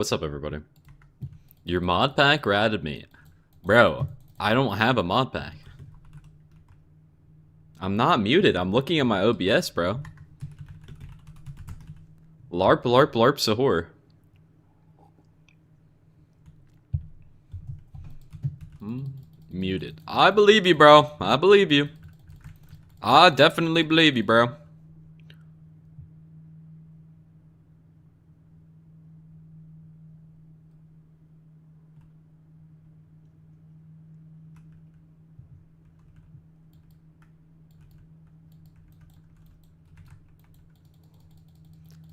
What's up, everybody? Your mod pack ratted me. Bro, I don't have a mod pack. I'm not muted. I'm looking at my OBS, bro. LARP, LARP, LARP, Sahur. Muted. I believe you, bro. I believe you. I definitely believe you, bro.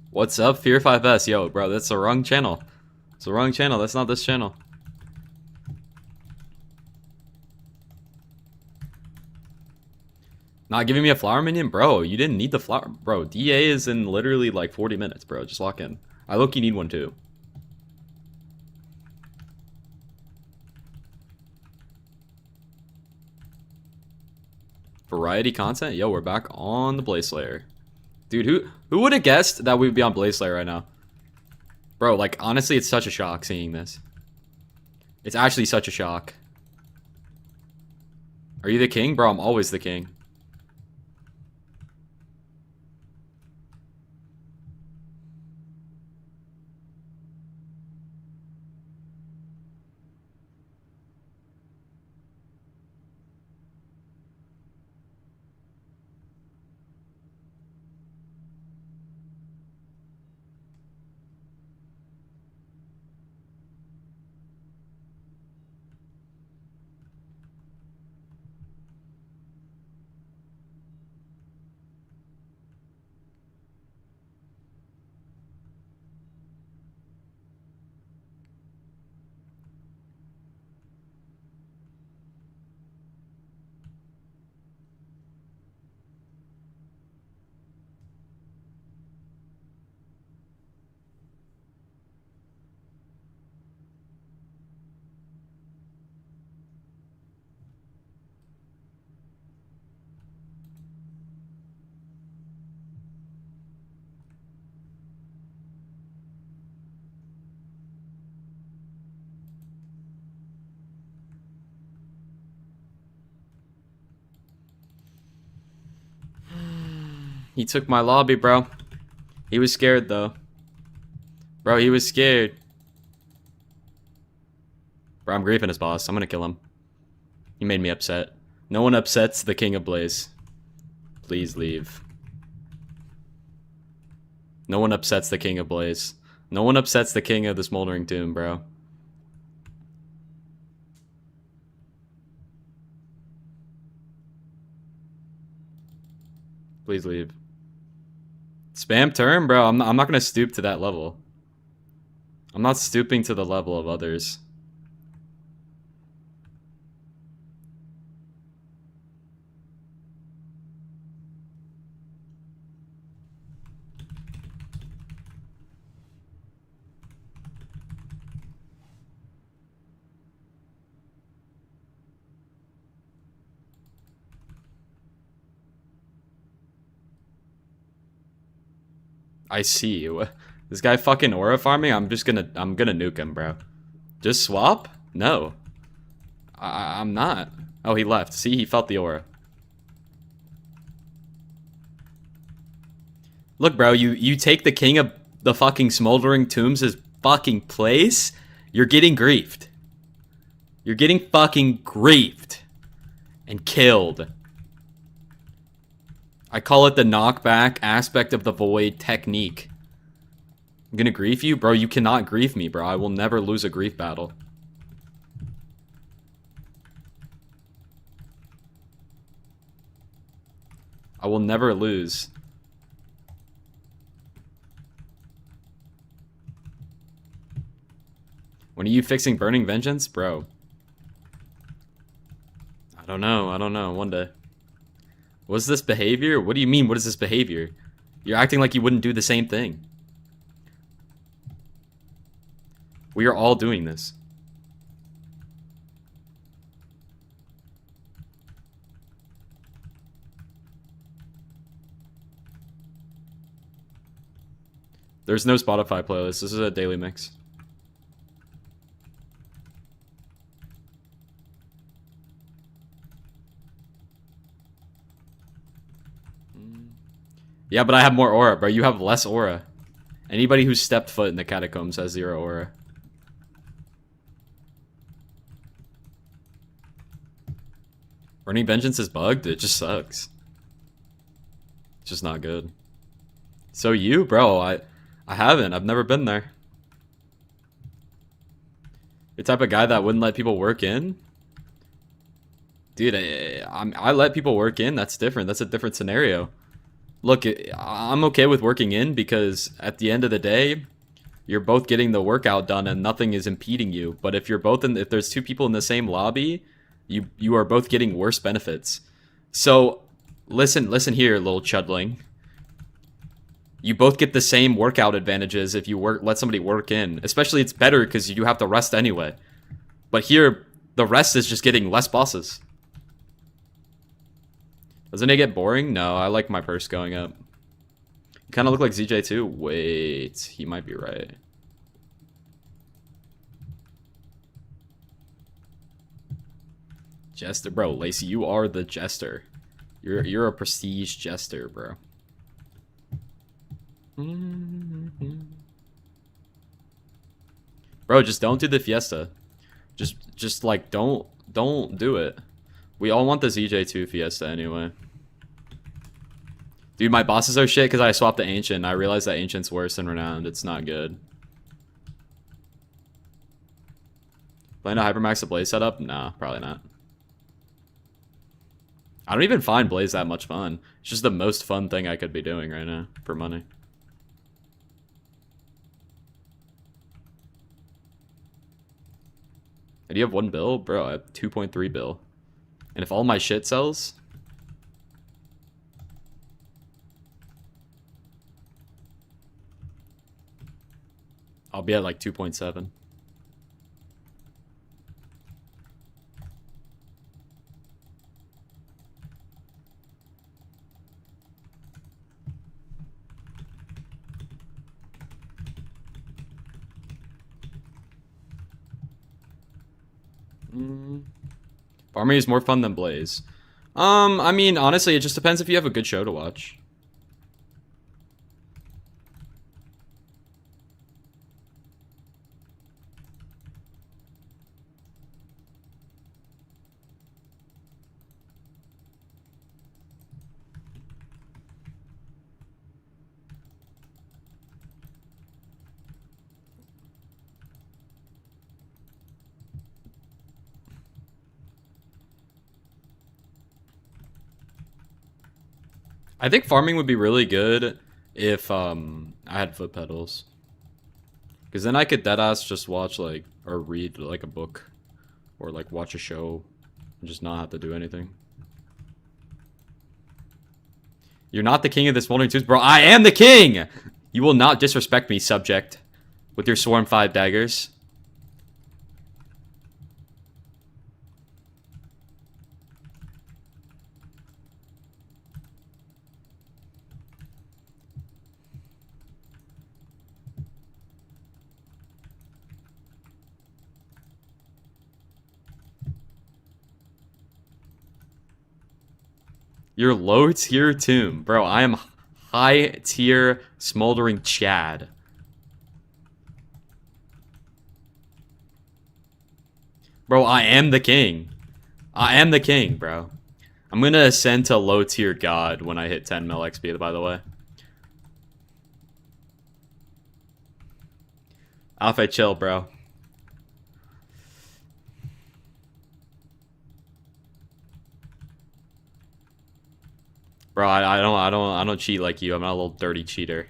What's up, Fear5S? Yo, bro, that's the wrong channel. It's the wrong channel. That's not this channel. Not giving me a flower minion? Bro, you didn't need the flower. Bro, DA is in literally like 40 minutes, bro. Just lock in. I look, you need one too. Variety content? Yo, we're back on the Blaze Slayer. Dude, who would have guessed that we'd be on Blaze Slayer right now? Bro, like, honestly, it's such a shock seeing this. It's actually such a shock. Are you the king? Bro, I'm always the king. He took my lobby, bro. He was scared, though. Bro, he was scared. Bro, I'm griefing his boss. I'm gonna kill him. He made me upset. No one upsets the king of Blaze. Please leave. No one upsets the king of Blaze. No one upsets the king of the Smoldering Tomb, bro. Please leave. Spam turn, bro. I'm not gonna stoop to that level. I'm not stooping to the level of others. I see you. This guy fucking aura farming? I'm gonna nuke him, bro. Just swap? No. I'm not. Oh, he left. See, he felt the aura. Look, bro, you take the king of the fucking Smoldering Tombs' fucking place, you're getting griefed. You're getting fucking griefed. And killed. I call it the knockback aspect of the void technique. I'm gonna grief you? Bro, you cannot grief me, bro. I will never lose a grief battle. I will never lose. When are you fixing Burning Vengeance? Bro. I don't know. One day. What's this behavior? What do you mean, what is this behavior? You're acting like you wouldn't do the same thing. We are all doing this. There's no Spotify playlist. This is a daily mix. Yeah, but I have more aura, bro. You have less aura. Anybody who's stepped foot in the catacombs has 0 aura. Burning Vengeance is bugged? It just sucks. It's just not good. So you, bro, I haven't. I've never been there. The type of guy that wouldn't let people work in? Dude, I let people work in. That's different. That's a different scenario. Look, I'm okay with working in because at the end of the day, you're both getting the workout done and nothing is impeding you. But if you're both if there's 2 people in the same lobby, you are both getting worse benefits. So listen here, little chudling. You both get the same workout advantages if you let somebody work in. Especially it's better because you have to rest anyway. But here, the rest is just getting less bosses. Doesn't it get boring? No, I like my purse going up. You kind of look like ZJ too. Wait, he might be right. Jester, bro. Lacey, you are the jester. You're a prestige jester, bro. Bro, just don't do the fiesta. Just like don't do it. We all want the ZJ2 fiesta anyway. Dude, my bosses are shit because I swapped the ancient. I realized that ancient's worse than renowned. It's not good. Playing a hypermax of blaze setup? Nah, probably not. I don't even find blaze that much fun. It's just the most fun thing I could be doing right now for money. Do you have 1 bill? Bro, I have 2.3 bill. And if all my shit sells... I'll be at like 2.7. Farming is more fun than Blaze. I mean, honestly, it just depends if you have a good show to watch. I think farming would be really good if I had foot pedals. Because then I could deadass just watch like, or read like a book. Or like watch a show. And just not have to do anything. You're not the king of the smoldering tubes, bro. I am the king! You will not disrespect me, subject. With your swarm 5 daggers. You're low tier tomb. Bro, I am high tier smoldering Chad. Bro, I am the king. I am the king, bro. I'm gonna ascend to low tier god when I hit 10 mil XP, by the way. Alpha, chill, bro. Bro, I don't cheat like you. I'm not a little dirty cheater.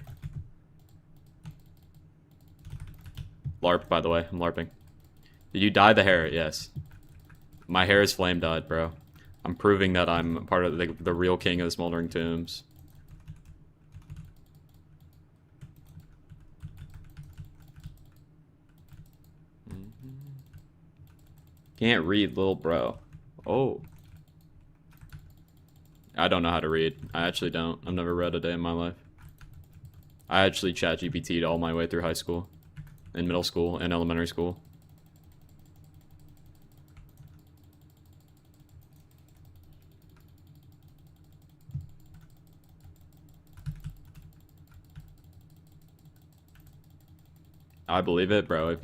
LARP, by the way. I'm LARPing. Did you dye the hair? Yes. My hair is flame dyed, bro. I'm proving that I'm part of the real king of the smoldering tombs. Can't read, little bro. Oh. I don't know how to read. I actually don't. I've never read a day in my life. I actually chat GPT'd all my way through high school, and middle school, and elementary school. I believe it, bro.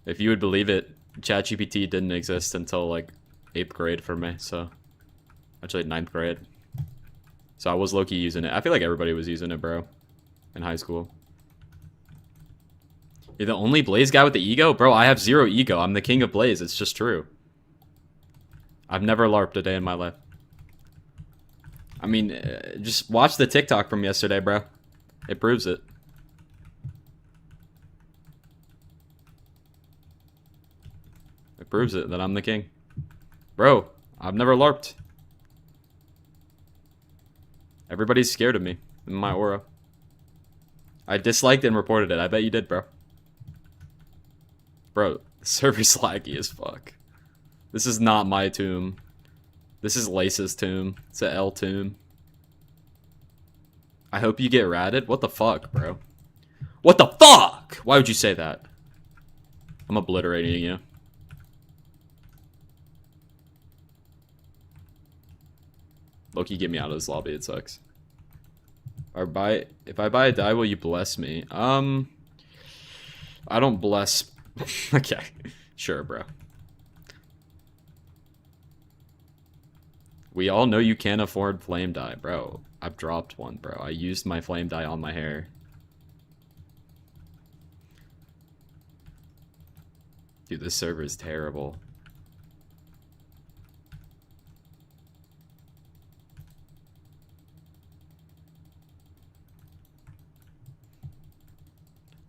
If you would believe it, ChatGPT didn't exist until like 8th grade for me. So actually 9th grade. So I was low-key using it. I feel like everybody was using it, bro, in high school. You're the only Blaze guy with the ego? Bro, I have 0 ego. I'm the king of Blaze. It's just true. I've never LARPed a day in my life. I mean, just watch the TikTok from yesterday, bro. It proves it. It proves it that I'm the king. Bro, I've never LARPed. Everybody's scared of me in my aura. I disliked and reported it. I bet you did, bro. Bro, the server's laggy as fuck. This is not my tomb. This is Lace's tomb. It's a L tomb. I hope you get ratted. What the fuck, bro? What the fuck? Why would you say that? I'm obliterating you. Loki, get me out of this lobby. It sucks. If I buy a die, will you bless me? I don't bless. Okay, sure, bro. We all know you can't afford flame dye, bro. I've dropped one, bro. I used my flame dye on my hair. Dude, this server is terrible.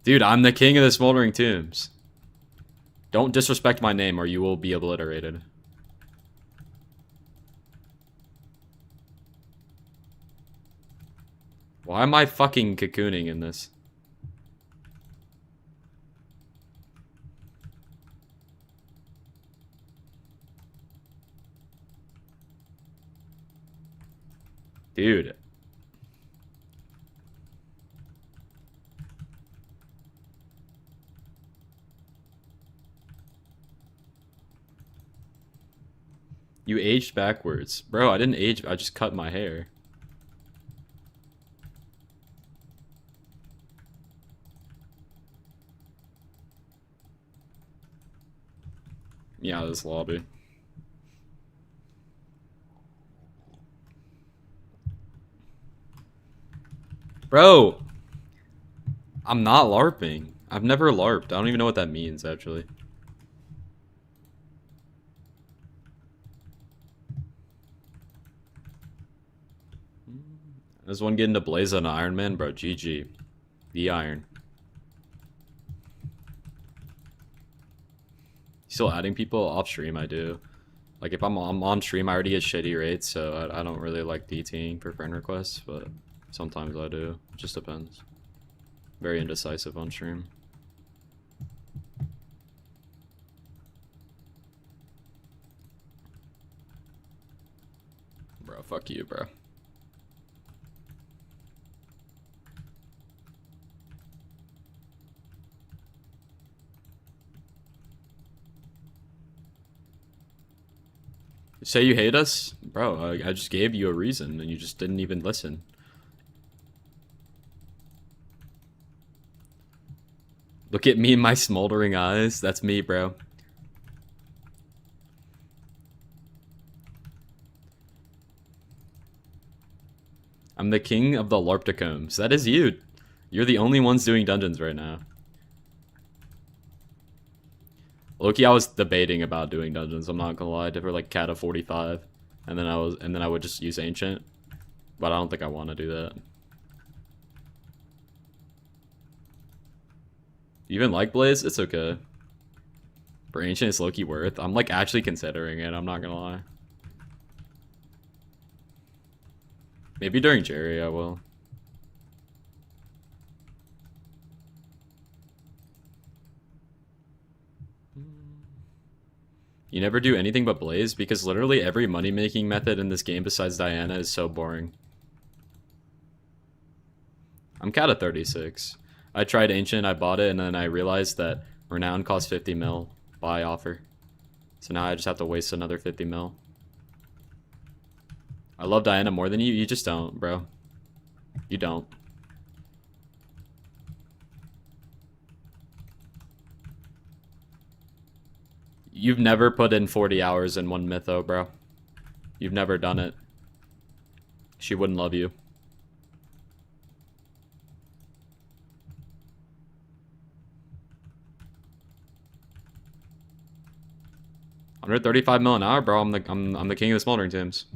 Dude, I'm the king of the smoldering tombs. Don't disrespect my name or you will be obliterated. Why am I fucking cocooning in this? Dude. You aged backwards. Bro, I didn't age, I just cut my hair. Yeah, this lobby. Bro! I'm not LARPing. I've never LARPed. I don't even know what that means, actually. There's one getting to Blaze on Iron Man, bro. GG. The Iron. Still adding people off stream, I do. Like if I'm on stream, I already get shitty rates, so I don't really like DTing for friend requests, but sometimes I do. It just depends. Very indecisive on stream. Bro, fuck you, bro. Say you hate us? Bro, I just gave you a reason and you just didn't even listen. Look at me and my smoldering eyes. That's me, bro. I'm the king of the LARPticombs. That is you. You're the only ones doing dungeons right now. Loki, I was debating about doing dungeons. I'm not gonna lie, for like Cata 45, and then I would just use Ancient, but I don't think I want to do that. You even like Blaze? It's okay. For Ancient, it's Loki worth. I'm like actually considering it. I'm not gonna lie. Maybe during Jerry I will. You never do anything but Blaze? Because literally every money-making method in this game besides Diana is so boring. I'm Cata 36. I tried Ancient, I bought it, and then I realized that Renown costs 50 mil buy offer. So now I just have to waste another 50 mil. I love Diana more than you. You just don't, bro. You don't. You've never put in 40 hours in one mytho, bro. You've never done it. She wouldn't love you. $135 million an hour, bro. I'm the king of the smoldering teams.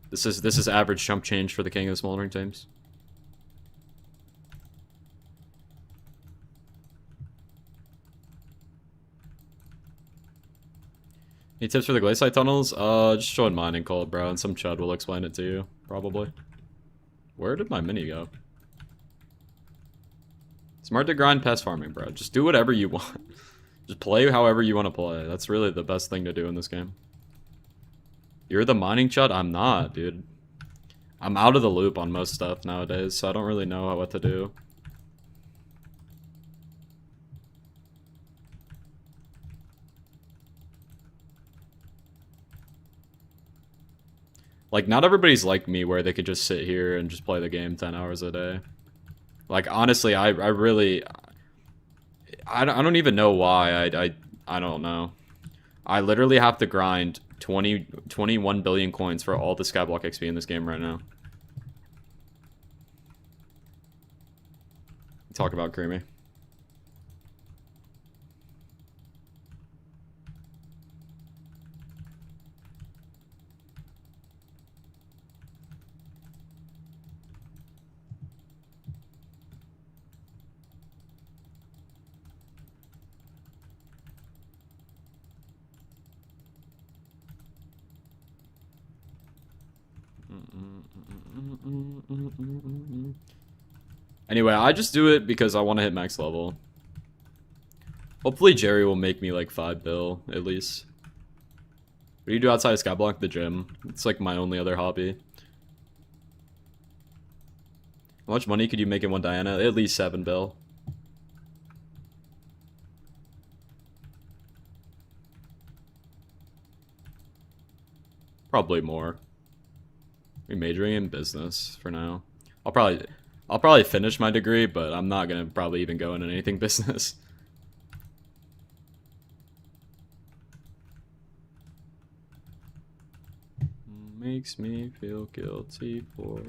This is average chump change for the king of the smoldering teams. Any tips for the glacial tunnels? Just join mining code, bro, and some chud will explain it to you, probably. Where did my mini go? Smart to grind pest farming, bro. Just do whatever you want. Just play however you want to play. That's really the best thing to do in this game. You're the mining chud? I'm not, dude. I'm out of the loop on most stuff nowadays, so I don't really know what to do. Like, not everybody's like me where they could just sit here and just play the game 10 hours a day. Like, honestly, I really... I don't even know why. I don't know. I literally have to grind 21 billion coins for all the Skyblock XP in this game right now. Talk about creamy. Anyway, I just do it because I want to hit max level. Hopefully Jerry will make me like 5 bill, at least. What do you do outside of Skyblock? The gym. It's like my only other hobby. How much money could you make in one Diana? At least 7 bill. Probably more. I'm majoring in business for now. I'll probably finish my degree, but I'm not gonna probably even go into anything business. Makes me feel guilty for...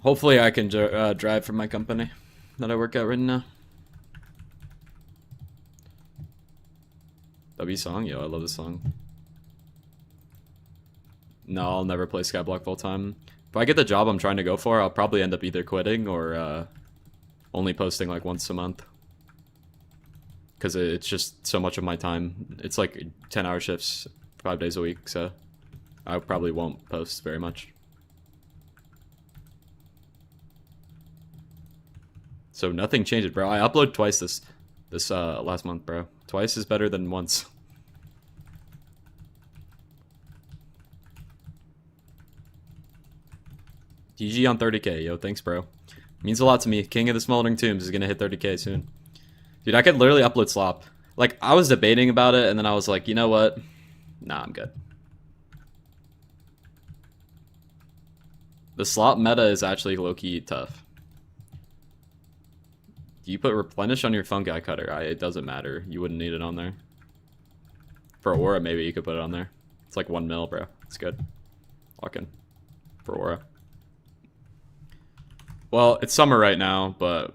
Hopefully I can drive for my company that I work at right now. W song? Yo, I love this song. No, I'll never play Skyblock full time. If I get the job I'm trying to go for, I'll probably end up either quitting or only posting like once a month. Because it's just so much of my time. It's like 10-hour shifts, 5 days a week, so I probably won't post very much. So nothing changes, bro. I upload twice this last month, bro. Twice is better than once. GG on 30k, yo, thanks, bro. Means a lot to me. King of the Smoldering Tombs is gonna hit 30k soon. Dude, I could literally upload slop. Like, I was debating about it, and then I was like, you know what? Nah, I'm good. The slop meta is actually low-key tough. Do you put replenish on your fungi cutter? It doesn't matter. You wouldn't need it on there. For aura, maybe you could put it on there. It's like 1 mil, bro. It's good. Lock in. For aura. Well, it's summer right now, but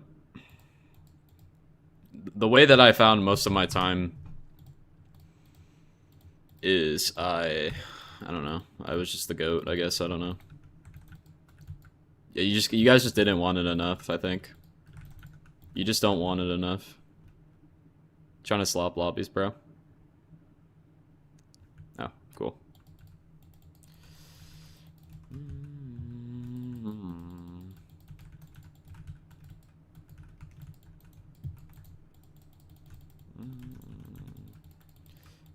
the way that I found most of my time is I don't know. I was just the goat, I guess. I don't know. Yeah, you guys just didn't want it enough, I think. You just don't want it enough. Trying to slop lobbies, bro. Oh, cool.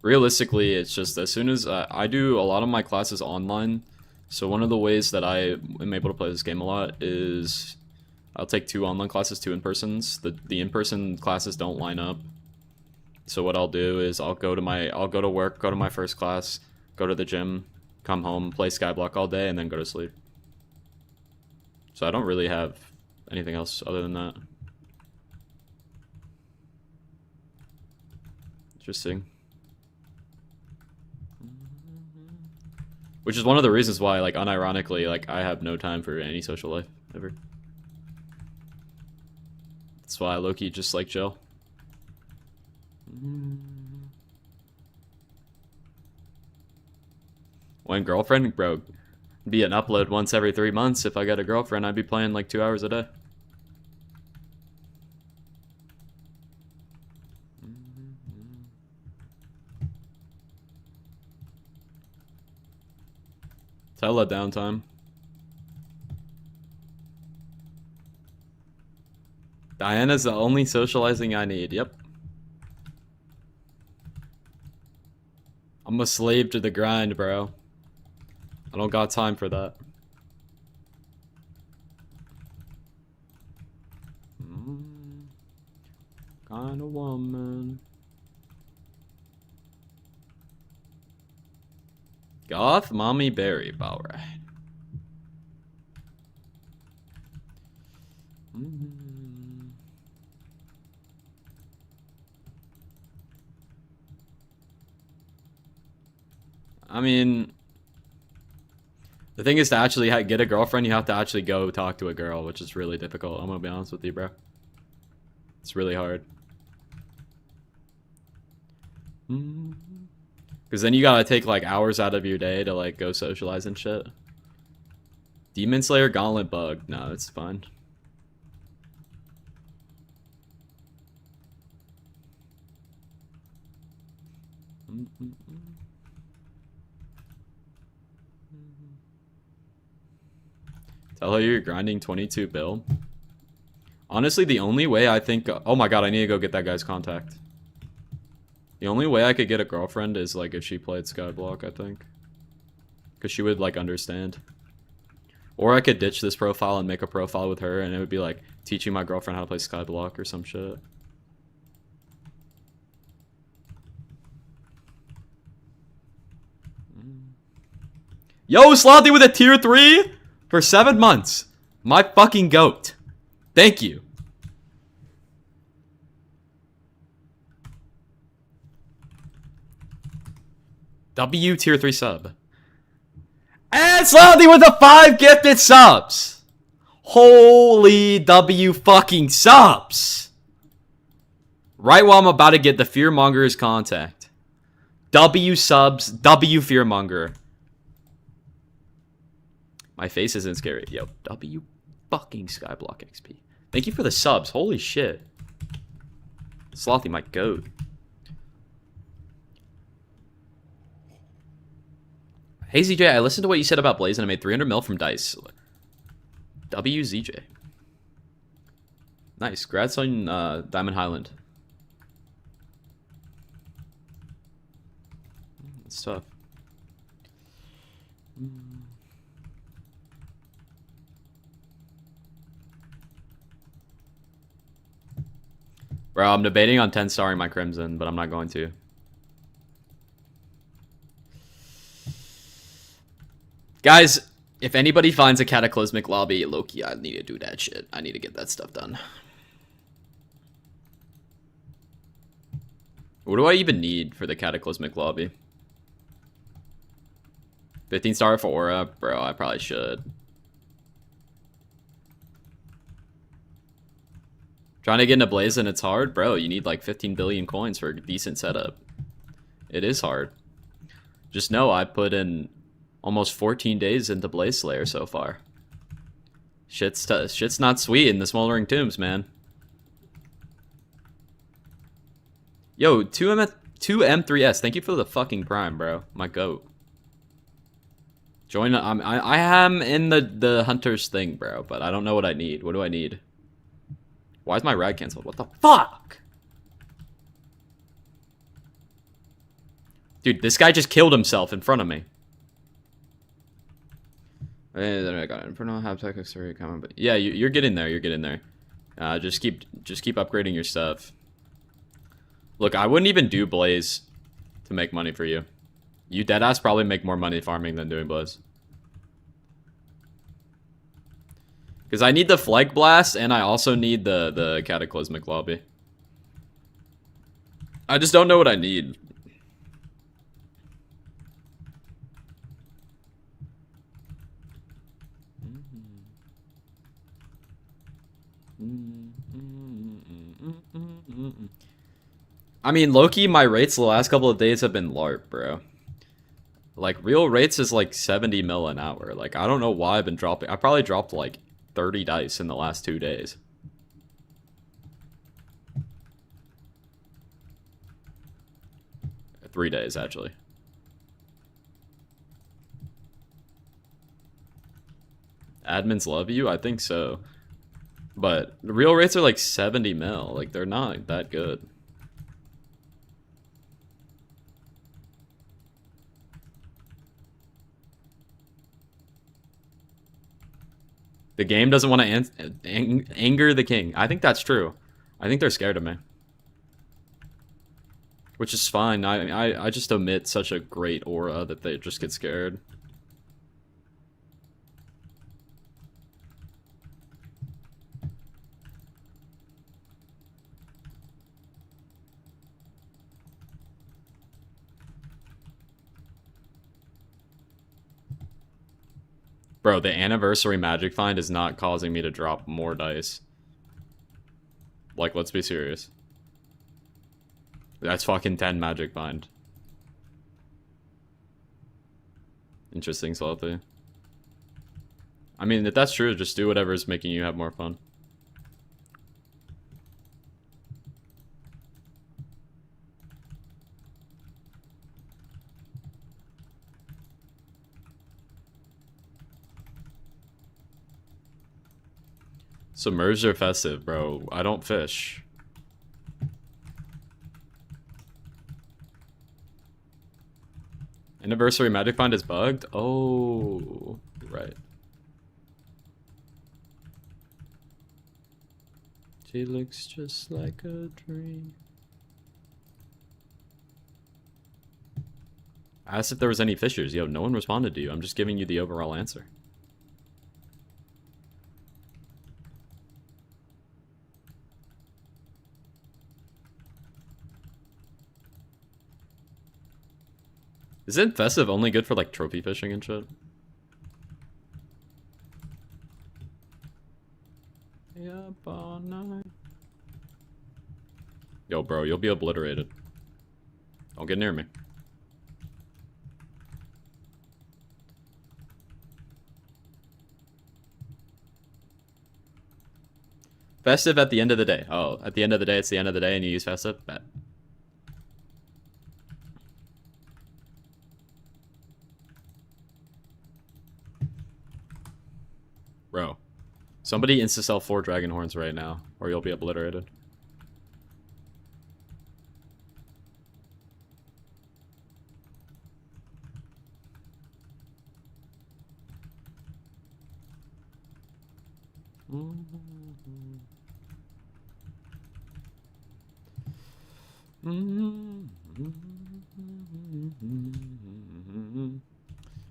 Realistically, it's just as soon as I do a lot of my classes online, so one of the ways that I am able to play this game a lot is I'll take 2 online classes, 2 in-persons. The in-person classes don't line up. So what I'll do is I'll go to work, go to my first class, go to the gym, come home, play Skyblock all day, and then go to sleep. So I don't really have anything else other than that. Interesting. Which is one of the reasons why, like, unironically, like, I have no time for any social life, ever. That's why I low-key just, like, chill. When girlfriend, bro, be an upload once every 3 months. If I got a girlfriend, I'd be playing, like, 2 hours a day. It's hella downtime. Diana's the only socializing I need. Yep. I'm a slave to the grind, bro. I don't got time for that. Kind of woman. Goth Mommy Berry, alright. I mean, the thing is to actually get a girlfriend, you have to actually go talk to a girl, which is really difficult. I'm gonna be honest with you, bro. It's really hard. Because then you gotta take, like, hours out of your day to, like, go socialize and shit. Demon Slayer Gauntlet bug. No, it's fine. Tell her you're grinding 22 bill. Honestly, the only way I think... Oh my god, I need to go get that guy's contact. The only way I could get a girlfriend is, like, if she played Skyblock, I think. Because she would, like, understand. Or I could ditch this profile and make a profile with her, and it would be, like, teaching my girlfriend how to play Skyblock or some shit. Yo, Slothy with a tier 3 for 7 months. My fucking goat. Thank you. W tier 3 sub. And Slothy with the 5 gifted subs. Holy W fucking subs. Right while I'm about to get the Fearmonger's contact. W subs, W Fearmonger. My face isn't scary. Yo, W fucking Skyblock XP. Thank you for the subs. Holy shit. Slothy, my goat. Hey ZJ, I listened to what you said about Blaze and I made 300 mil from Dice. WZJ. Nice. Congrats on Diamond Highland. It's tough. Bro, I'm debating on 10-starring my Crimson, but I'm not going to. Guys, if anybody finds a Cataclysmic lobby, Loki, I need to do that shit. I need to get that stuff done. What do I even need for the Cataclysmic lobby? 15-star for Aura? Bro, I probably should. Trying to get into Blaze and it's hard? Bro, you need like 15 billion coins for a decent setup. It is hard. Just know I put in almost 14 days into Blaze Slayer so far. Shit's not sweet in the Smoldering Tombs, man. Yo, 2M3S, thank you for the fucking prime, bro. My goat. Join, I am in the Hunter's thing, bro, but I don't know what I need. What do I need? Why is my rag canceled? What the fuck? Dude, this guy just killed himself in front of me. Then I got Inferno, Haptech, X-ray, comment, but yeah, you're getting there. You're getting there. Just keep upgrading your stuff. Look, I wouldn't even do Blaze to make money for you. You deadass probably make more money farming than doing Blaze. Because I need the Flag Blast, and I also need the Cataclysmic Lobby. I just don't know what I need. I mean, Loki, my rates the last couple of days have been LARP, bro. Like, real rates is like 70 mil an hour. Like, I don't know why I've been dropping. I probably dropped like 30 dice in the last 2 days. Three days, actually. Admins love you? I think so. But the real rates are like 70 mil. Like, they're not that good. The game doesn't want to anger the king. I think that's true. I think they're scared of me. Which is fine. I just emit such a great aura that they just get scared. Bro, the anniversary magic find is not causing me to drop more dice. Like, let's be serious. That's fucking 10 magic find. Interesting, Salty. I mean, if that's true, just do whatever's making you have more fun. Submerged or festive, bro? I don't fish. Anniversary magic find is bugged? Oh, right. She looks just like a dream. I asked if there was any fishers. Yo, no one responded to you. I'm just giving you the overall answer. Isn't festive only good for like trophy fishing and shit? Yep, all night. Yo, bro, you'll be obliterated. Don't get near me. Festive at the end of the day. Oh, at the end of the day, it's the end of the day and you use festive? Bet. Bro, somebody insta-sell 4 dragon horns right now, or you'll be obliterated.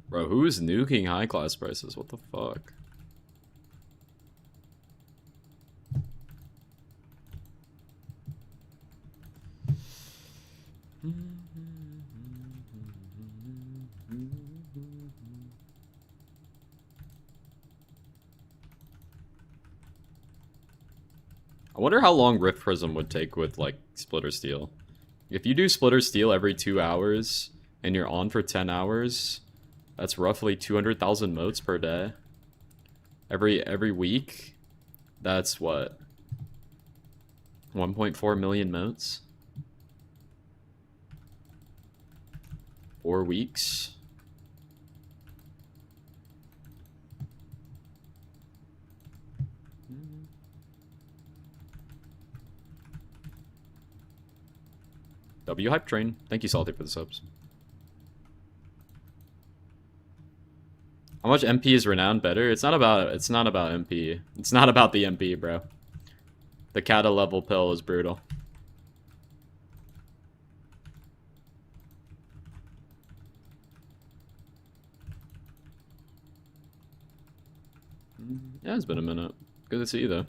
Bro, who's nuking high class prices? What the fuck? I wonder how long Rift Prism would take with, like, Splitter Steel. If you do Splitter Steel every 2 hours, and you're on for 10 hours, that's roughly 200,000 motes per day. Every week, that's what? 1.4 million motes? 4 weeks? W Hype Train. Thank you, Salty, for the subs. How much MP is Renowned better? It's not about MP. It's not about the MP, bro. The Kata level pill is brutal. Yeah, it's been a minute. Good to see you, though.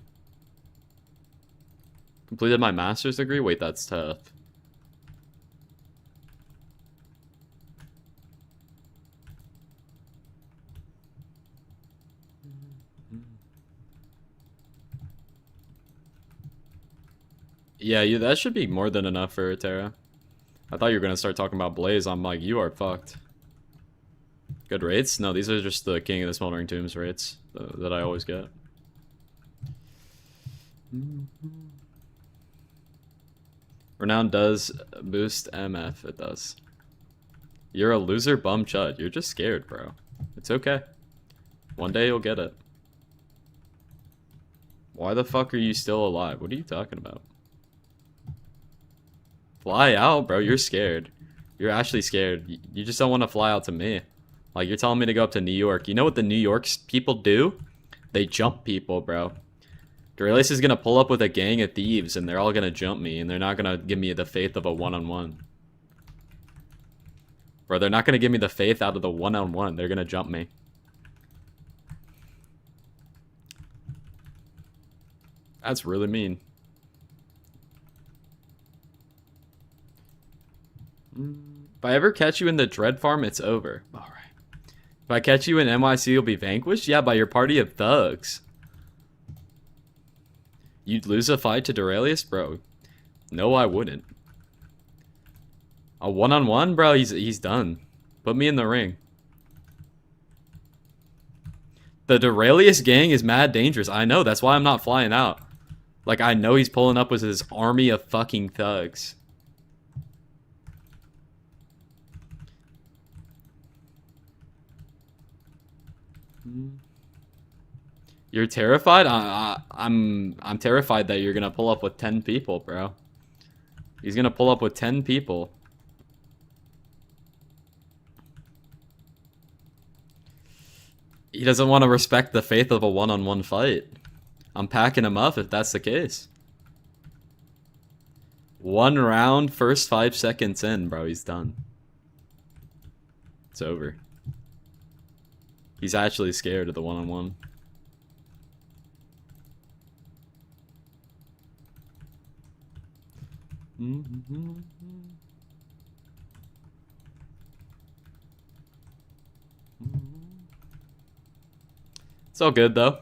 Completed my master's degree? Wait, that's tough. Yeah, that should be more than enough for Terra. I thought you were going to start talking about Blaze. I'm like, you are fucked. Good rates? No, these are just the King of the Smoldering Tombs rates that I always get. Renown does boost MF. It does. You're a loser bum chud. You're just scared, bro. It's okay. One day you'll get it. Why the fuck are you still alive? What are you talking about? Fly out, bro. You're scared. You're actually scared. You just don't want to fly out to me. Like, you're telling me to go up to New York. You know what the New York people do? They jump people, bro. Duralius is gonna pull up with a gang of thieves, and they're all gonna jump me, and they're not gonna give me the faith of a one-on-one. Bro, they're not gonna give me the faith out of the one-on-one. They're gonna jump me. That's really mean. If I ever catch you in the Dread Farm, it's over. Alright. If I catch you in NYC, you'll be vanquished? Yeah, by your party of thugs. You'd lose a fight to Duralius? Bro. No, I wouldn't. A one-on-one? Bro, he's done. Put me in the ring. The Duralius gang is mad dangerous. I know, that's why I'm not flying out. Like, I know he's pulling up with his army of fucking thugs. You're terrified? I'm terrified that you're gonna pull up with 10 people, bro. He's gonna pull up with 10 people. He doesn't want to respect the faith of a one-on-one fight. I'm packing him up if that's the case. One round, first 5 seconds in, bro, he's done. It's over. He's actually scared of the one-on-one. It's all good, though.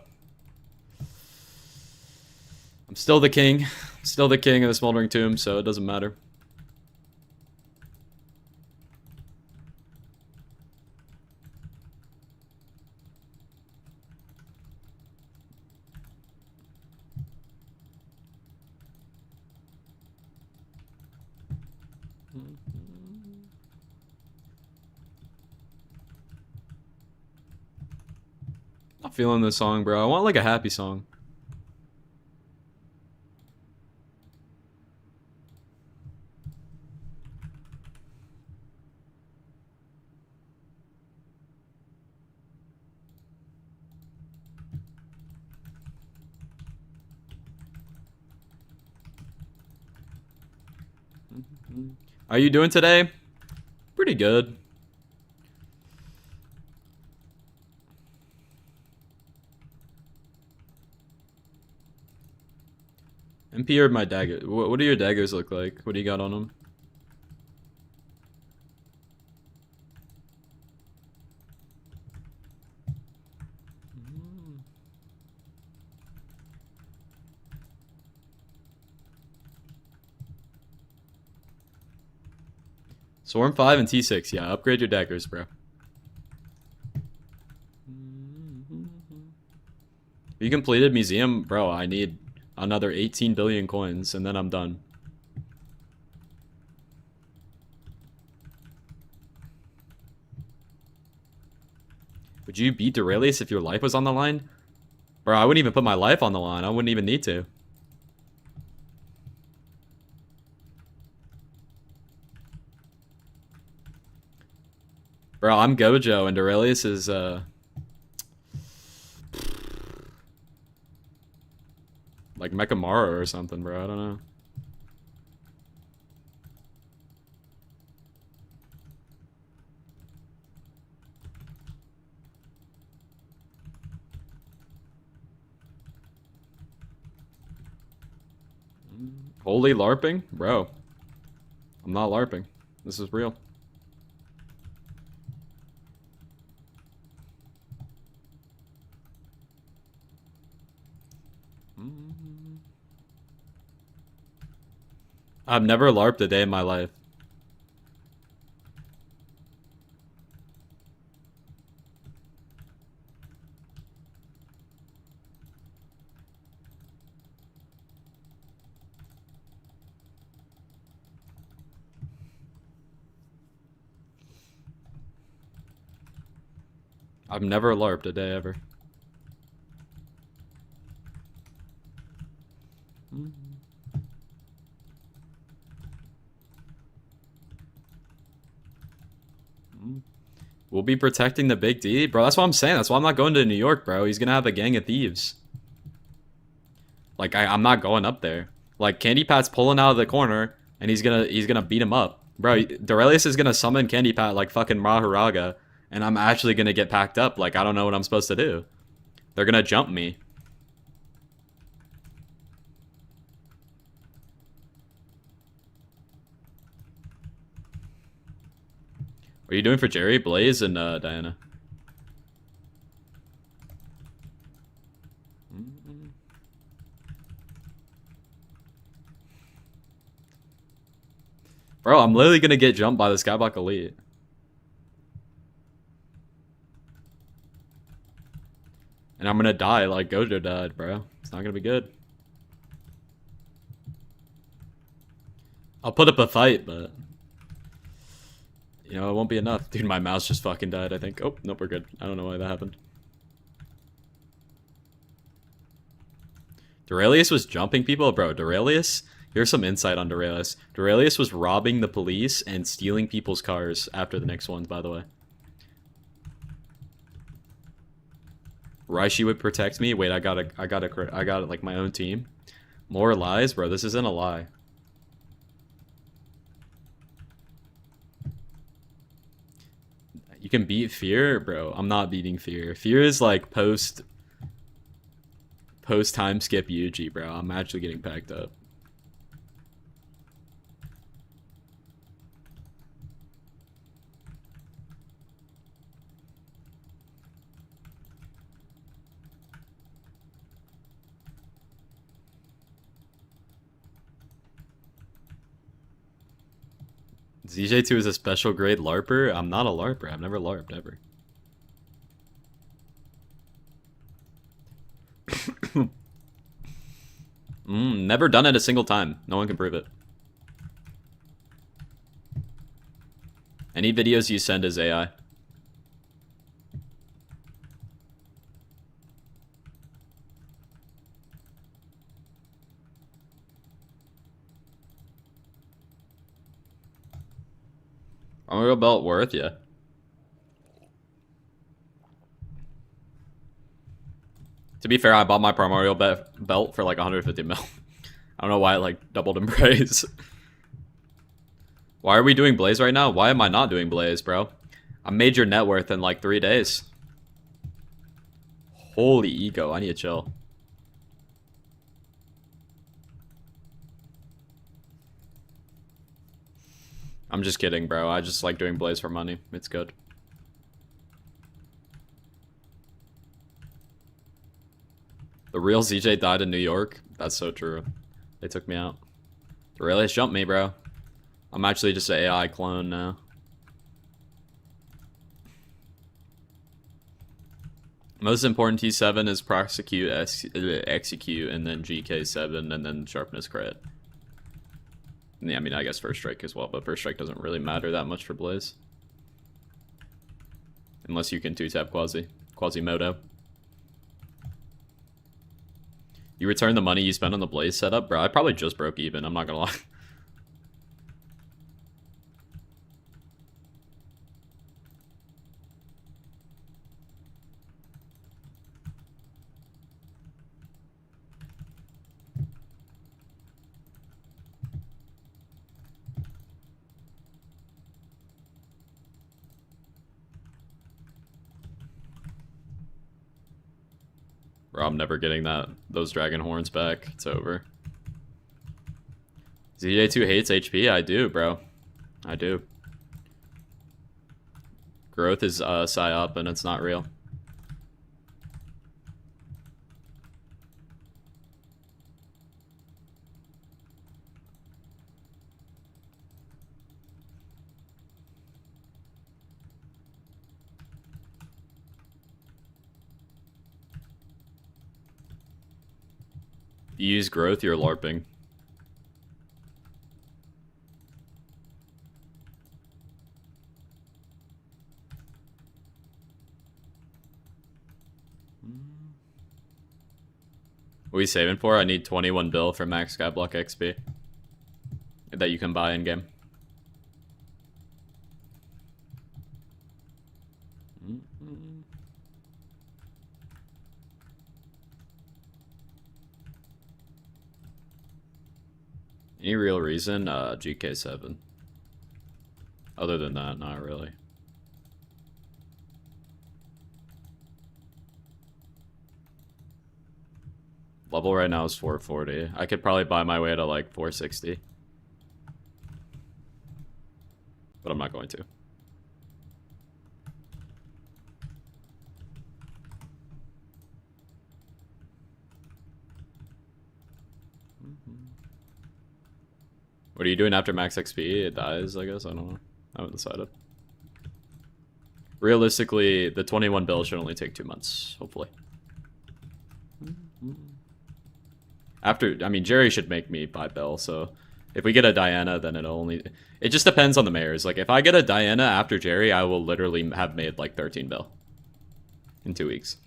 I'm still the king. Still the king of the Smoldering Tomb, so it doesn't matter. Not feeling this song, bro. I want like a happy song. How are you doing today? Pretty good. MP or my dagger? What do your daggers look like? What do you got on them? Swarm 5 and T6, yeah, upgrade your daggers, bro. You completed museum? Bro, I need another 18 billion coins, and then I'm done. Would you beat Duralius if your life was on the line? Bro, I wouldn't even put my life on the line. I wouldn't even need to. Bro, I'm Gojo, and Duralius is, like Mechamaru or something, bro. I don't know. Holy LARPing? Bro. I'm not LARPing. This is real. I've never LARPed a day in my life. I've never LARPed a day ever. We'll be protecting the Big D. Bro, that's what I'm saying. That's why I'm not going to New York, bro. He's gonna have a gang of thieves. Like, I'm not going up there. Like, Candy Pat's pulling out of the corner, and he's gonna beat him up. Bro, Dorelius is gonna summon Candy Pat like fucking Maharaga, and I'm actually gonna get packed up. Like, I don't know what I'm supposed to do. They're gonna jump me. What are you doing for Jerry, Blaze, and Diana? Bro, I'm literally gonna get jumped by the Skyblock Elite. And I'm gonna die like Gojo died, bro. It's not gonna be good. I'll put up a fight, but... You know, it won't be enough. Dude, my mouse just fucking died, I think. Oh, nope, we're good. I don't know why that happened. Dorelius was jumping people? Bro, Dorelius... Here's some insight on Dorelius. Dorelius was robbing the police and stealing people's cars after the next ones, by the way. Raishi would protect me. Wait, I got like my own team. More lies? Bro, this isn't a lie. You can beat fear? Bro, I'm not beating fear. Fear is like post time skip Yuji, bro. I'm actually getting packed up. ZJ2 is a special grade LARPer? I'm not a LARPer. I've never LARPed ever. Never done it a single time. No one can prove it. Any videos you send is AI. Memorial belt worth, yeah. To be fair, I bought my primordial belt for like 150 mil. I don't know why it like doubled in praise. Why are we doing Blaze right now? Why am I not doing Blaze, bro? I made your net worth in like 3 days. Holy ego, I need to chill. I'm just kidding, bro. I just like doing Blaze for money. It's good. The real ZJ died in New York. That's so true. They took me out. The Aurelius jumped me, bro. I'm actually just an AI clone now. Most important T7 is prosecute, execute, and then GK7, and then sharpness crit. Yeah, I mean, I guess first strike as well, but first strike doesn't really matter that much for Blaze. Unless you can 2-tap Quasimodo. You return the money you spent on the Blaze setup? Bro, I probably just broke even, I'm not gonna lie. Bro, I'm never getting those dragon horns back. It's over. ZJ2 hates HP? I do, bro. I do. Growth is psyop and it's not real. You use growth, you're LARPing. What are we saving for? I need 21 bill for max Skyblock XP. That you can buy in game. Any real reason? GK7. Other than that, not really. Level right now is 440. I could probably buy my way to like 460. But I'm not going to. What are you doing after max XP? It dies, I guess. I don't know. I haven't decided. Realistically, the 21 bill should only take 2 months, hopefully. After, I mean, Jerry should make me buy bill, so if we get a Diana, then it'll only... It just depends on the mayors. Like, if I get a Diana after Jerry, I will literally have made, like, 13 bill. In 2 weeks.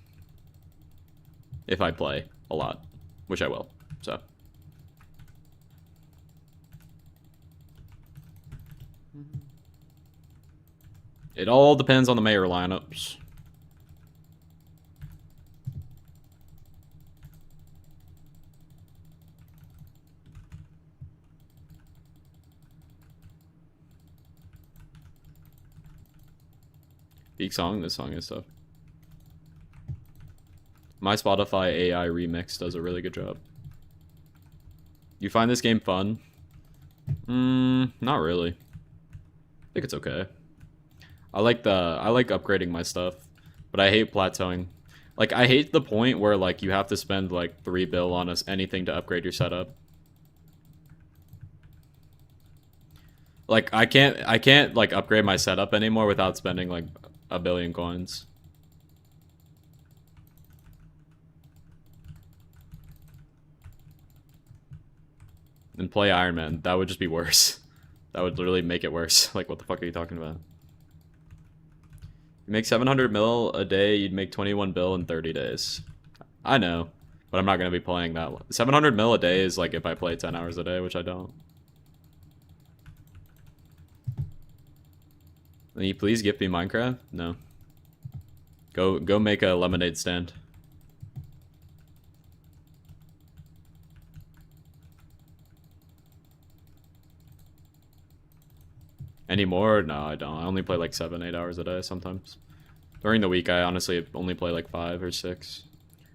If I play a lot. Which I will, so... It all depends on the mayor lineups. Peak song, this song is tough. My Spotify AI remix does a really good job. You find this game fun? Not really. I think it's okay. I like upgrading my stuff, but I hate plateauing. Like, I hate the point where like you have to spend like 3 bill on anything to upgrade your setup. Like, I can't like upgrade my setup anymore without spending like 1 billion coins. And play Iron Man. That would just be worse. That would literally make it worse. Like, what the fuck are you talking about? You make 700 mil a day, you'd make 21 bill in 30 days. I know, but I'm not going to be playing that one. 700 mil a day is like if I play 10 hours a day, which I don't. Can you please gift me Minecraft? No. Go make a lemonade stand. Anymore? No, I don't. I only play like 7-8 hours a day sometimes. During the week, I honestly only play like 5 or 6.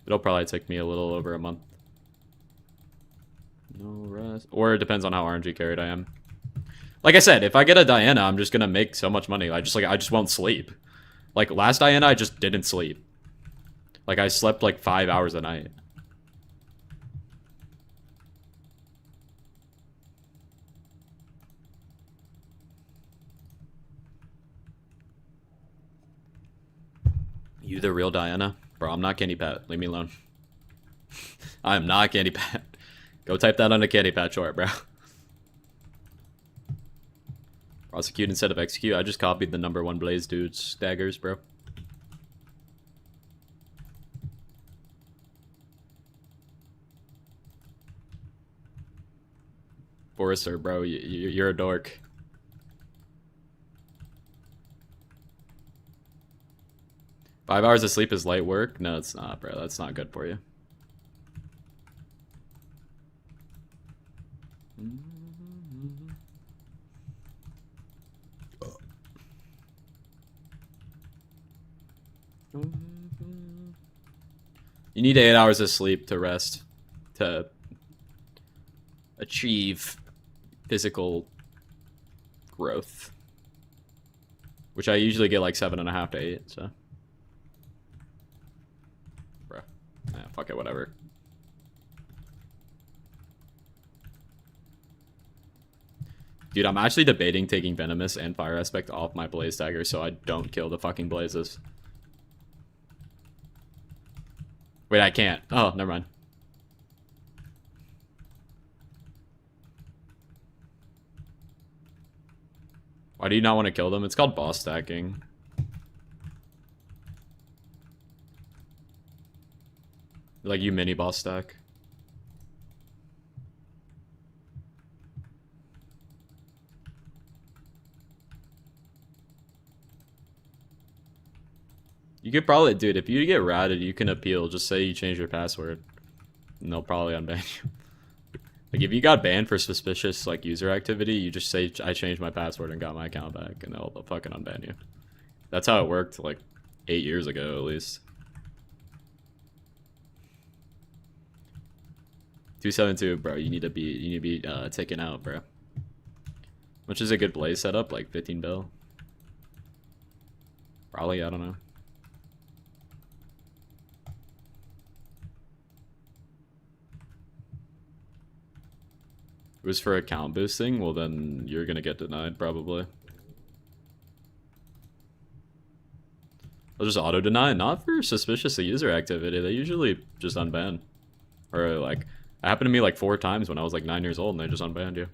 It'll probably take me a little over a month. No rest. Or it depends on how RNG carried I am. Like I said, if I get a Diana, I'm just gonna make so much money. I just won't sleep. Like last Diana, I just didn't sleep. Like I slept like 5 hours a night. You the real Diana? Bro, I'm not Candy Pat. Leave me alone. I am not Candy Pat. Go type that on a Candy Pat short, bro. Prosecute instead of execute. I just copied the #1 Blaze dude's daggers, bro. Forrester, bro, you're a dork. Five hours of sleep is light work? No, it's not, bro. That's not good for you. You need 8 hours of sleep to rest, to achieve physical growth, which I usually get like 7.5 to 8. So, bro, fuck it, whatever. Dude, I'm actually debating taking Venomous and Fire Aspect off my Blaze Dagger so I don't kill the fucking Blazes. Wait, I can't. Oh, never mind. Why do you not want to kill them? It's called boss stacking. Like, you mini boss stack. You could probably, dude, if you get ratted, you can appeal. Just say you change your password. And they'll probably unban you. Like, if you got banned for suspicious, like, user activity, you just say, I changed my password and got my account back, and they'll fucking unban you. That's how it worked, like, 8 years ago, at least. 272, bro, you need to be taken out, bro. Which is a good Blaze setup, like 15 bill. Probably, I don't know. It was for account boosting, well then you're gonna get denied probably. They'll just auto deny, not for suspicious user activity. They usually just unban. Or like, it happened to me like 4 times when I was like 9 years old and they just unbanned you.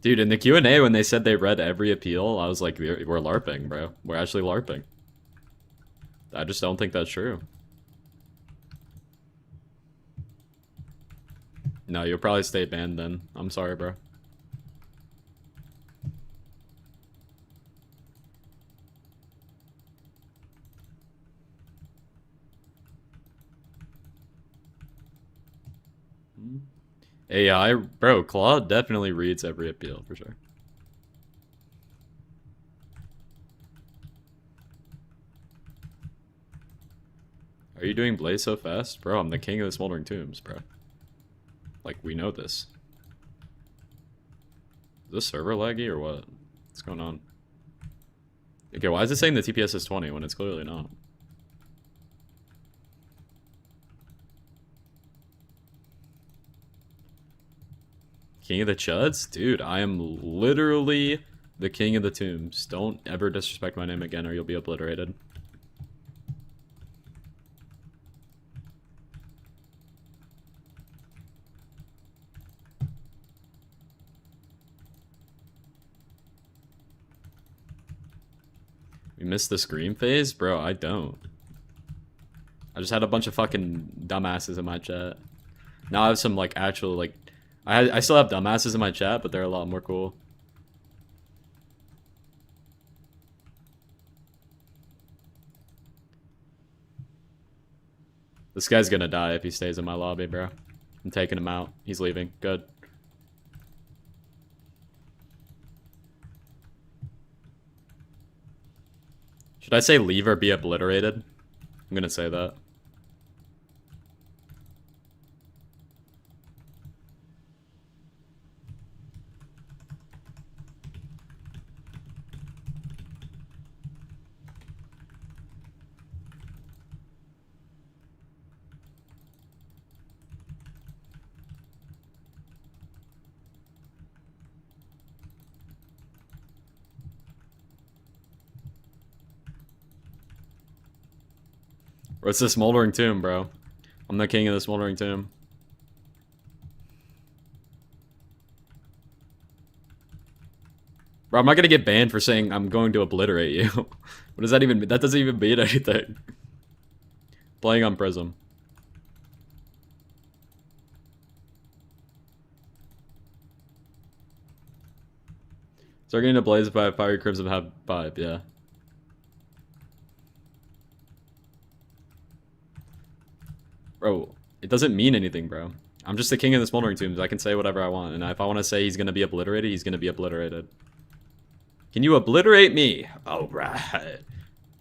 Dude, in the Q&A when they said they read every appeal, I was like, we're LARPing, bro. We're actually LARPing. I just don't think that's true. No, you'll probably stay banned then. I'm sorry, bro. AI, bro, Claude definitely reads every appeal for sure. Are you doing Blaze so fast? Bro, I'm the king of the Smoldering Tombs, bro. Like, we know this. Is this server laggy or what? What's going on? Okay, why is it saying the TPS is 20 when it's clearly not? King of the Chuds? Dude, I am literally the king of the tombs. Don't ever disrespect my name again or you'll be obliterated. We missed the scream phase? Bro, I don't. I just had a bunch of fucking dumbasses in my chat. Now I have some like actual like... I still have dumbasses in my chat, but they're a lot more cool. This guy's gonna die if he stays in my lobby, bro. I'm taking him out. He's leaving. Good. Should I say leave or be obliterated? I'm gonna say that. What's the Smoldering Tomb, bro? I'm the king of the Smoldering Tomb. Bro, I'm not gonna get banned for saying I'm going to obliterate you. What does that even mean? That doesn't even mean anything. Playing on Prism. Start getting a Blaze by Fiery Crimson have vibe, yeah. Bro, it doesn't mean anything, bro. I'm just the king of the smoldering tombs. I can say whatever I want, and if I want to say he's gonna be obliterated, he's gonna be obliterated. Can you obliterate me? All right.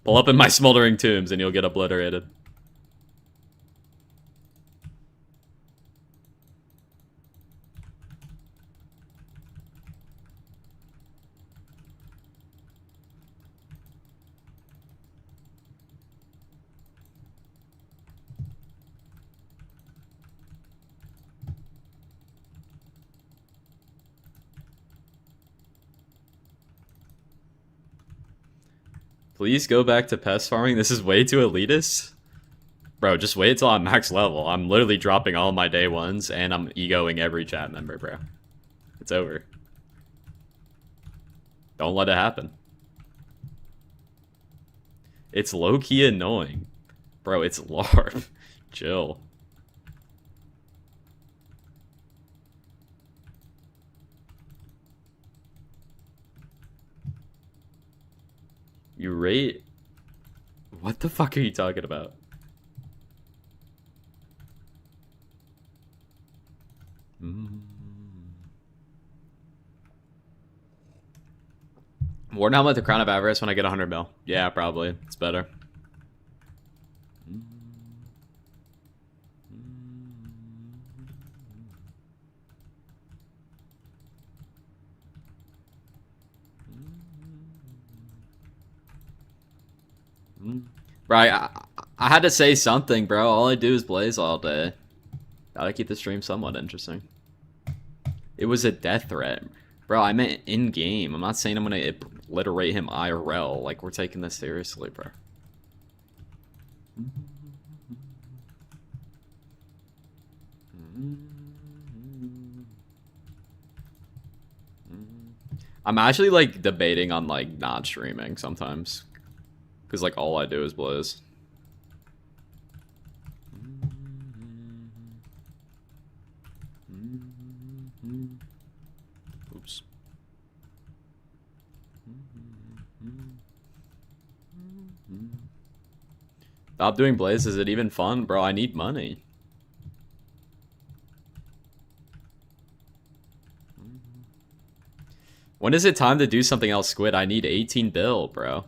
Pull up in my smoldering tombs, and you'll get obliterated. Please go back to pest farming. This is way too elitist. Bro, just wait till I'm max level. I'm literally dropping all my day ones, and I'm egoing every chat member, bro. It's over. Don't let it happen. It's low-key annoying. Bro, it's LARP. Chill. You rate... What the fuck are you talking about? More now with the Crown of Avarice when I get 100 mil. Yeah, probably. It's better. Right, I had to say something, bro. All I do is blaze all day. Gotta keep the stream somewhat interesting. It was a death threat. Bro, I meant in-game. I'm not saying I'm gonna obliterate him IRL. Like, we're taking this seriously, bro. I'm actually, like, debating on, like, not streaming sometimes. Because, like, all I do is blaze. Oops. Stop doing blaze. Is it even fun? Bro, I need money. When is it time to do something else, Squid? I need 18 bill, bro.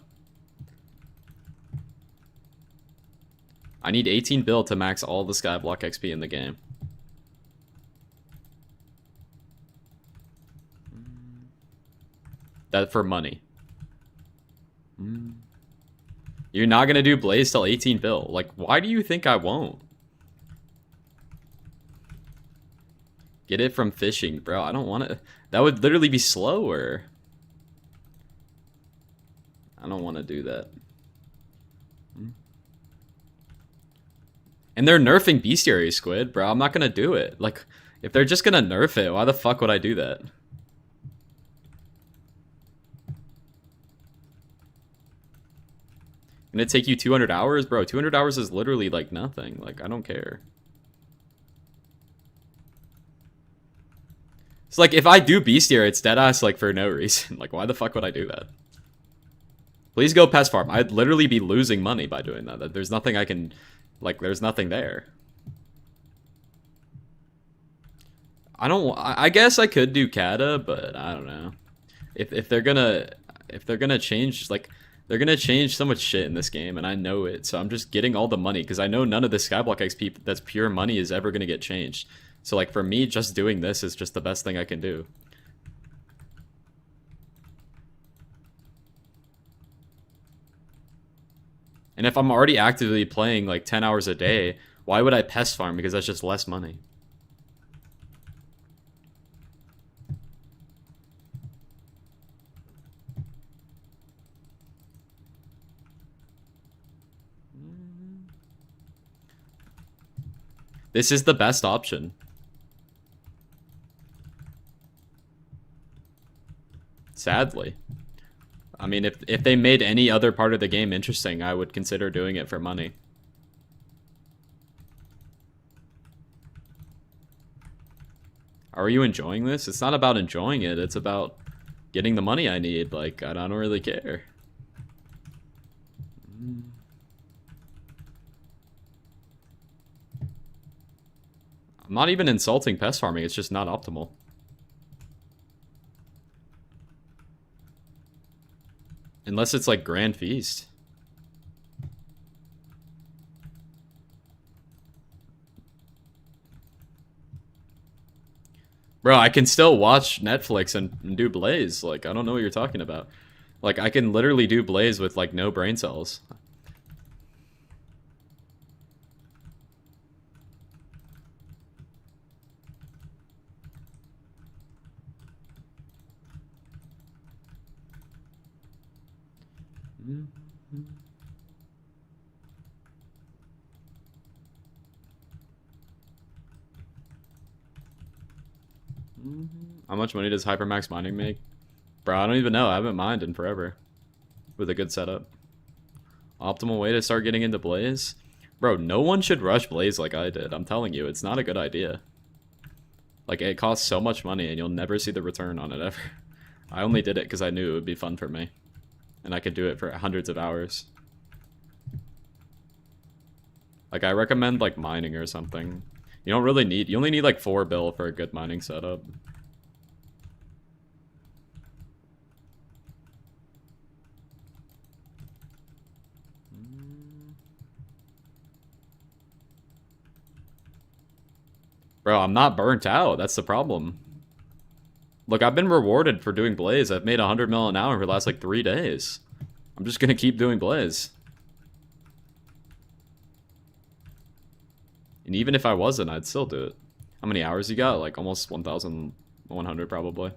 I need 18 bill to max all the Skyblock XP in the game. That for money. You're not gonna do blaze till 18 bill. Like, why do you think I won't? Get it from fishing, bro. I don't want to. That would literally be slower. I don't want to do that. And they're nerfing bestiary, Squid, bro. I'm not gonna do it. Like, if they're just gonna nerf it, why the fuck would I do that? Gonna take you 200 hours? Bro, 200 hours is literally, like, nothing. Like, I don't care. It's like, if I do bestiary, it's deadass, like, for no reason. Like, why the fuck would I do that? Please go pest farm. I'd literally be losing money by doing that. There's nothing I can... Like, there's nothing there. I guess I could do Kata, but I don't know. If they're gonna change, like, they're gonna change so much shit in this game, and I know it. So I'm just getting all the money, because I know none of the Skyblock XP that's pure money is ever gonna get changed. So, like, for me, just doing this is just the best thing I can do. And if I'm already actively playing, like, 10 hours a day, why would I pest farm? Because that's just less money. This is the best option. Sadly. I mean, if they made any other part of the game interesting, I would consider doing it for money. Are you enjoying this? It's not about enjoying it. It's about getting the money I need. Like, I don't really care. I'm not even insulting pest farming, it's just not optimal. Unless it's like Grand Feast. Bro, I can still watch Netflix and do Blaze. Like, I don't know what you're talking about. Like, I can literally do Blaze with, like, no brain cells. How much money does Hypermax mining make? Bro, I don't even know. I haven't mined in forever. With a good setup. Optimal way to start getting into Blaze? Bro, no one should rush Blaze like I did. I'm telling you, it's not a good idea. Like, it costs so much money and you'll never see the return on it ever. I only did it because I knew it would be fun for me. And I could do it for hundreds of hours. Like, I recommend, like, mining or something. You don't really need... You only need, like, 4 bill for a good mining setup. Bro, I'm not burnt out. That's the problem. Look, I've been rewarded for doing Blaze. I've made 100 mil an hour for the last, like, 3 days. I'm just gonna keep doing Blaze. And even if I wasn't, I'd still do it. How many hours you got? Like, almost 1,100 probably.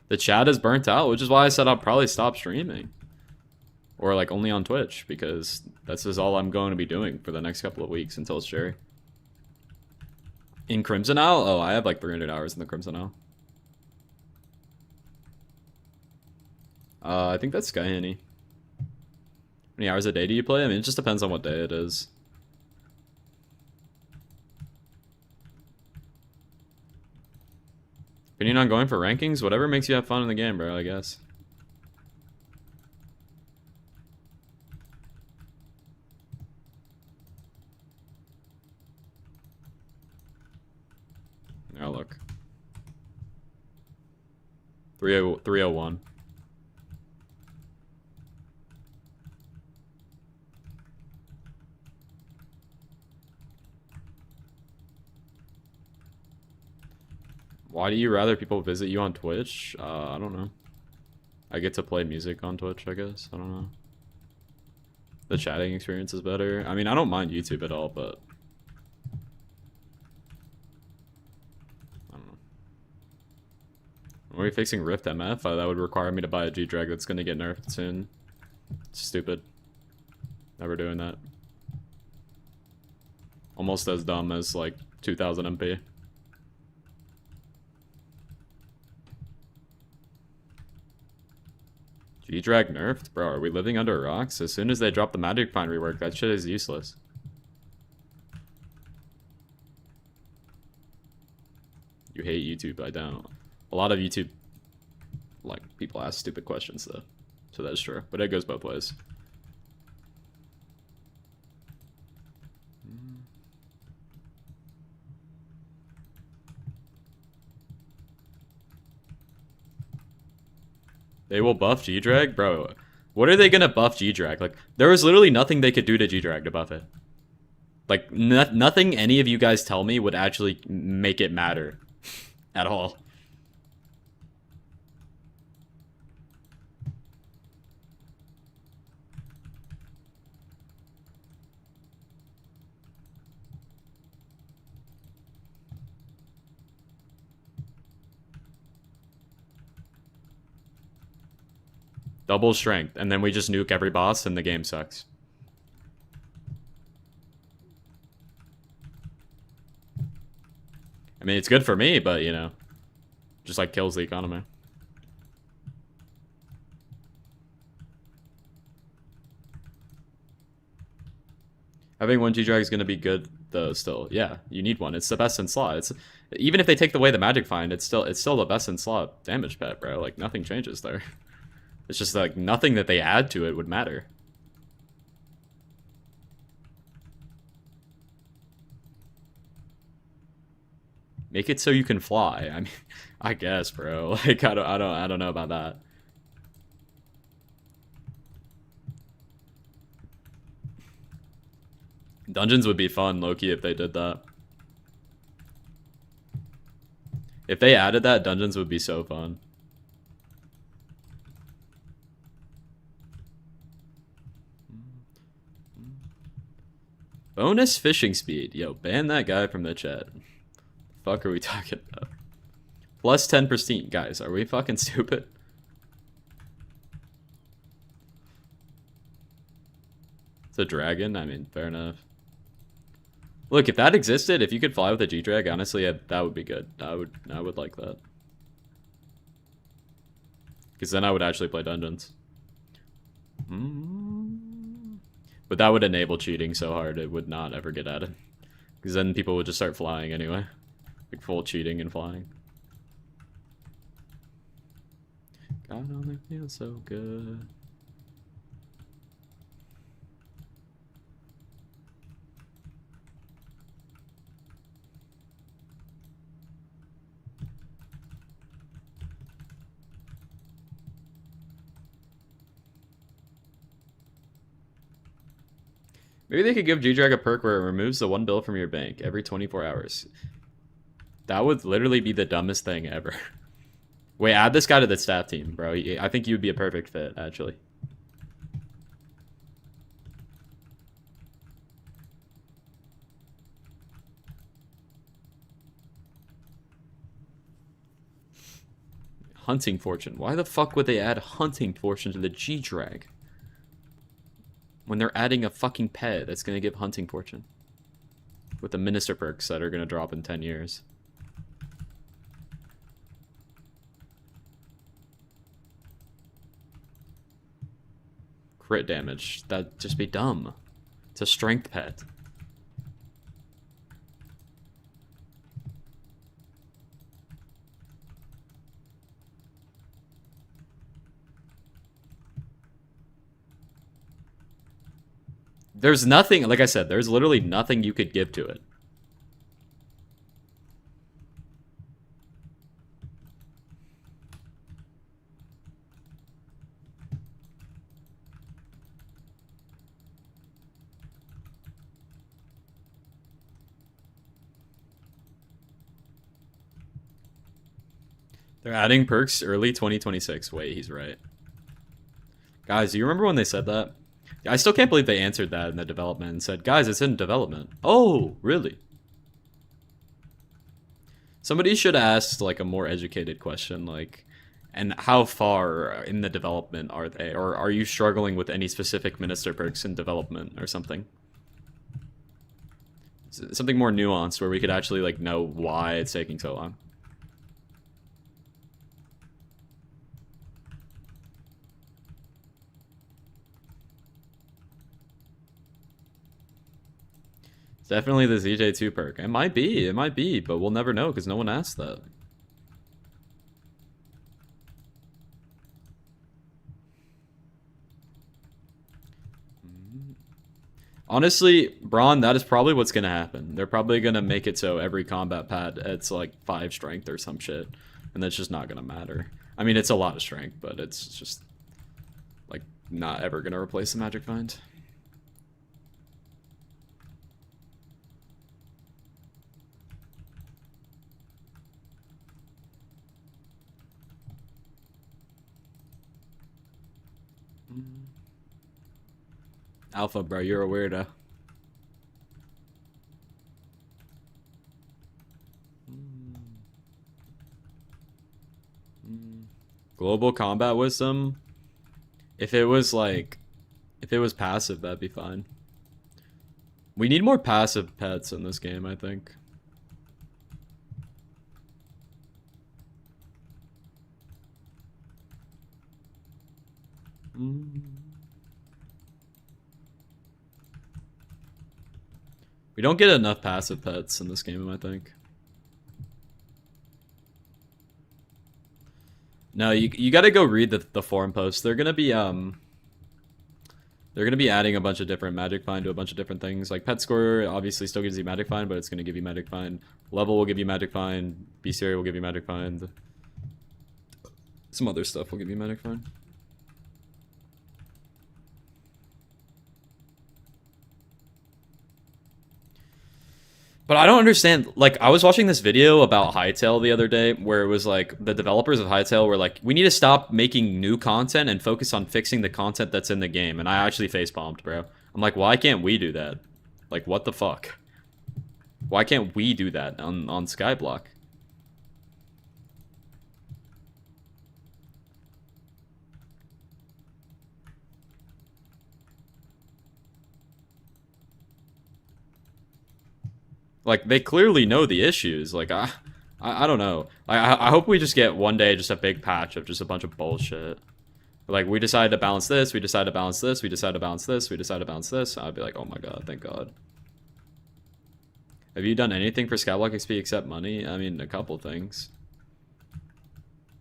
The chat is burnt out, which is why I said I'll probably stop streaming. Or, like, only on Twitch, because that's just all I'm going to be doing for the next couple of weeks until it's Jerry. In Crimson Owl? Oh, I have, like, 300 hours in the Crimson Owl. I think that's Sky Henny. How many hours a day do you play? I mean, it just depends on what day it is. Opinion on going for rankings? Whatever makes you have fun in the game, bro, I guess. Oh, look. 301. Why do you rather people visit you on Twitch? I don't know. I get to play music on Twitch, I guess. I don't know. The chatting experience is better. I mean, I don't mind YouTube at all, but... I don't know. Are we fixing Rift MF? That would require me to buy a G-Drag that's gonna get nerfed soon. It's stupid. Never doing that. Almost as dumb as, like, 2000 MP. G-Drag nerfed? Bro, are we living under rocks? As soon as they drop the Magic Pine rework, that shit is useless. You hate YouTube, I don't. A lot of YouTube, like, people ask stupid questions, though. So that's true. But it goes both ways. They will buff G-Drag? Bro, what are they gonna buff G-Drag? Like, there was literally nothing they could do to G-Drag to buff it. Like, nothing any of you guys tell me would actually make it matter. At all. Double strength, and then we just nuke every boss and the game sucks. I mean, it's good for me, but, you know, just, like, kills the economy. Having one G-Drag is going to be good though. Still, yeah, you need one. It's the best in slot. It's even if they take away the magic find, it's still the best in slot damage pet, bro. Like nothing changes there. It's just like nothing that they add to it would matter. Make it so you can fly. I mean, I guess, bro. Like I don't know about that. Dungeons would be fun, Loki, if they did that. If they added that, dungeons would be so fun. Bonus fishing speed. Yo, ban that guy from the chat. The fuck are we talking about? Plus 10%. Guys, are we fucking stupid? It's a dragon? I mean, fair enough. Look, if that existed, if you could fly with a G-Drag, honestly, that would be good. I would like that. Because then I would actually play dungeons. But that would enable cheating so hard, it would not ever get added. Because then people would just start flying anyway. Like full cheating and flying. God only feels so good. Maybe they could give G-Drag a perk where it removes the 1 bill from your bank every 24 hours. That would literally be the dumbest thing ever. Wait, add this guy to the staff team, bro. I think you would be a perfect fit, actually. Hunting Fortune. Why the fuck would they add Hunting Fortune to the G-Drag? When they're adding a fucking pet that's gonna give Hunting Fortune. With the Minister perks that are gonna drop in 10 years. Crit damage. That'd just be dumb. It's a strength pet. There's nothing, like I said, there's literally nothing you could give to it. They're adding perks early 2026. Wait, he's right. Guys, do you remember when they said that? I still can't believe they answered that in the development and said, guys, it's in development. Oh, really? Somebody should ask, like, a more educated question, like, and how far in the development are they? Or are you struggling with any specific minister perks in development or something? Something more nuanced where we could actually, like, know why it's taking so long. It's definitely the ZJ2 perk. It might be, but we'll never know because no one asked that. Honestly, Braun, that is probably what's gonna happen. They're probably gonna make it so every combat pad it's like 5 strength or some shit, and that's just not gonna matter. I mean, it's a lot of strength, but it's just like not ever gonna replace the magic find. Alpha, bro, you're a weirdo. Global combat wisdom. If it was passive, that'd be fine. We need more passive pets in this game, I think. We don't get enough passive pets in this game, I think. No, you gotta go read the forum posts. They're gonna be adding a bunch of different magic find to a bunch of different things. Like pet score obviously still gives you magic find, but it's gonna give you magic find. Level will give you magic find. Bestiary will give you magic find. Some other stuff will give you magic find. But I don't understand, like, I was watching this video about Hytale the other day where it was like, the developers of Hytale were like, we need to stop making new content and focus on fixing the content that's in the game. And I actually facepalmed, bro. I'm like, why can't we do that? Like, what the fuck? Why can't we do that on Skyblock? Like, they clearly know the issues. Like, I don't know. I hope we just get one day just a big patch of just a bunch of bullshit. Like, we decided to balance this, we decided to balance this, we decided to balance this, we decided to balance this. I'd be like, oh my god, thank god. Have you done anything for Skyblock XP except money? I mean, a couple things.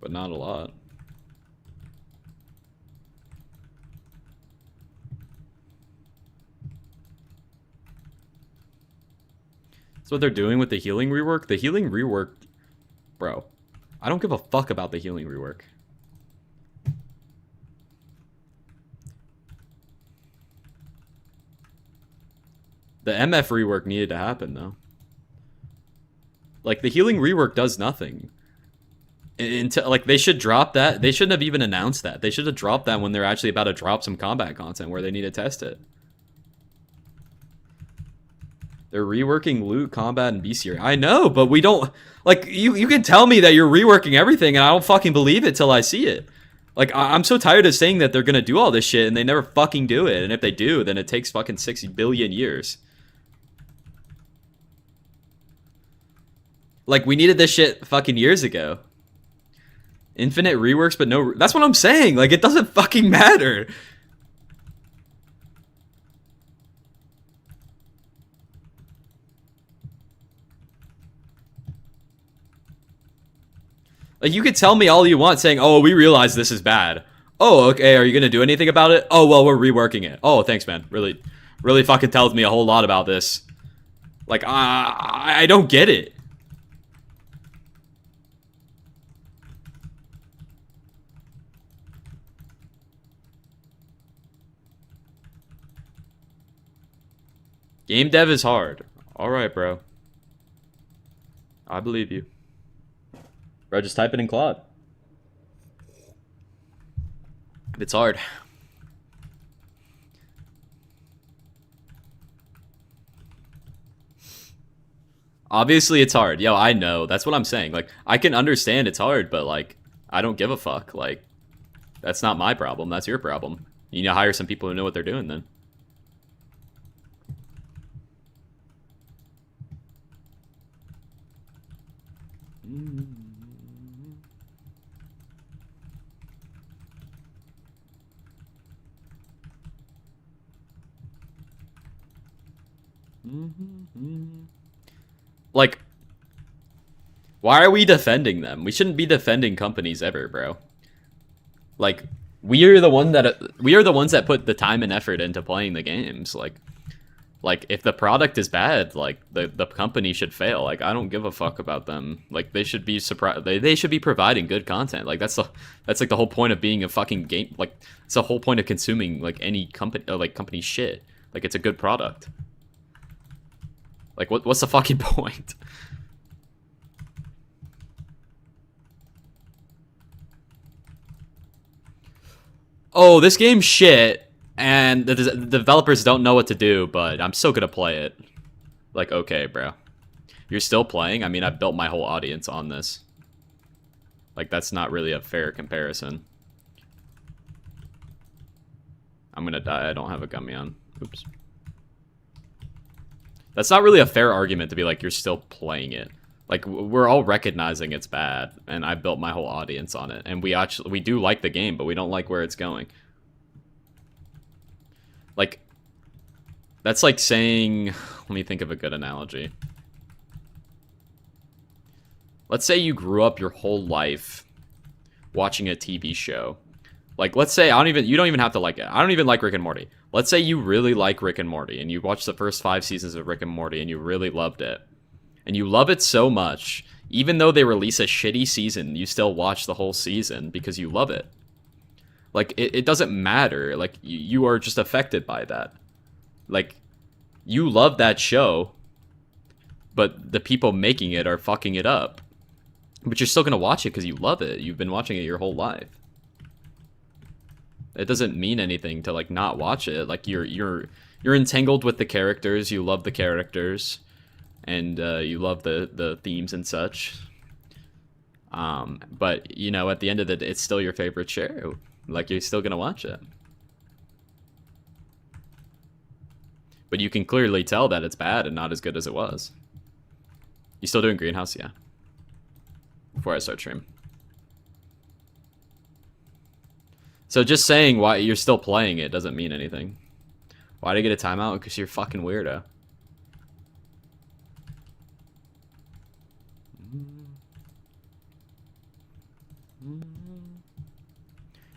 But not a lot. That's what they're doing with the healing rework. The healing rework, bro, I don't give a fuck about the healing rework. The MF rework needed to happen, though. Like, the healing rework does nothing. Like, they should drop that. They shouldn't have even announced that. They should have dropped that when they're actually about to drop some combat content where they need to test it. They're reworking loot, combat, and bestiary. I know, but we don't... Like, you can tell me that you're reworking everything, and I don't fucking believe it till I see it. Like, I'm so tired of saying that they're gonna do all this shit, and they never fucking do it. And if they do, then it takes fucking 6 billion years. Like, we needed this shit fucking years ago. Infinite reworks, but no... That's what I'm saying! Like, it doesn't fucking matter! Like, you could tell me all you want saying, oh, we realize this is bad. Oh, okay, are you gonna do anything about it? Oh, well, we're reworking it. Oh, thanks, man. Really fucking tells me a whole lot about this. Like, I don't get it. Game dev is hard. Alright, bro. I believe you. Bro, just type it in Claude. It's hard. Obviously, it's hard. Yo, I know. That's what I'm saying. Like, I can understand it's hard, but, like, I don't give a fuck. Like, that's not my problem. That's your problem. You need to hire some people who know what they're doing, then. Like, why are we defending them? We shouldn't be defending companies ever, bro. Like, we are the ones that put the time and effort into playing the games. Like if the product is bad, like the company should fail. Like, I don't give a fuck about them. Like, they should be surprised. They should be providing good content. Like, that's like the whole point of being a fucking game. Like, it's the whole point of consuming like any company shit. Like, it's a good product. Like, what's the fucking point? Oh, this game's shit, and the developers don't know what to do, but I'm still gonna play it. Like, okay, bro. You're still playing? I mean, I built my whole audience on this. Like, that's not really a fair comparison. I'm gonna die. I don't have a gummy on. Oops. That's not really a fair argument to be like, you're still playing it. Like, we're all recognizing it's bad, and I built my whole audience on it. And we do like the game, but we don't like where it's going. Like, That's like saying, let me think of a good analogy. Let's say you grew up your whole life watching a TV show. Like, let's say you don't even have to like it. I don't even like Rick and Morty. Let's say you really like Rick and Morty and you watched the first 5 seasons of Rick and Morty and you really loved it. And you love it so much, even though they release a shitty season, you still watch the whole season because you love it. Like, it doesn't matter. Like, you are just affected by that. Like, you love that show, but the people making it are fucking it up. But you're still gonna watch it because you love it. You've been watching it your whole life. It doesn't mean anything to like not watch it. Like you're entangled with the characters. You love the characters, and you love the themes and such. But you know, at the end of the day, it's still your favorite show. Like you're still gonna watch it. But you can clearly tell that it's bad and not as good as it was. You still doing Greenhouse? Yeah. Before I start stream. So just saying why you're still playing it doesn't mean anything. Why did I get a timeout? Because you're a fucking weirdo.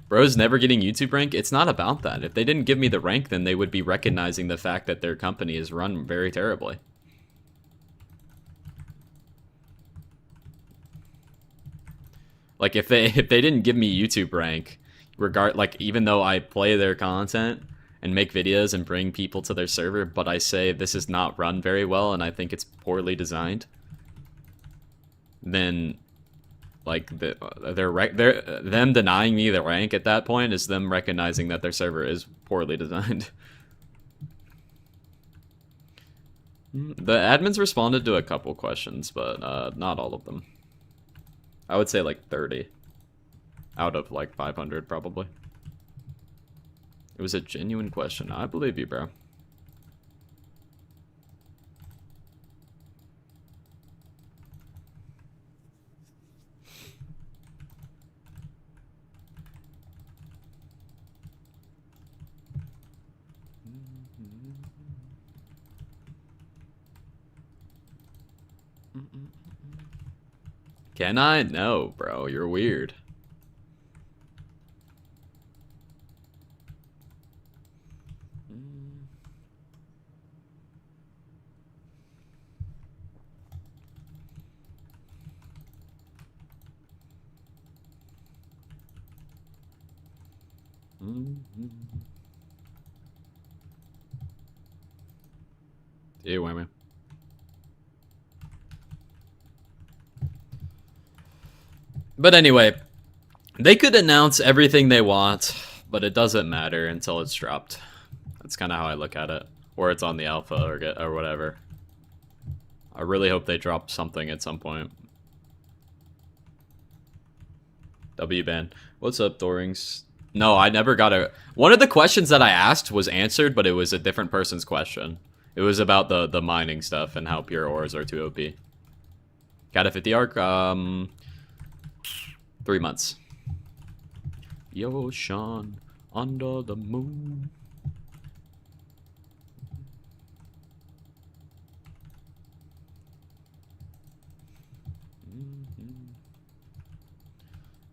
Bro's never getting YouTube rank? It's not about that. If they didn't give me the rank, then they would be recognizing the fact that their company is run very terribly. Like if they didn't give me YouTube rank, like even though I play their content and make videos and bring people to their server, but I say this is not run very well and I think it's poorly designed, then like them denying me the rank at that point is them recognizing that their server is poorly designed. The admins responded to a couple questions, but not all of them. I would say like 30 out of like 500 probably. It was a genuine question. I believe you, bro. Can I? No, bro. You're weird. Ew, women. But anyway, they could announce everything they want, but it doesn't matter until it's dropped. That's kind of how I look at it. Or it's on the alpha or whatever. I really hope they drop something at some point. W-ban. What's up, Thorings? No, I never got a... One of the questions that I asked was answered, but it was a different person's question. It was about the mining stuff and how pure ores are too OP. Got a 50 arc? 3 months. Yo, Sean, under the moon.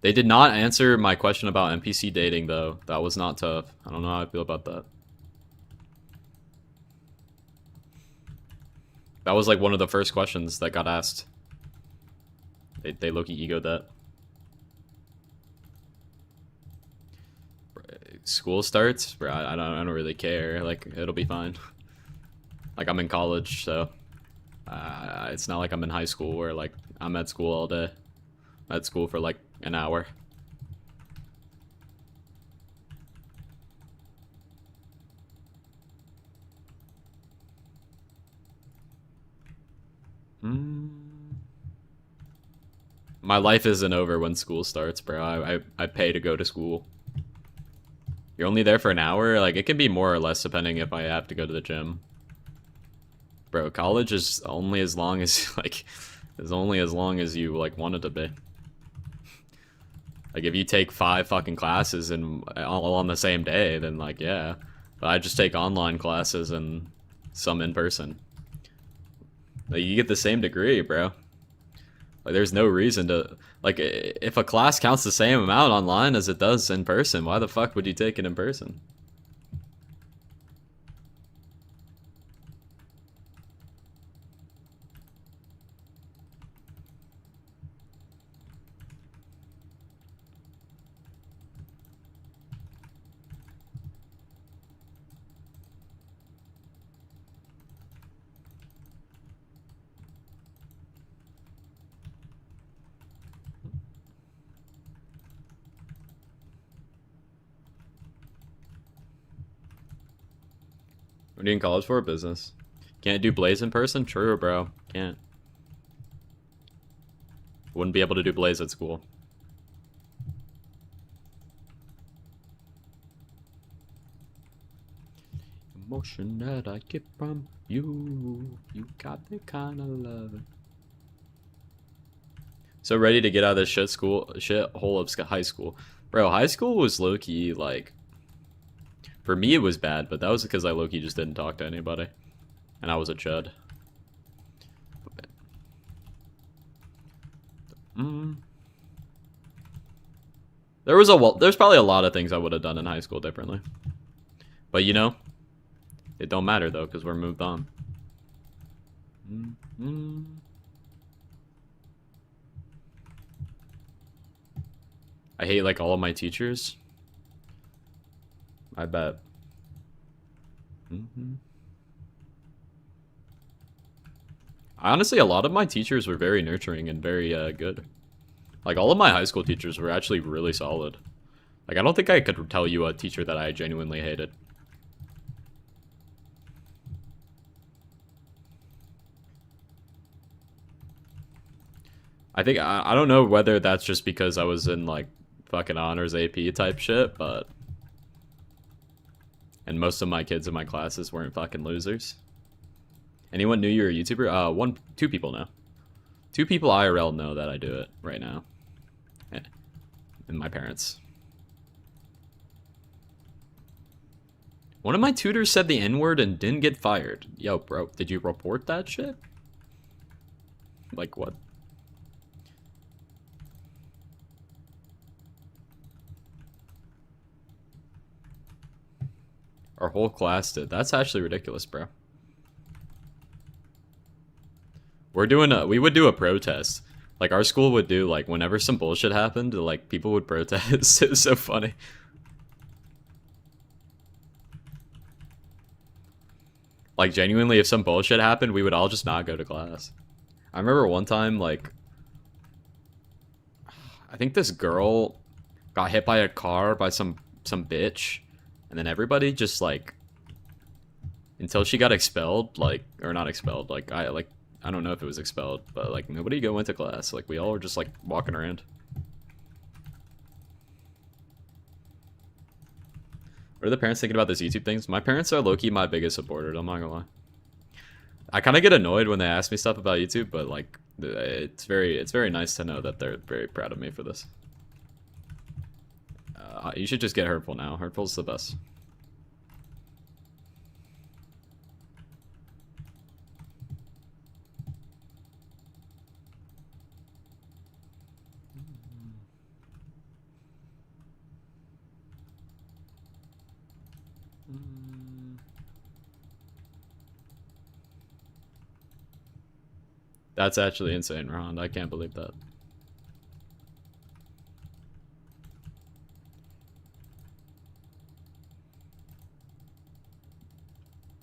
They did not answer my question about NPC dating, though. That was not tough. I don't know how I feel about that. That was like one of the first questions that got asked. They low-key egoed that. School starts? Bro, I don't really care. Like, it'll be fine. Like, I'm in college, so... it's not like I'm in high school where, like, I'm at school all day. I'm at school for, like, an hour. My life isn't over when school starts, bro. I pay to go to school. You're only there for an hour? Like, it can be more or less depending if I have to go to the gym. Bro, college is only as long as, like, is only as long as you, like, want it to be. Like, if you take 5 fucking classes and all on the same day, then, like, yeah. But I just take online classes and some in person. Like, you get the same degree, bro. Like, there's no reason to, like, if a class counts the same amount online as it does in person, why the fuck would you take it in person? What are you in college for? Business. Can't do Blaze in person? True, bro. Can't. Wouldn't be able to do Blaze at school. Emotion that I get from you. You got the kind of love. So ready to get out of this shit hole of high school. Bro, high school was low-key, like, for me it was bad, but that was because I low-key just didn't talk to anybody. And I was a chud. There's probably a lot of things I would have done in high school differently. But you know, it don't matter though, because we're moved on. I hate like all of my teachers. I bet. Honestly, a lot of my teachers were very nurturing and very good. Like, all of my high school teachers were actually really solid. Like, I don't think I could tell you a teacher that I genuinely hated. I think, I don't know whether that's just because I was in, like, fucking honors AP type shit, but... And most of my kids in my classes weren't fucking losers. Anyone knew you were a YouTuber? Two people know. Two people IRL know that I do it right now. Yeah. And my parents. One of my tutors said the N-word and didn't get fired. Yo, bro, did you report that shit? Like, what? Our whole class did. That's actually ridiculous, bro. We would do a protest. Like, our school would do, like, whenever some bullshit happened, like, people would protest. It was so funny. Like, genuinely, if some bullshit happened, we would all just not go to class. I remember one time, like, I think this girl got hit by a car by some bitch, and then everybody just, like, until she got expelled, like, or not expelled, like, I don't know if it was expelled, but, like, nobody went to class. Like, we all were just, like, walking around. What are the parents thinking about this YouTube things? My parents are low-key my biggest supporters, I'm not gonna lie. I kind of get annoyed when they ask me stuff about YouTube, but, like, it's very nice to know that they're very proud of me for this. You should just get Hurtful now. Hurtful's the best. That's actually insane, Ron. I can't believe that.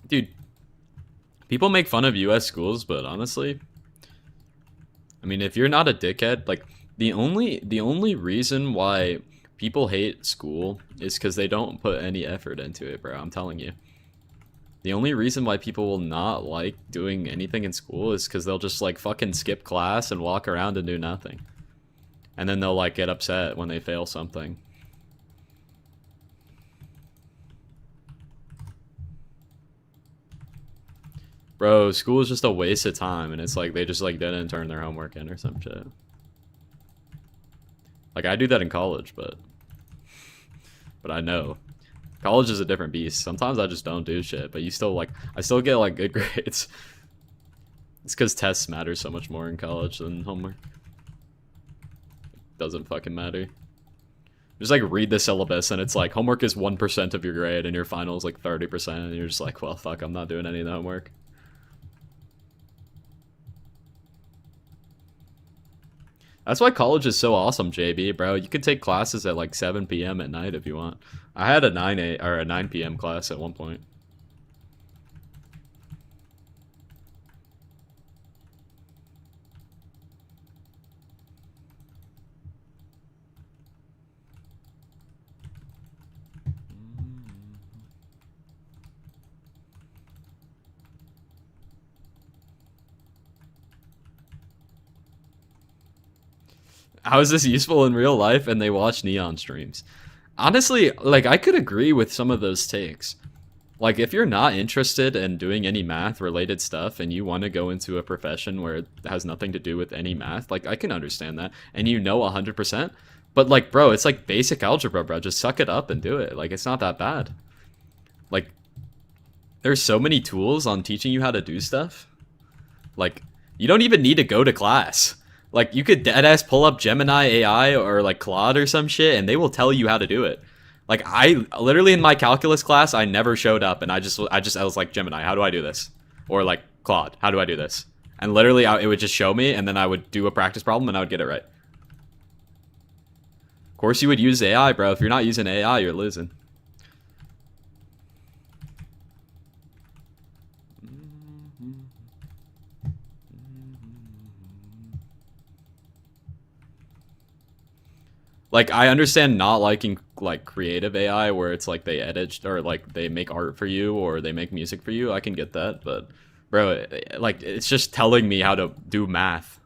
Dude, people make fun of US schools, but honestly, I mean, if you're not a dickhead, like, the only reason why people hate school is because they don't put any effort into it, bro. I'm telling you. The only reason why people will not like doing anything in school is because they'll just, like, fucking skip class and walk around and do nothing. And then they'll, like, get upset when they fail something. Bro, school is just a waste of time, and it's like they just, like, didn't turn their homework in or some shit. Like, I do that in college, but I know. College is a different beast. Sometimes I just don't do shit, but you still like, I still get like good grades. It's because tests matter so much more in college than homework. Doesn't fucking matter. Just like read the syllabus and it's like homework is 1% of your grade and your final is like 30% and you're just like, well, fuck, I'm not doing any of the homework. That's why college is so awesome, JB, bro. You could take classes at like 7 p.m. at night if you want. I had a 9 p.m. class at one point. How is this useful in real life? And they watch Neon streams. Honestly, like, I could agree with some of those takes. Like, if you're not interested in doing any math-related stuff and you want to go into a profession where it has nothing to do with any math, like, I can understand that. And you know 100%. But, like, bro, it's like basic algebra, bro. Just suck it up and do it. Like, it's not that bad. Like, there's so many tools on teaching you how to do stuff. Like, you don't even need to go to class. Like, you could deadass pull up Gemini AI or, like, Claude or some shit, and they will tell you how to do it. Like, I, literally in my calculus class, I never showed up, and I was like, Gemini, how do I do this? Or, like, Claude, how do I do this? And literally, it would just show me, and then I would do a practice problem, and I would get it right. Of course, you would use AI, bro. If you're not using AI, you're losing. Like, I understand not liking, like, creative AI where it's like they edit or like they make art for you or they make music for you. I can get that, but bro, like, it's just telling me how to do math.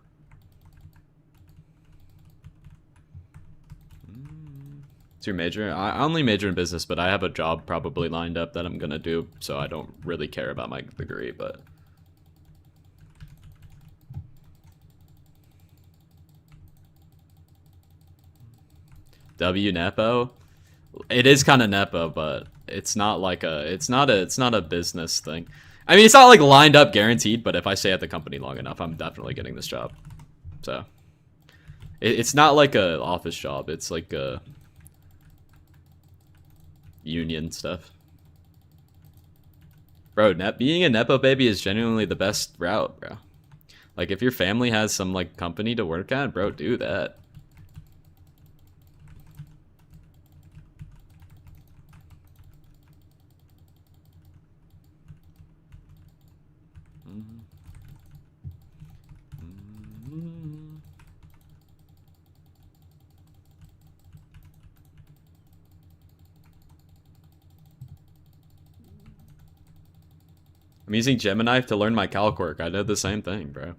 What's your major? I only major in business, but I have a job probably lined up that I'm gonna do, so I don't really care about my degree, but... W Nepo? It is kind of Nepo, but it's not like it's not a business thing. I mean, it's not like lined up guaranteed, but if I stay at the company long enough, I'm definitely getting this job. So it's not like a office job. It's like a union stuff. Bro, being a Nepo baby is genuinely the best route, bro. Like, if your family has some like company to work at, bro, do that. I'm using Gemini to learn my calc work. I did the same thing, bro.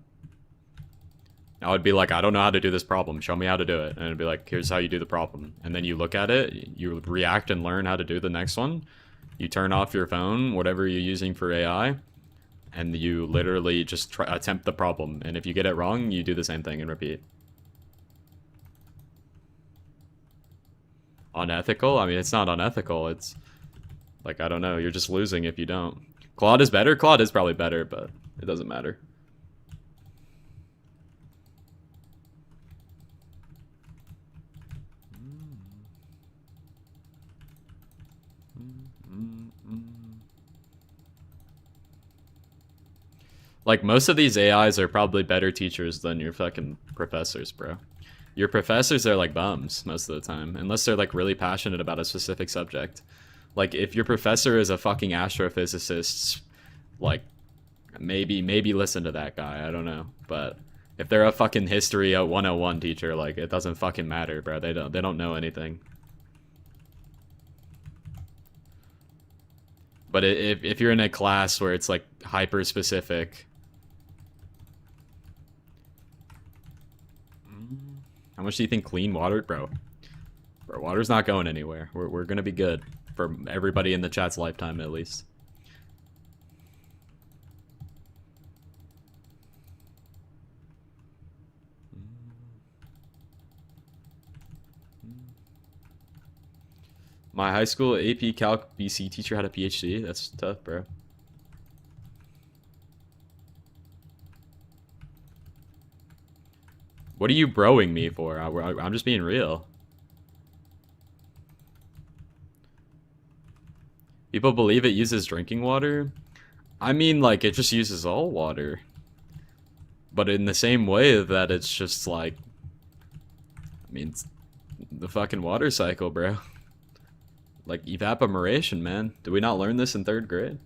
I would be like, I don't know how to do this problem. Show me how to do it. And it'd be like, here's how you do the problem. And then you look at it, you react and learn how to do the next one. You turn off your phone, whatever you're using for AI, and you literally just attempt the problem. And if you get it wrong, you do the same thing and repeat. Unethical? I mean, it's not unethical. It's like, I don't know. You're just losing if you don't. Claude is better? Claude is probably better, but it doesn't matter. Like, most of these AIs are probably better teachers than your fucking professors, bro. Your professors are like bums most of the time, unless they're like really passionate about a specific subject. Like, if your professor is a fucking astrophysicist, like, maybe listen to that guy, I don't know. But if they're a fucking history 101 teacher, like, it doesn't fucking matter, bro. They don't know anything. But if you're in a class where it's like hyper specific, how much do you think clean water, bro? Bro, water's not going anywhere. We're gonna be good for everybody in the chat's lifetime at least. My high school AP Calc BC teacher had a PhD. That's tough, bro. What are you broing me for? I'm just being real. People believe it uses drinking water. I mean, like, it just uses all water. But in the same way that it's just like... I mean, it's the fucking water cycle, bro. Like, evaporation, man. Did we not learn this in 3rd grade?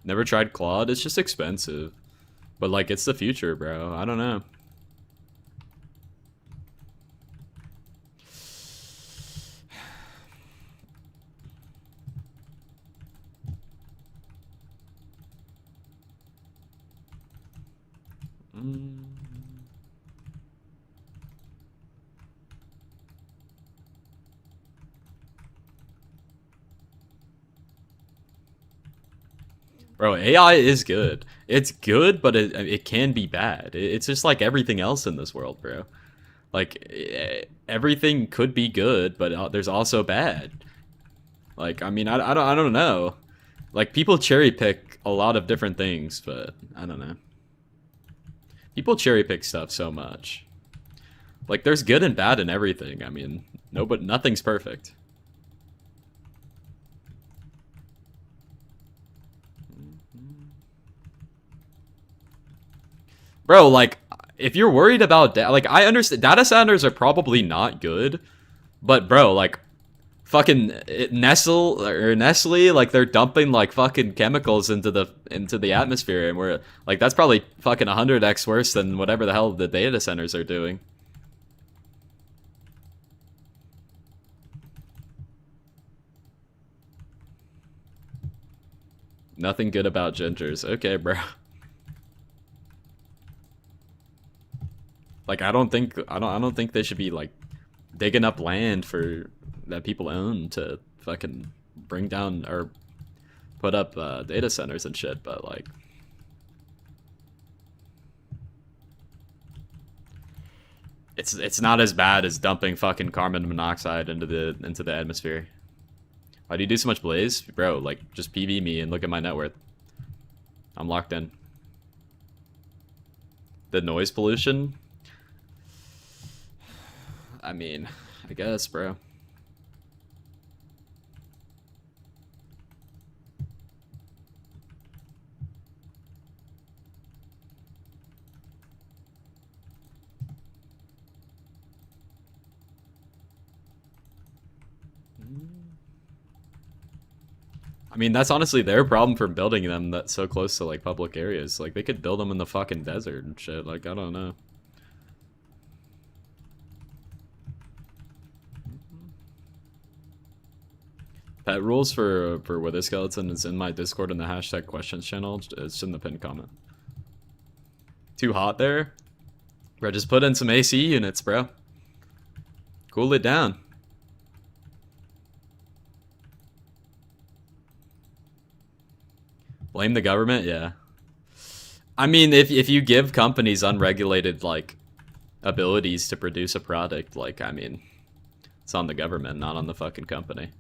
Never tried Claude? It's just expensive. But, like, it's the future, bro. I don't know. Bro, AI is good. It's good, but it can be bad. It's just like everything else in this world, bro. Like, everything could be good, but there's also bad. Like, I mean, I don't know. Like, people cherry pick a lot of different things, but I don't know. People cherry pick stuff so much. Like, there's good and bad in everything. I mean, nothing's perfect. Bro, like, if you're worried about like, I understand data centers are probably not good, but bro, like, fucking Nestle, like, they're dumping like fucking chemicals into the atmosphere, and we're like, that's probably fucking 100x worse than whatever the hell the data centers are doing. Nothing good about gingers. Okay, bro. Like, I don't think they should be like digging up land for that people own to fucking bring down or put up data centers and shit, but like, it's not as bad as dumping fucking carbon monoxide into the atmosphere. Why do you do so much Blaze? Bro, like, just PV me and look at my net worth. I'm locked in. The noise pollution? I mean, I guess, bro. I mean, that's honestly their problem for building them that's so close to, like, public areas. Like, they could build them in the fucking desert and shit. Like, I don't know. Pet rules for Wither Skeleton is in my Discord in the hashtag questions channel. It's in the pinned comment. Too hot there? Bro, just put in some AC units, bro. Cool it down. Blame the government? Yeah. I mean, if you give companies unregulated, like, abilities to produce a product, like, I mean, it's on the government, not on the fucking company.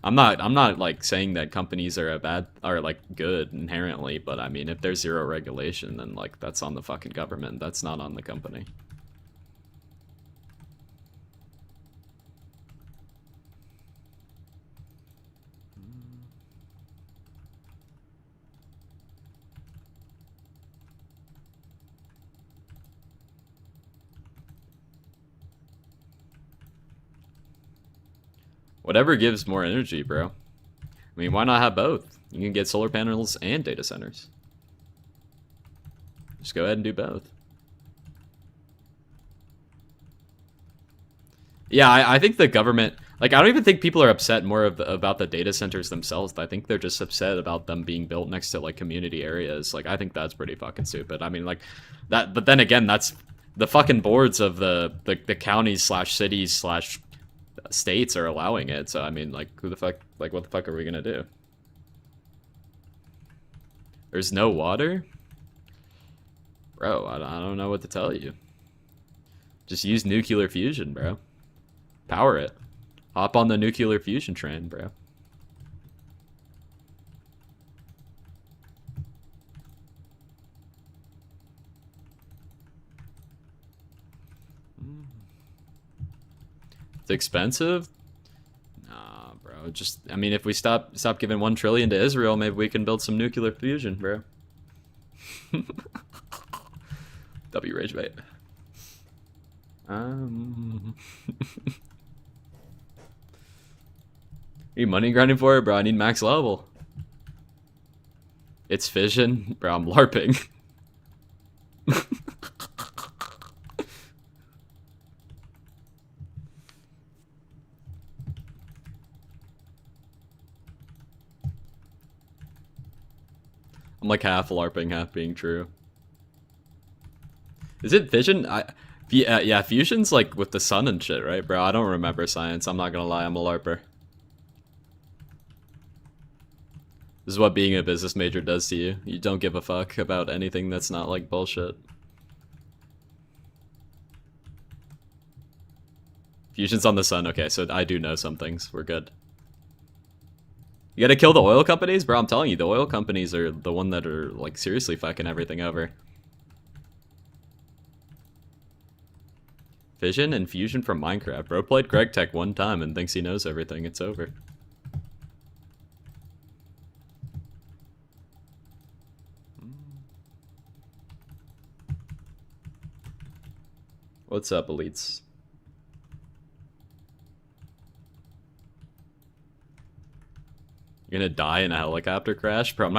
I'm not like saying that companies are like good inherently, but I mean, if there's zero regulation, then like that's on the fucking government. That's not on the company. Whatever gives more energy, bro. I mean, why not have both? You can get solar panels and data centers. Just go ahead and do both. Yeah, I think the government... Like, I don't even think people are upset more about the data centers themselves. I think they're just upset about them being built next to, like, community areas. Like, I think that's pretty fucking stupid. I mean, like, that... But then again, that's... The fucking boards of the counties slash cities slash states are allowing it. So, I mean, like, who the fuck... Like, what the fuck are we gonna do? There's no water? Bro, I don't know what to tell you. Just use nuclear fusion, bro. Power it. Hop on the nuclear fusion train, bro. It's expensive? Nah, bro. Just, I mean, if we stop giving 1 trillion to Israel, maybe we can build some nuclear fusion, bro. W rage bait. You money grinding for it, bro? I need max level. It's fission, bro. I'm LARPing. I'm like half LARPing, half being true. Is it fission? Yeah, fusion's like with the sun and shit, right, bro? I don't remember science. I'm not gonna lie. I'm a LARPer. This is what being a business major does to you. You don't give a fuck about anything that's not like bullshit. Fusion's on the sun. Okay, so I do know some things. We're good. You gotta kill the oil companies? Bro, I'm telling you, the oil companies are the one that are like seriously fucking everything over. Fission and fusion from Minecraft. Bro played Greg Tech one time and thinks he knows everything. It's over. What's up, elites? You're gonna die in a helicopter crash? Bro, I'm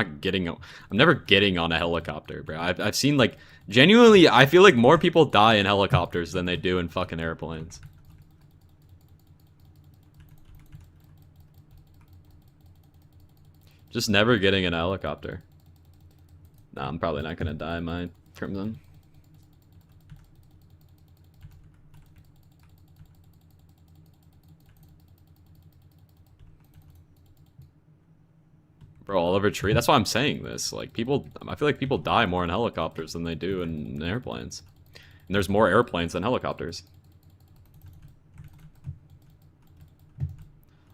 never getting on a helicopter, bro. I've seen, like, genuinely, I feel like more people die in helicopters than they do in fucking airplanes. Just never getting in a helicopter. Nah, I'm probably not gonna die, my Crimson. Bro, Oliver Tree. That's why I'm saying this. Like, I feel like people die more in helicopters than they do in airplanes. And there's more airplanes than helicopters.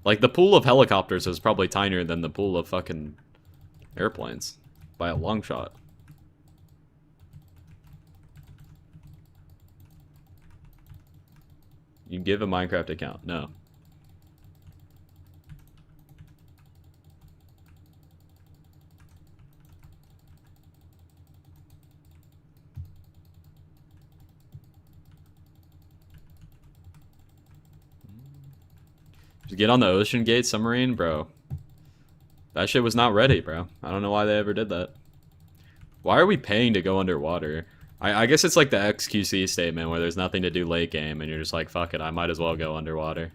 Like, the pool of helicopters is probably tinier than the pool of fucking airplanes. By a long shot. You give a Minecraft account. No. Just get on the Ocean Gate submarine, bro. That shit was not ready, bro. I don't know why they ever did that. Why are we paying to go underwater? I guess it's like the XQC statement where there's nothing to do late game and you're just like, fuck it, I might as well go underwater.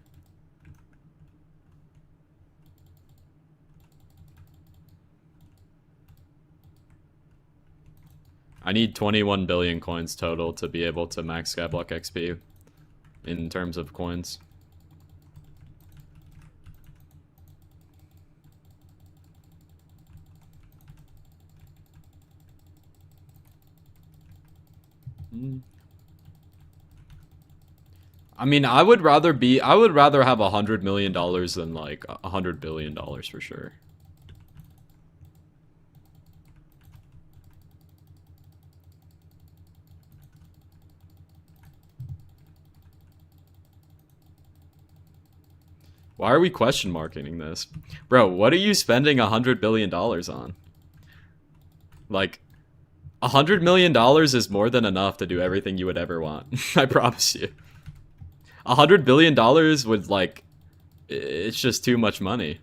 I need 21 billion coins total to be able to max Skyblock XP in terms of coins. I mean, I would rather have $100 million than like $100 billion for sure. Why are we question marking this? Bro, what are you spending $100 billion on? Like, $100 million is more than enough to do everything you would ever want. I promise you. $100 billion would, like, it's just too much money.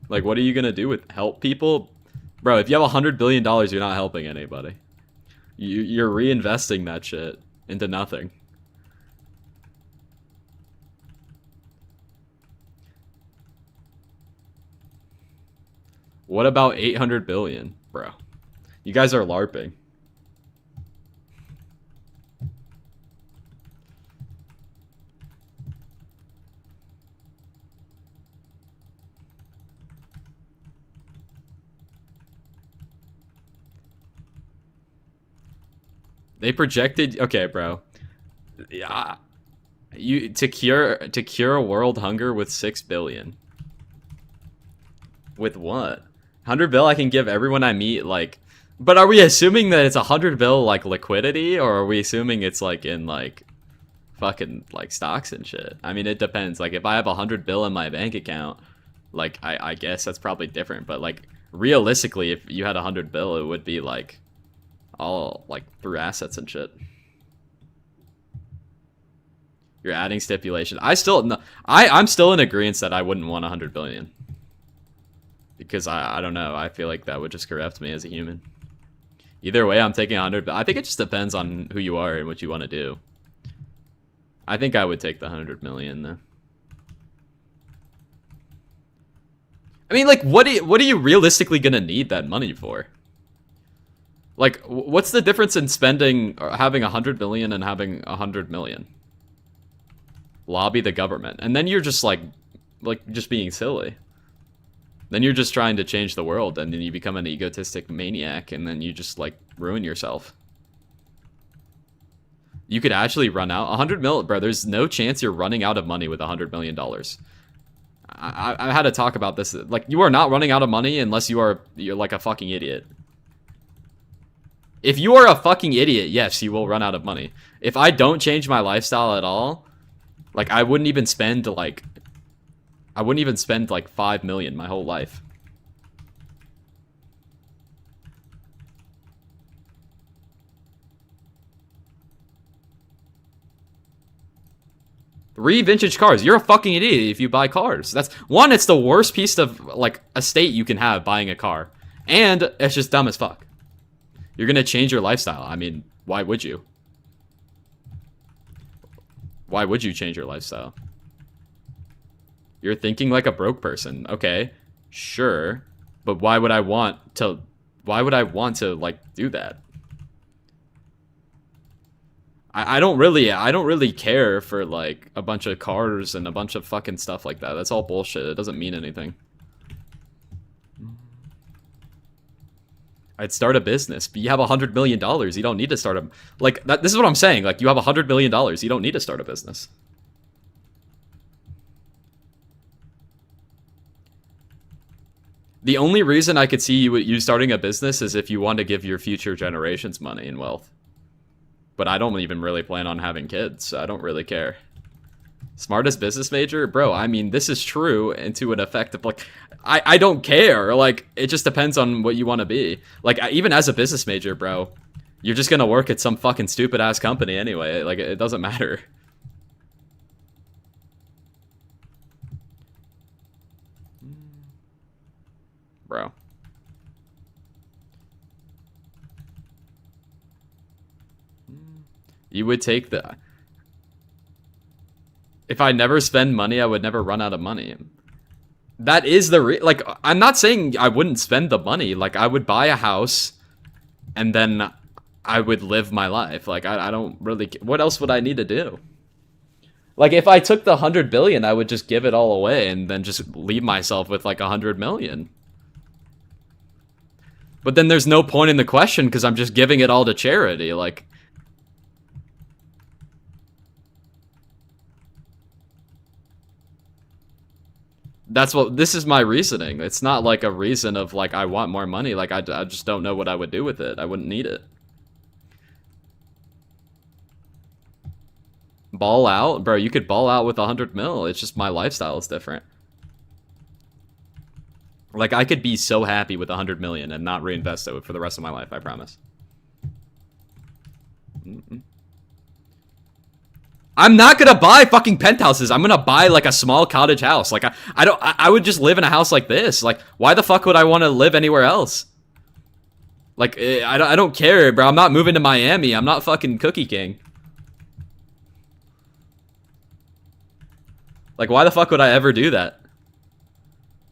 Like, what are you gonna do with help people? Bro, if you have $100 billion, you're not helping anybody. You're reinvesting that shit into nothing. What about 800 billion, bro? You guys are LARPing. They projected. Okay, bro. Yeah. You to cure world hunger with 6 billion. With what? 100 bill I can give everyone I meet, like, but are we assuming that it's 100 bill like liquidity, or are we assuming it's like in like fucking like stocks and shit? I mean, it depends. Like if I have 100 bill in my bank account, like I guess that's probably different, but like realistically if you had 100 bill it would be like all like through assets and shit. You're adding stipulation. I'm still in agreement that I wouldn't want 100 billion. Because I don't know, I feel like that would just corrupt me as a human. Either way, I'm taking 100, but I think it just depends on who you are and what you want to do. I think I would take the 100 million though. I mean, like, what are you realistically gonna need that money for? Like, what's the difference in spending or having 100 million and having 100 million? Lobby the government, and then you're just like just being silly. Then you're just trying to change the world, and then you become an egotistic maniac, and then you just, like, ruin yourself. You could actually run out. 100 mil, bro, there's no chance you're running out of money with $100 million. I had to talk about this. Like, you are not running out of money unless you're like a fucking idiot. If you are a fucking idiot, yes, you will run out of money. If I don't change my lifestyle at all, like, I wouldn't even spend, like 5 million my whole life. Vintage cars. You're a fucking idiot if you buy cars. That's one, it's the worst piece of like estate you can have, buying a car. And it's just dumb as fuck. You're gonna change your lifestyle. I mean, why would you? Why would you change your lifestyle? You're thinking like a broke person. Okay, sure. But why would I want to like do that? I don't really care for like a bunch of cars and a bunch of fucking stuff like that. That's all bullshit. It doesn't mean anything. I'd start a business, but you have $100 million. You don't need to start a like that. This is what I'm saying. Like, you have $100 million. You don't need to start a business. The only reason I could see you starting a business is if you want to give your future generations money and wealth. But I don't even really plan on having kids, so I don't really care. Smartest business major? Bro, I mean, this is true and to an effect of, like, I don't care. Like, it just depends on what you want to be. Like, even as a business major, bro, you're just gonna work at some fucking stupid-ass company anyway. Like, it doesn't matter. Bro. You would take the... If I never spend money, I would never run out of money. That is the like, I'm not saying I wouldn't spend the money. Like, I would buy a house, and then I would live my life. Like, I don't really... What else would I need to do? Like, if I took the 100 billion, I would just give it all away, and then just leave myself with, like, 100 million. But then there's no point in the question, because I'm just giving it all to charity, like... This is my reasoning. It's not like a reason of like, I want more money. Like, I just don't know what I would do with it. I wouldn't need it. Ball out? Bro, you could ball out with 100 mil. It's just my lifestyle is different. Like, I could be so happy with 100 million and not reinvest it for the rest of my life, I promise. I'm not gonna buy fucking penthouses. I'm gonna buy like a small cottage house. Like, I would just live in a house like this. Like, why the fuck would I want to live anywhere else? Like, I don't care, bro. I'm not moving to Miami. I'm not fucking Cookie King. Like, why the fuck would I ever do that?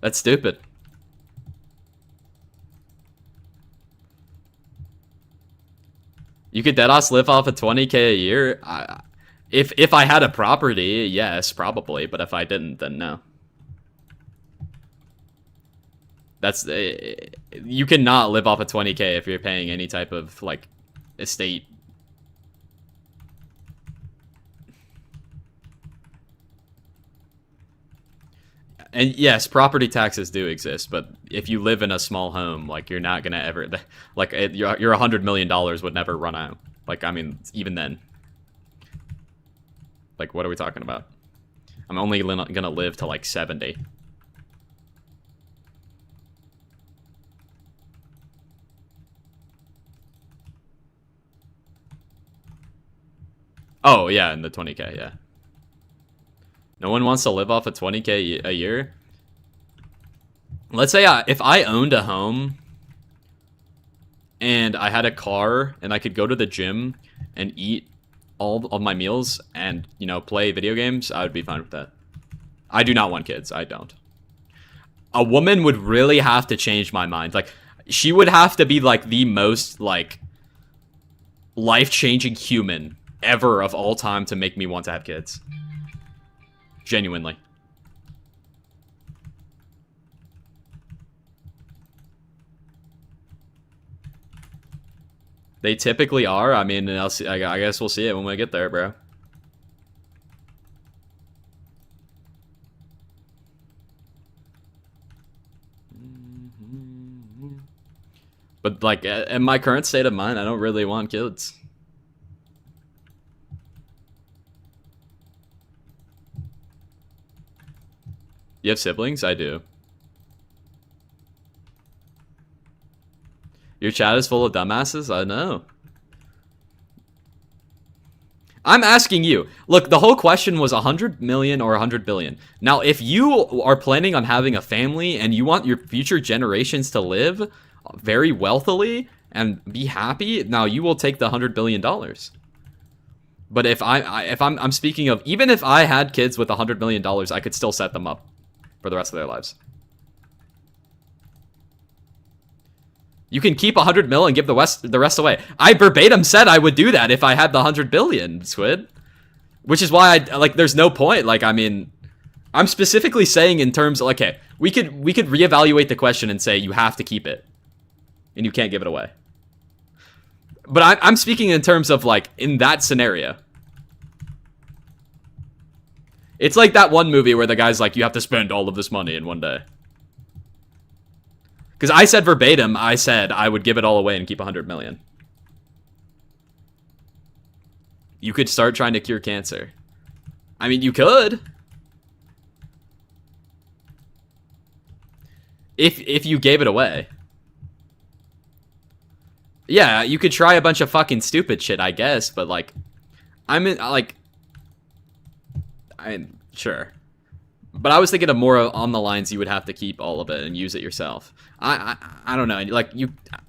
That's stupid. You could deadass live off of 20K a year? If I had a property, yes, probably. But if I didn't, then no. That's... you cannot live off of 20K if you're paying any type of, like, estate And yes, property taxes do exist, but if you live in a small home, like you're not gonna ever, like your $100 million would never run out. Like I mean, even then, like what are we talking about? I'm only gonna live to like 70. Oh yeah, in the 20K, yeah. No one wants to live off of 20K a year. Let's say if I owned a home and I had a car and I could go to the gym and eat all of my meals and, you know, play video games, I would be fine with that. I do not want kids. I don't. A woman would really have to change my mind. Like, she would have to be, like, the most, like, life-changing human ever of all time to make me want to have kids. Genuinely. They typically are. I mean, I'll see, I guess we'll see it when we get there, bro. But, like, in my current state of mind, I don't really want kids. You have siblings? I do. Your chat is full of dumbasses? I know. I'm asking you. Look, the whole question was 100 million or 100 billion. Now, if you are planning on having a family and you want your future generations to live very wealthily and be happy, now you will take the $100 billion. But if I'm speaking of, even if I had kids with $100 million, I could still set them up for the rest of their lives. You can keep 100 mil and give the rest away. I verbatim said I would do that if I had the 100 billion, Squid. Which is why there's no point. Like, I mean, I'm specifically saying in terms of, okay, we could reevaluate the question and say you have to keep it. And you can't give it away. But I'm speaking in terms of, like, in that scenario. It's like that one movie where the guy's like, you have to spend all of this money in one day. Because I said verbatim, I said I would give it all away and keep 100 million. You could start trying to cure cancer. I mean, you could. If you gave it away. Yeah, you could try a bunch of fucking stupid shit, I guess, but like, I'm sure. But I was thinking of more on the lines you would have to keep all of it and use it yourself. I don't know. Like,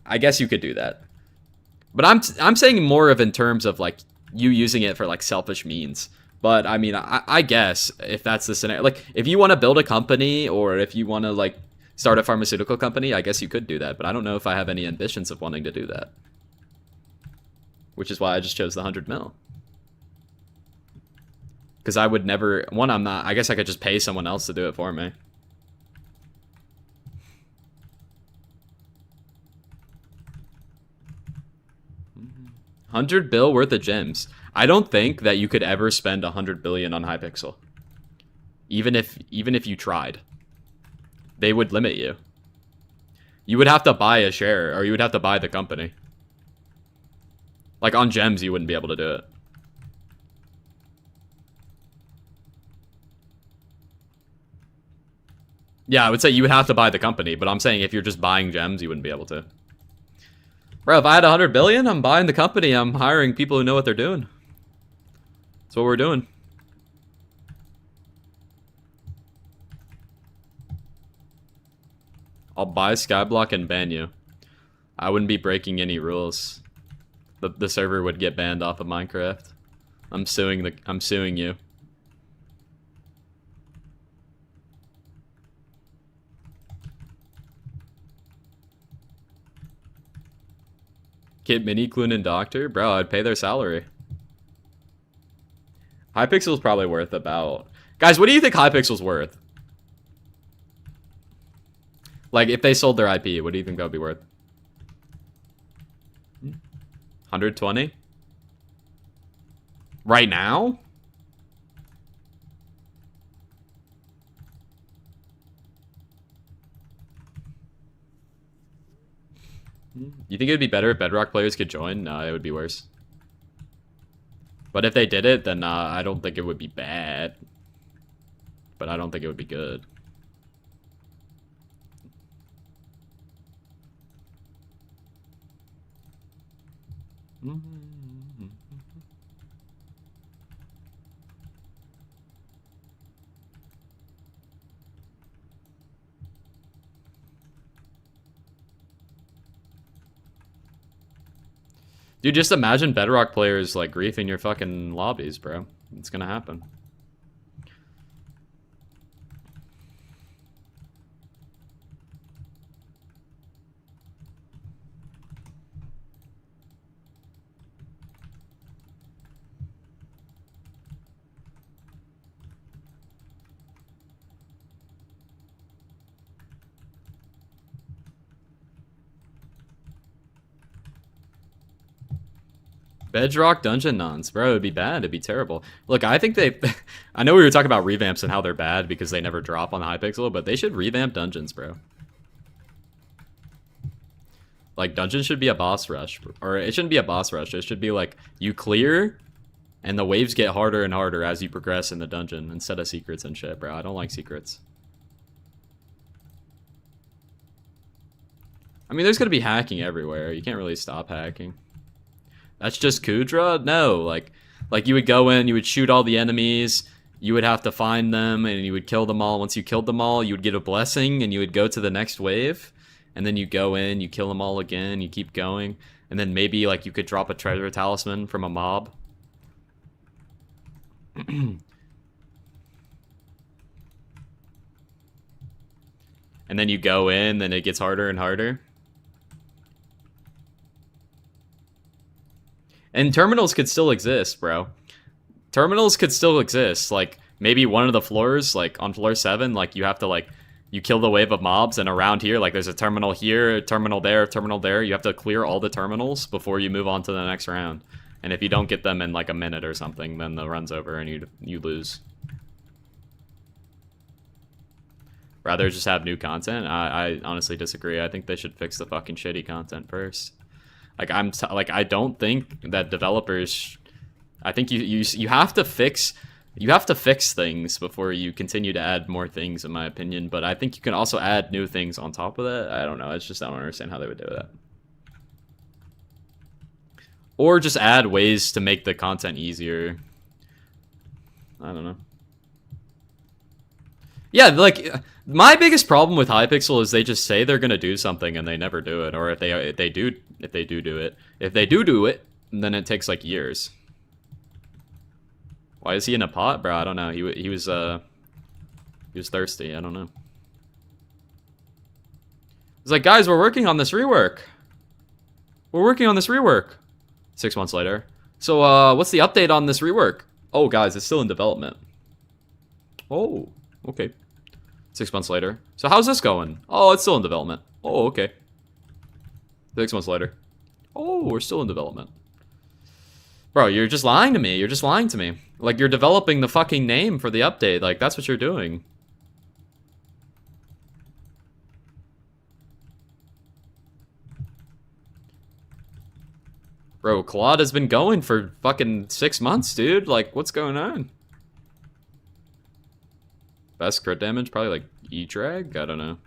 I guess you could do that. But I'm saying more of in terms of like you using it for like selfish means. But I mean, I guess if that's the scenario, like if you want to build a company or if you want to like start a pharmaceutical company, I guess you could do that. But I don't know if I have any ambitions of wanting to do that. Which is why I just chose the 100 mil. Because I would never... One, I'm not... I guess I could just pay someone else to do it for me. $100 bill worth of gems. I don't think that you could ever spend 100 billion on Hypixel. Even if you tried. They would limit you. You would have to buy a share, or you would have to buy the company. Like, on gems, you wouldn't be able to do it. Yeah, I would say you would have to buy the company, but I'm saying if you're just buying gems, you wouldn't be able to. Bro, if I had 100 billion, I'm buying the company. I'm hiring people who know what they're doing. That's what we're doing. I'll buy Skyblock and ban you. I wouldn't be breaking any rules. The server would get banned off of Minecraft. I'm suing you. Kid Mini, Clune, and Doctor? Bro, I'd pay their salary. Hypixel's probably worth about... Guys, what do you think Hypixel's worth? Like, if they sold their IP, what do you think that would be worth? 120? Right now? You think it'd be better if Bedrock players could join? No, it would be worse. But if they did it, then I don't think it would be bad. But I don't think it would be good. Dude, just imagine Bedrock players like griefing your fucking lobbies, bro. It's gonna happen. Bedrock dungeon nons, bro. It'd be bad. It'd be terrible. Look, I think they... I know we were talking about revamps and how they're bad because they never drop on the Hypixel, but they should revamp dungeons, bro. Like, dungeons should be a boss rush. Or it shouldn't be a boss rush. It should be like, you clear, and the waves get harder and harder as you progress in the dungeon instead of secrets and shit, bro. I don't like secrets. I mean, there's gonna be hacking everywhere. You can't really stop hacking. That's just Kudra? No, like you would go in, you would shoot all the enemies, you would have to find them, and you would kill them all. Once you killed them all, you would get a blessing, and you would go to the next wave, and then you go in, you kill them all again, you keep going, and then maybe like you could drop a treasure talisman from a mob. And then you go in, then it gets harder and harder. And terminals could still exist, bro. Terminals could still exist. Like, maybe one of the floors, like, on floor 7, like, you have to, like, you kill the wave of mobs, and around here, like, there's a terminal here, a terminal there, a terminal there. You have to clear all the terminals before you move on to the next round. And if you don't get them in, like, a minute or something, then the run's over and you lose. Rather just have new content? I honestly disagree. I think they should fix the fucking shitty content first. Like I don't think that developers. I think you have to fix things before you continue to add more things, in my opinion. But I think you can also add new things on top of that. I don't know. It's just I don't understand how they would do that. Or just add ways to make the content easier. I don't know. Yeah, like my biggest problem with Hypixel is they just say they're gonna do something and they never do it. Or if they do it, then it takes like years. Why is he in a pot, bro? I don't know. He was thirsty. I don't know. It's like, guys, we're working on this rework. 6 months later. So what's the update on this rework? Oh, guys, it's still in development. Oh, okay. 6 months later. So how's this going? Oh, it's still in development. Oh, okay. 6 months later. Oh, we're still in development. Bro, you're just lying to me. You're just lying to me. Like, you're developing the fucking name for the update. Like, that's what you're doing. Bro, Claude has been going for fucking 6 months, dude. Like, what's going on? Best crit damage? Probably like E-Drag? I don't know.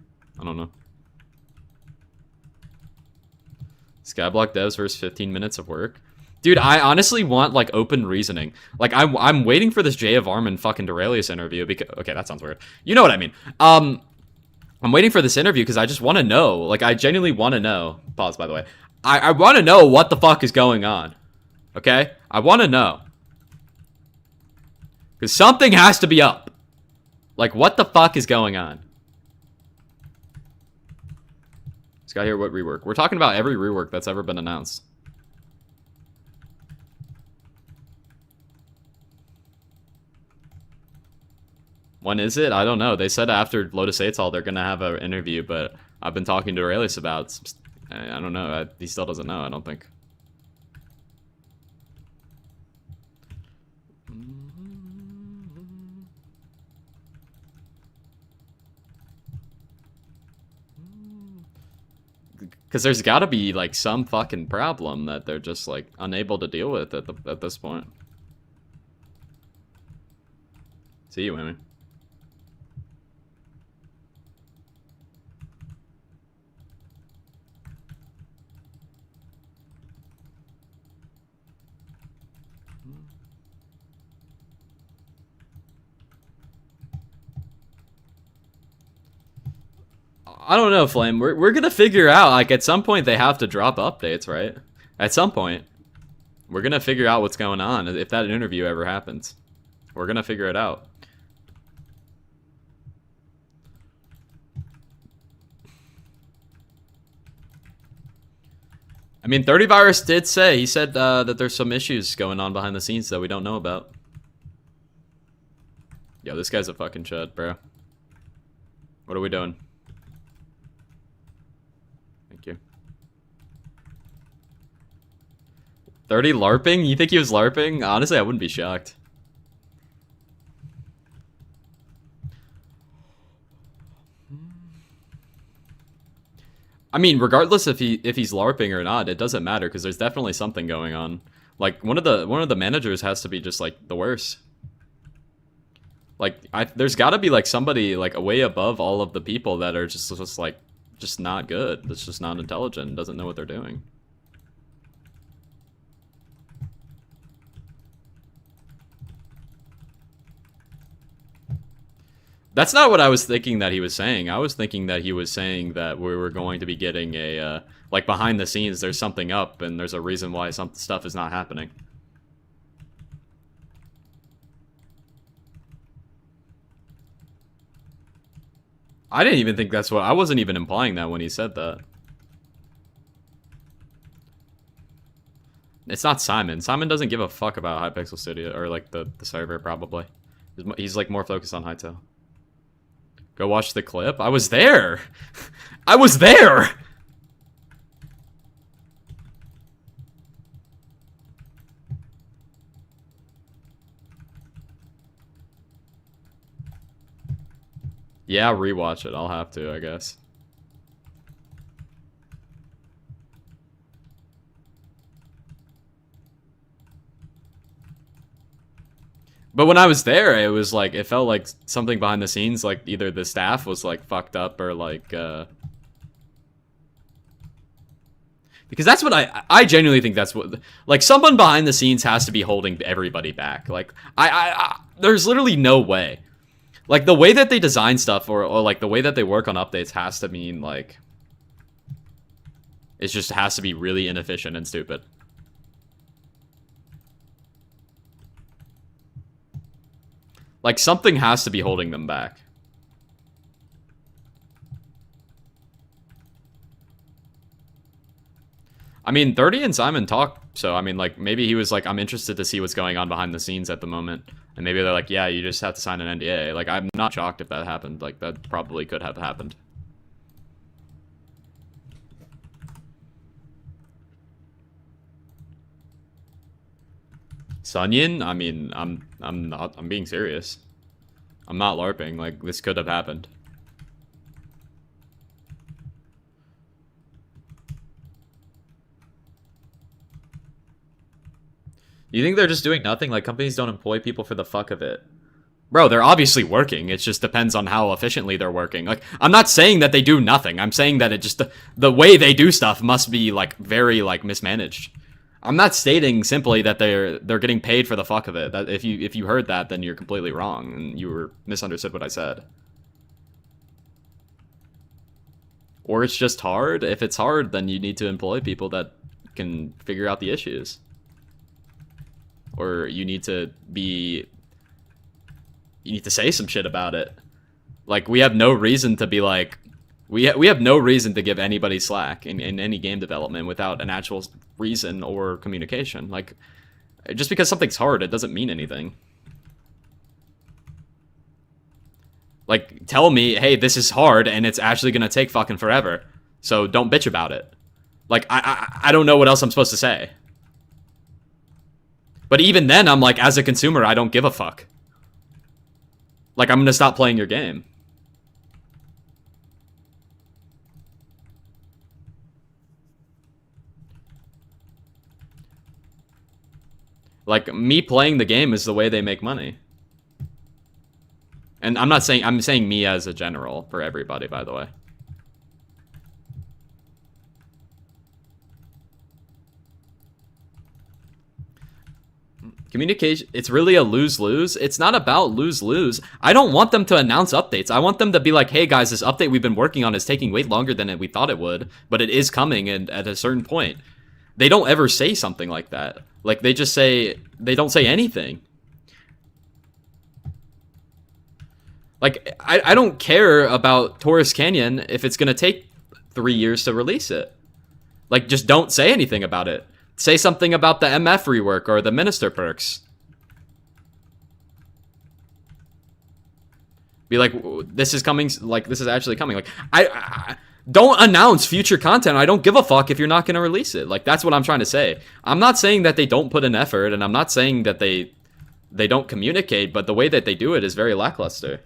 Skyblock devs versus 15 minutes of work. Dude, I honestly want, like, open reasoning. Like, I'm waiting for this Jay of Armin fucking Duralius interview because... Okay, that sounds weird. You know what I mean. I'm waiting for this interview because I just want to know. Like, I genuinely want to know. Pause, by the way. I want to know what the fuck is going on. Okay? I want to know. Because something has to be up. Like, what the fuck is going on? This guy here, what rework? We're talking about every rework that's ever been announced. When is it? I don't know. They said after Lotus 8's all they're gonna have an interview, but I've been talking to Aurelius about. I don't know. He still doesn't know. I don't think. Because there's got to be like some fucking problem that they're just like unable to deal with at this point. See you, women. I don't know, Flame. We're gonna figure out, like, at some point they have to drop updates, right? At some point. We're gonna figure out what's going on, if that interview ever happens. We're gonna figure it out. I mean, 30 Virus did say, he said that there's some issues going on behind the scenes that we don't know about. Yo, this guy's a fucking chud, bro. What are we doing? Thank you. 30 LARPing? You think he was LARPing? Honestly, I wouldn't be shocked. I mean, regardless if he's LARPing or not, it doesn't matter because there's definitely something going on. Like one of the managers has to be just like the worst. Like there's got to be like somebody like way above all of the people that are just not good. That's just not intelligent. Doesn't know what they're doing. That's not what I was thinking that he was saying. I was thinking that he was saying that we were going to be getting a, like, behind the scenes, there's something up, and there's a reason why some stuff is not happening. I didn't even think that's what... I wasn't even implying that when he said that. It's not Simon. Simon doesn't give a fuck about Hypixel Studio, or, like, the server, probably. He's, like, more focused on Hytale. Go watch the clip? I was there! I was there! Yeah, rewatch it. I'll have to, I guess. But when I was there, it was like, it felt like something behind the scenes, like either the staff was like fucked up or like, because that's what I genuinely think that's what, like someone behind the scenes has to be holding everybody back. Like, there's literally no way. Like the way that they design stuff or like the way that they work on updates has to mean like, it just has to be really inefficient and stupid. Like, something has to be holding them back. I mean, 30 and Simon talk, so, I mean, like, maybe he was like, I'm interested to see what's going on behind the scenes at the moment. And maybe they're like, yeah, you just have to sign an NDA. Like, I'm not shocked if that happened. Like, that probably could have happened. Sunyin? I mean, I'm being serious. I'm not LARPing, like, this could have happened. You think they're just doing nothing? Like, companies don't employ people for the fuck of it. Bro, they're obviously working. It just depends on how efficiently they're working. Like, I'm not saying that they do nothing. I'm saying that it just, the way they do stuff must be, like, very, like, mismanaged. I'm not stating simply that they're getting paid for the fuck of it. That if you heard that, then you're completely wrong and you were misunderstood what I said. Or it's just hard. If it's hard, then you need to employ people that can figure out the issues. Or you need to say some shit about it. Like, we have no reason to be like, we have no reason to give anybody slack in any game development without an actual reason or communication. Like, just because something's hard, it doesn't mean anything. Like, tell me, hey, this is hard and it's actually gonna take fucking forever. So don't bitch about it. Like, I don't know what else I'm supposed to say. But even then, I'm like, as a consumer, I don't give a fuck. Like, I'm gonna stop playing your game. Like, me playing the game is the way they make money. And I'm saying me as a general for everybody, by the way. Communication, it's really a lose-lose. It's not about lose-lose. I don't want them to announce updates. I want them to be like, hey guys, this update we've been working on is taking way longer than we thought it would, but it is coming and at a certain point. They don't ever say something like that. Like, they just say, they don't say anything. Like, I don't care about Taurus Canyon if it's gonna take 3 years to release it. Like, just don't say anything about it. Say something about the MF rework or the Minister perks. Be like, this is coming, like, this is actually coming. Like, I don't announce future content. I don't give a fuck if you're not going to release it. Like, that's what I'm trying to say. I'm not saying that they don't put in effort, and I'm not saying that they don't communicate, but the way that they do it is very lackluster.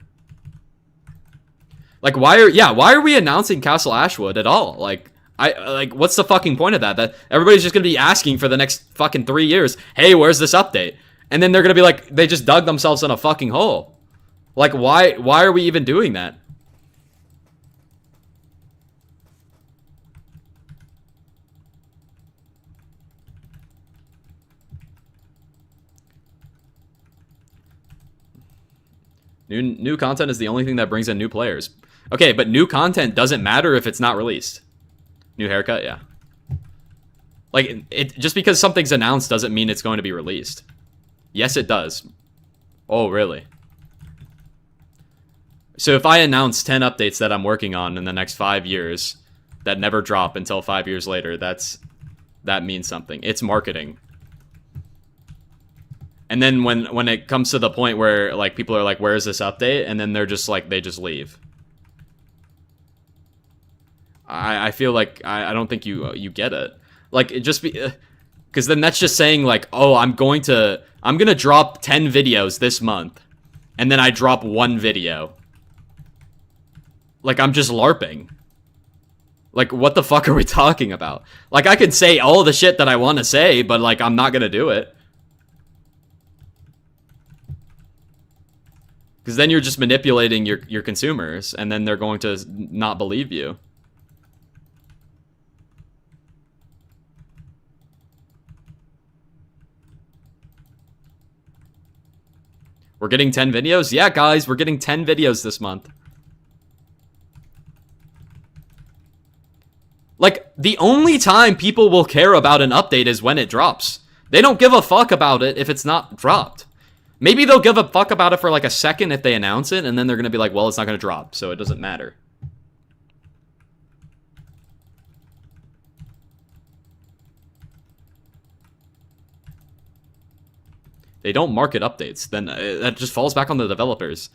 Like, why are we announcing Castle Ashwood at all? Like, what's the fucking point of that? That everybody's just gonna be asking for the next fucking 3 years, hey, where's this update? And then they're gonna be like, they just dug themselves in a fucking hole. Like, why are we even doing that? New content is the only thing that brings in new players. Okay, but new content doesn't matter if it's not released. New haircut, yeah. Like, it just because something's announced doesn't mean it's going to be released. Yes, it does. Oh, really? So if I announce 10 updates that I'm working on in the next 5 years that never drop until 5 years later, that means something. It's marketing. And then when it comes to the point where, like, people are like, where's this update? And then they're just like, they just leave. I feel like I don't think you get it. Like, it just be, because then that's just saying like, oh, I'm gonna drop 10 videos this month, and then I drop 1 video. Like, I'm just LARPing. Like, what the fuck are we talking about? Like, I can say all the shit that I want to say, but like, I'm not gonna do it. Because then you're just manipulating your consumers, and then they're going to not believe you. We're getting 10 videos? Yeah, guys, we're getting 10 videos this month. Like, the only time people will care about an update is when it drops. They don't give a fuck about it if it's not dropped. Maybe they'll give a fuck about it for like a second if they announce it, and then they're going to be like, well, it's not going to drop, so it doesn't matter. They don't market updates. Then that just falls back on the developers.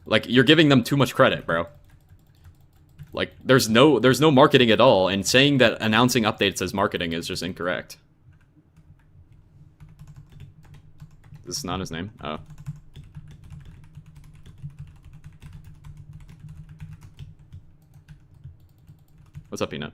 Like, you're giving them too much credit, bro. Like, there's no marketing at all, and saying that announcing updates as marketing is just incorrect. This is not his name? Oh. What's up, Peanut?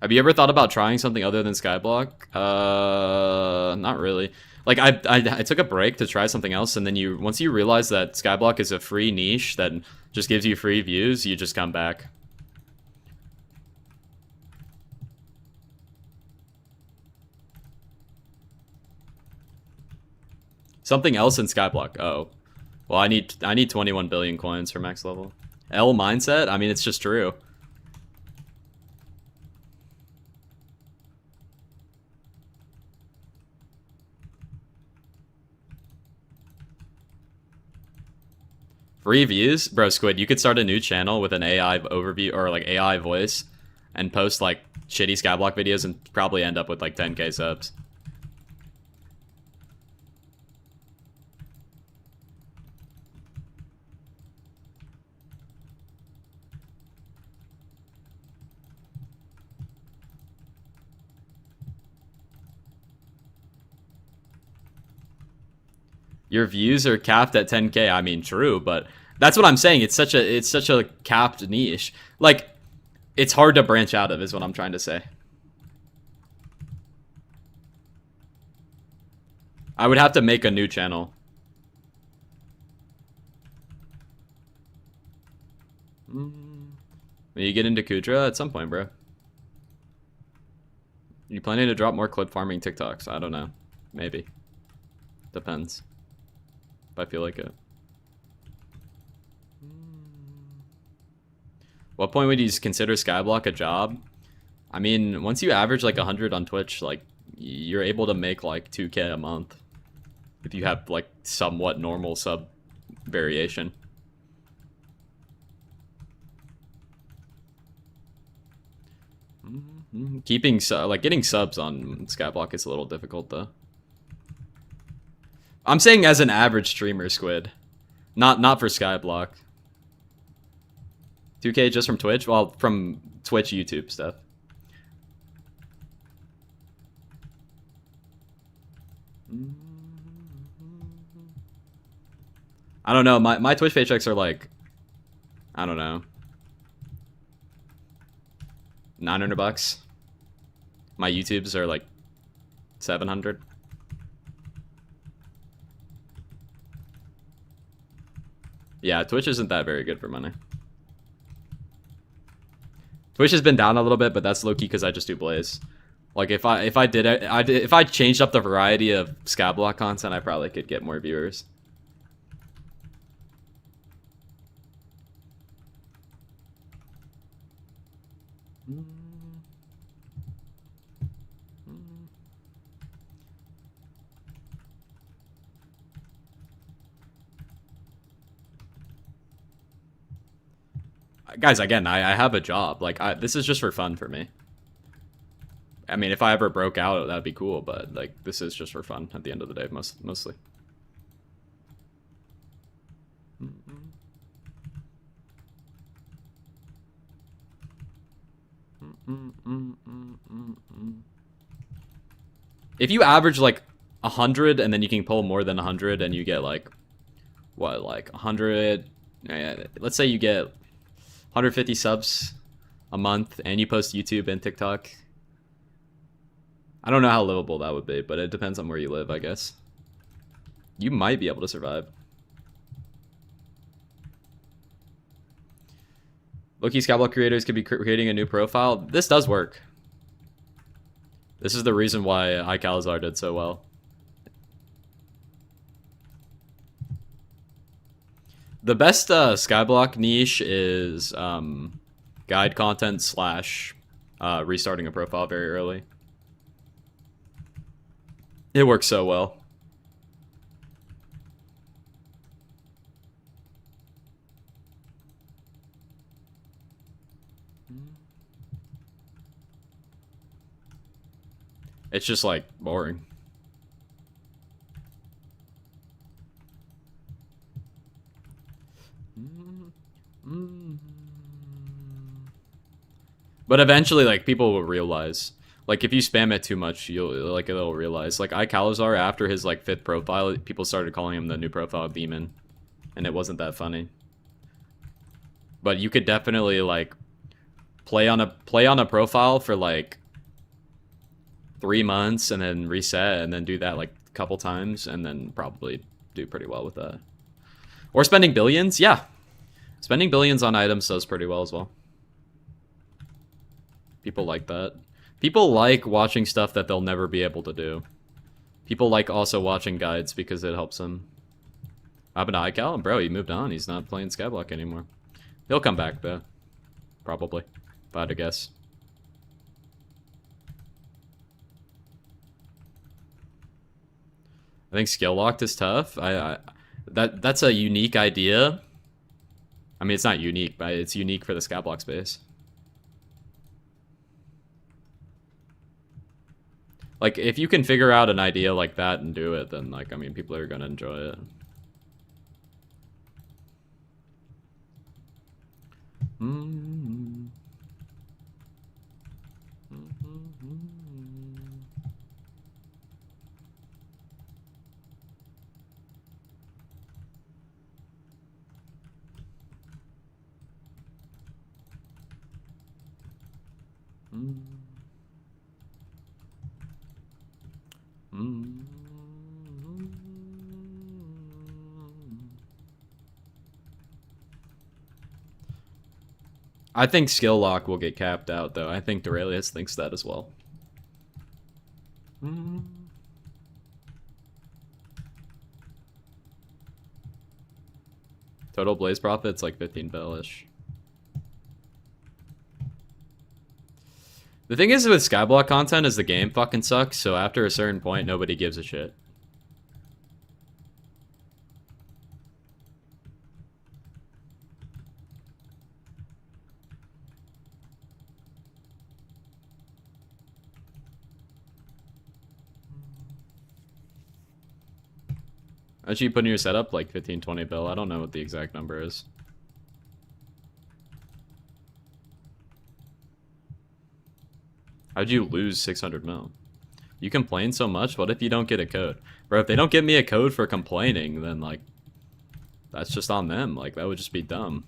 Have you ever thought about trying something other than Skyblock? Not really. Like, I took a break to try something else, and then once you realize that Skyblock is a free niche that just gives you free views, you just come back. Something else in Skyblock. Oh. Well, I need 21 billion coins for max level. L mindset? I mean, it's just true. Free views? Bro, Squid, you could start a new channel with an AI overview or like AI voice and post like shitty Skyblock videos and probably end up with like 10k subs. Your views are capped at 10K. I mean, true, but that's what I'm saying. It's such a capped niche. Like, it's hard to branch out of, is what I'm trying to say. I would have to make a new channel. When you get into Kudra at some point, bro. You planning to drop more clip farming TikToks? I don't know. Maybe. Depends. If I feel like it. What point would you consider Skyblock a job? I mean, once you average like 100 on Twitch, like, you're able to make like 2K a month. If you have like somewhat normal sub variation. Keeping like getting subs on Skyblock is a little difficult though. I'm saying as an average streamer, Squid, not for Skyblock. 2K just from Twitch? Well, from Twitch, YouTube stuff. I don't know. My Twitch paychecks are like, I don't know, $900. My YouTubes are like 700. Yeah, Twitch isn't that very good for money. Twitch has been down a little bit, but that's low key because I just do Blaze. Like if I changed up the variety of Skyblock content, I probably could get more viewers. Guys, again, I have a job. Like, this is just for fun for me. I mean, if I ever broke out, that'd be cool, but like, this is just for fun at the end of the day, mostly. If you average like 100 and then you can pull more than 100 and you get like, what, like 100, let's say you get 150 subs a month and you post YouTube and TikTok. I don't know how livable that would be, but it depends on where you live, I guess. You might be able to survive. Low-key Skyblock creators could be creating a new profile. This does work. This is the reason why Hypixel did so well. The best Skyblock niche is guide content slash restarting a profile very early. It works so well. It's just like boring. But eventually, like, people will realize. Like, if you spam it too much, it'll realize. Like, Hypixel, after his, like, 5th profile, people started calling him the new profile demon. And it wasn't that funny. But you could definitely, like, play on a profile for, like, 3 months and then reset and then do that, like, a couple times and then probably do pretty well with that. Or spending billions? Yeah. Spending billions on items does pretty well as well. People like that. People like watching stuff that they'll never be able to do. People like also watching guides because it helps them. What happened to Hypixel? Bro, he moved on. He's not playing Skyblock anymore. He'll come back, though. Probably. If I had to guess. I think skill locked is tough. That's a unique idea. I mean, it's not unique, but it's unique for the Skyblock space. Like, if you can figure out an idea like that and do it, then, like, I mean, people are gonna enjoy it. I think skill lock will get capped out, though. I think Duralius thinks that as well. Total blaze profit's like 15 bill-ish. The thing is with Skyblock content is the game fucking sucks, so after a certain point, nobody gives a shit. How'd you put in your setup? Like 15, 20 bill? I don't know what the exact number is. How'd you lose 600 mil? You complain so much, what if you don't get a code? Bro, if they don't give me a code for complaining, then like, that's just on them. Like, that would just be dumb.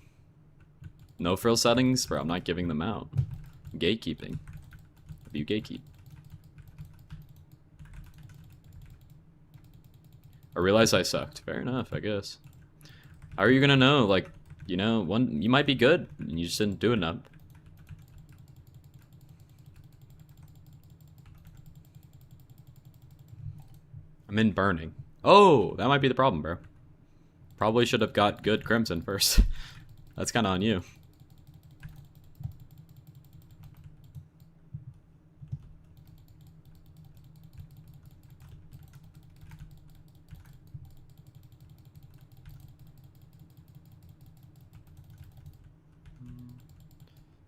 No frill settings? Bro, I'm not giving them out. Gatekeeping. You gatekeep. I realized I sucked. Fair enough, I guess. How are you gonna know? Like, you know, you might be good, and you just didn't do enough. I'm in burning. Oh, that might be the problem, bro. Probably should have got good crimson first. That's kind of on you.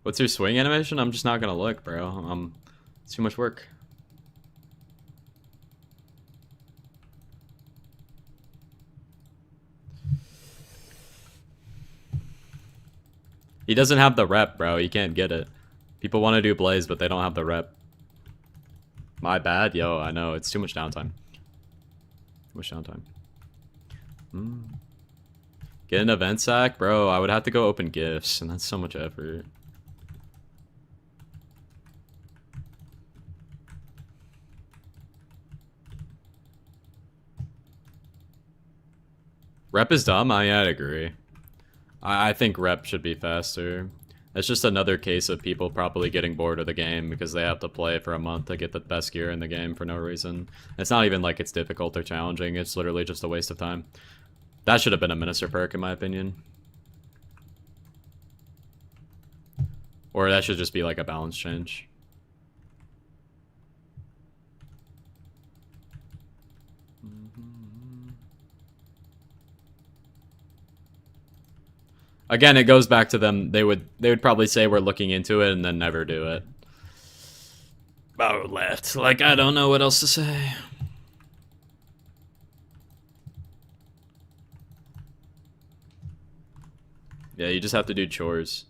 What's your swing animation? I'm just not gonna look, bro. It's too much work. He doesn't have the rep, bro. He can't get it. People want to do Blaze, but they don't have the rep. My bad. Yo, I know. It's too much downtime. Too much downtime. Get an event sack? Bro, I would have to go open gifts, and that's so much effort. Rep is dumb? I'd agree. I think rep should be faster. It's just another case of people probably getting bored of the game because they have to play for a month to get the best gear in the game for no reason. It's not even like it's difficult or challenging, it's literally just a waste of time. That should have been a minister perk in my opinion. Or that should just be like a balance change. Again, it goes back to them. They would probably say we're looking into it and then never do it. Oh, left. Like, I don't know what else to say. Yeah, you just have to do chores.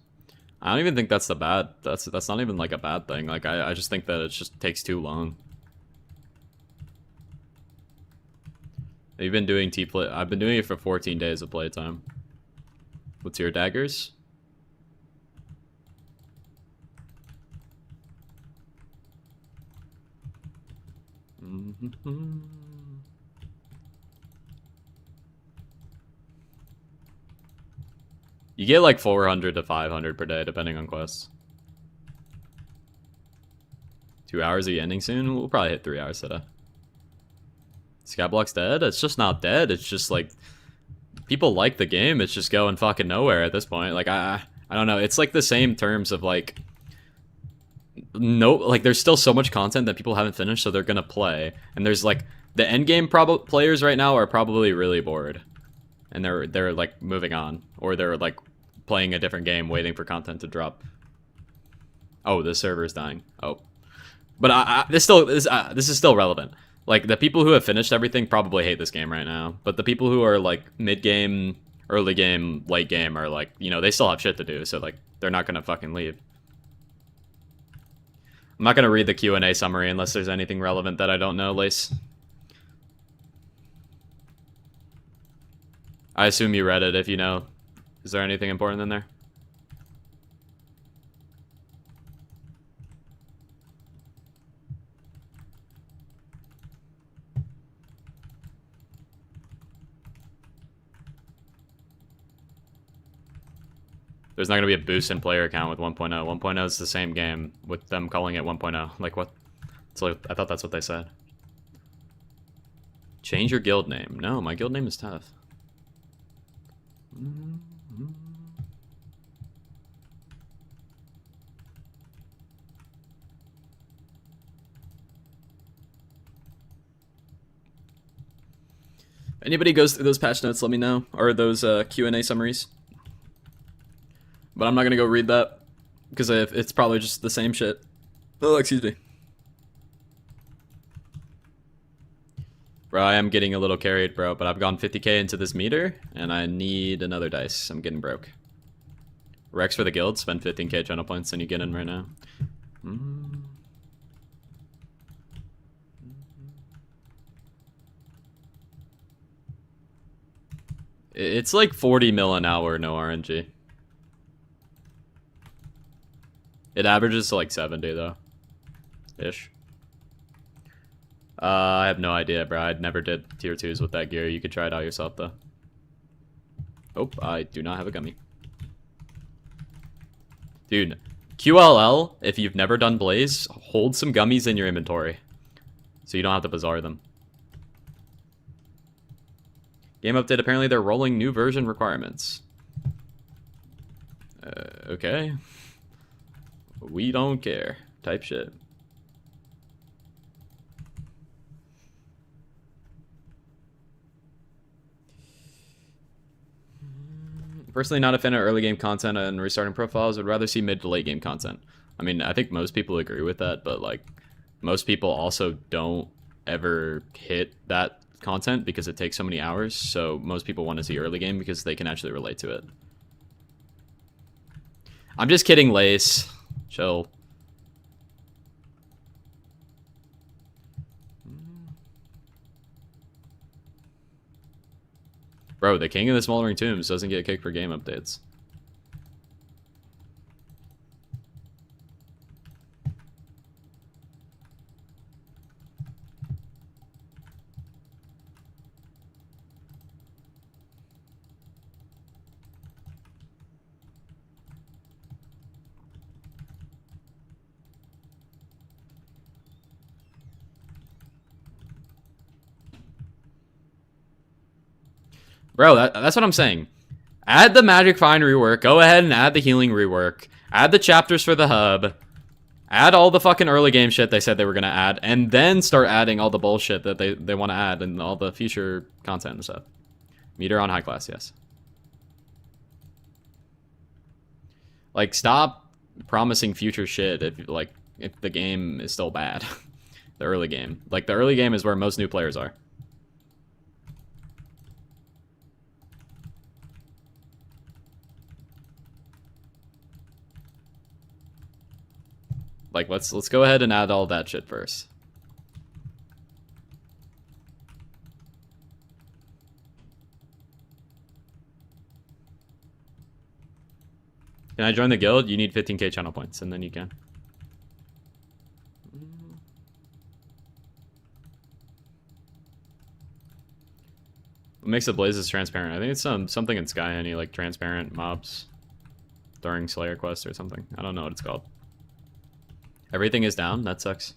I don't even think that's the bad. That's not even like a bad thing. Like, I just think that it just takes too long. You've been doing T-play. I've been doing it for 14 days of playtime. What's your daggers? You get like 400 to 500 per day, depending on quests. 2 hours, are you ending soon? We'll probably hit 3 hours today. Skyblock's dead? It's just not dead. It's just like... people like the game, it's just going fucking nowhere at this point. Like, I don't know. It's like the same terms of like... no, like there's still so much content that people haven't finished, so they're gonna play. And there's like... the endgame players right now are probably really bored. And they're like moving on. Or they're like playing a different game, waiting for content to drop. Oh, this server's dying. Oh. But this is still relevant. Like, the people who have finished everything probably hate this game right now. But the people who are, like, mid-game, early game, late game are, like, you know, they still have shit to do. So, like, they're not gonna fucking leave. I'm not gonna read the Q&A summary unless there's anything relevant that I don't know, Lace. I assume you read it if you know. Is there anything important in there? There's not gonna be a boost in player count with 1.0. 1.0 is the same game with them calling it 1.0. Like what? So I thought that's what they said. Change your guild name. No, my guild name is tough. Anybody goes through those patch notes, let me know. Or those Q&A summaries. But I'm not going to go read that. Because it's probably just the same shit. Oh, excuse me. Bro, I am getting a little carried, bro. But I've gone 50k into this meter. And I need another dice. I'm getting broke. Rex for the guild. Spend 15k channel points and you get in right now. It's like 40 mil an hour, no RNG. It averages to like 70 though. Ish. I have no idea, bro. I never did tier 2s with that gear. You could try it out yourself though. Oh, I do not have a gummy. Dude, QLL, if you've never done Blaze, hold some gummies in your inventory. So you don't have to bazaar them. Game update, apparently they're rolling new version requirements. Okay. We don't care. Type shit. Personally, not a fan of early game content and restarting profiles. Would rather see mid to late game content. I mean, I think most people agree with that, but like, most people also don't ever hit that content because it takes so many hours. So most people want to see early game because they can actually relate to it. I'm just kidding, Lace. Chill. Bro, the King of the Smoldering Tombs doesn't get kicked for game updates. Bro, that's what I'm saying. Add the Magic Find rework. Go ahead and add the healing rework. Add the chapters for the hub. Add all the fucking early game shit they said they were going to add. And then start adding all the bullshit that they want to add and all the future content and stuff. Meter on high class, yes. Like, stop promising future shit if the game is still bad. The early game. Like, the early game is where most new players are. Like, let's go ahead and add all that shit first. Can I join the guild? You need 15k channel points, and then you can. What makes the blazes transparent? I think it's something in Sky Honey, like transparent mobs during Slayer quest or something. I don't know what it's called. Everything is down? That sucks.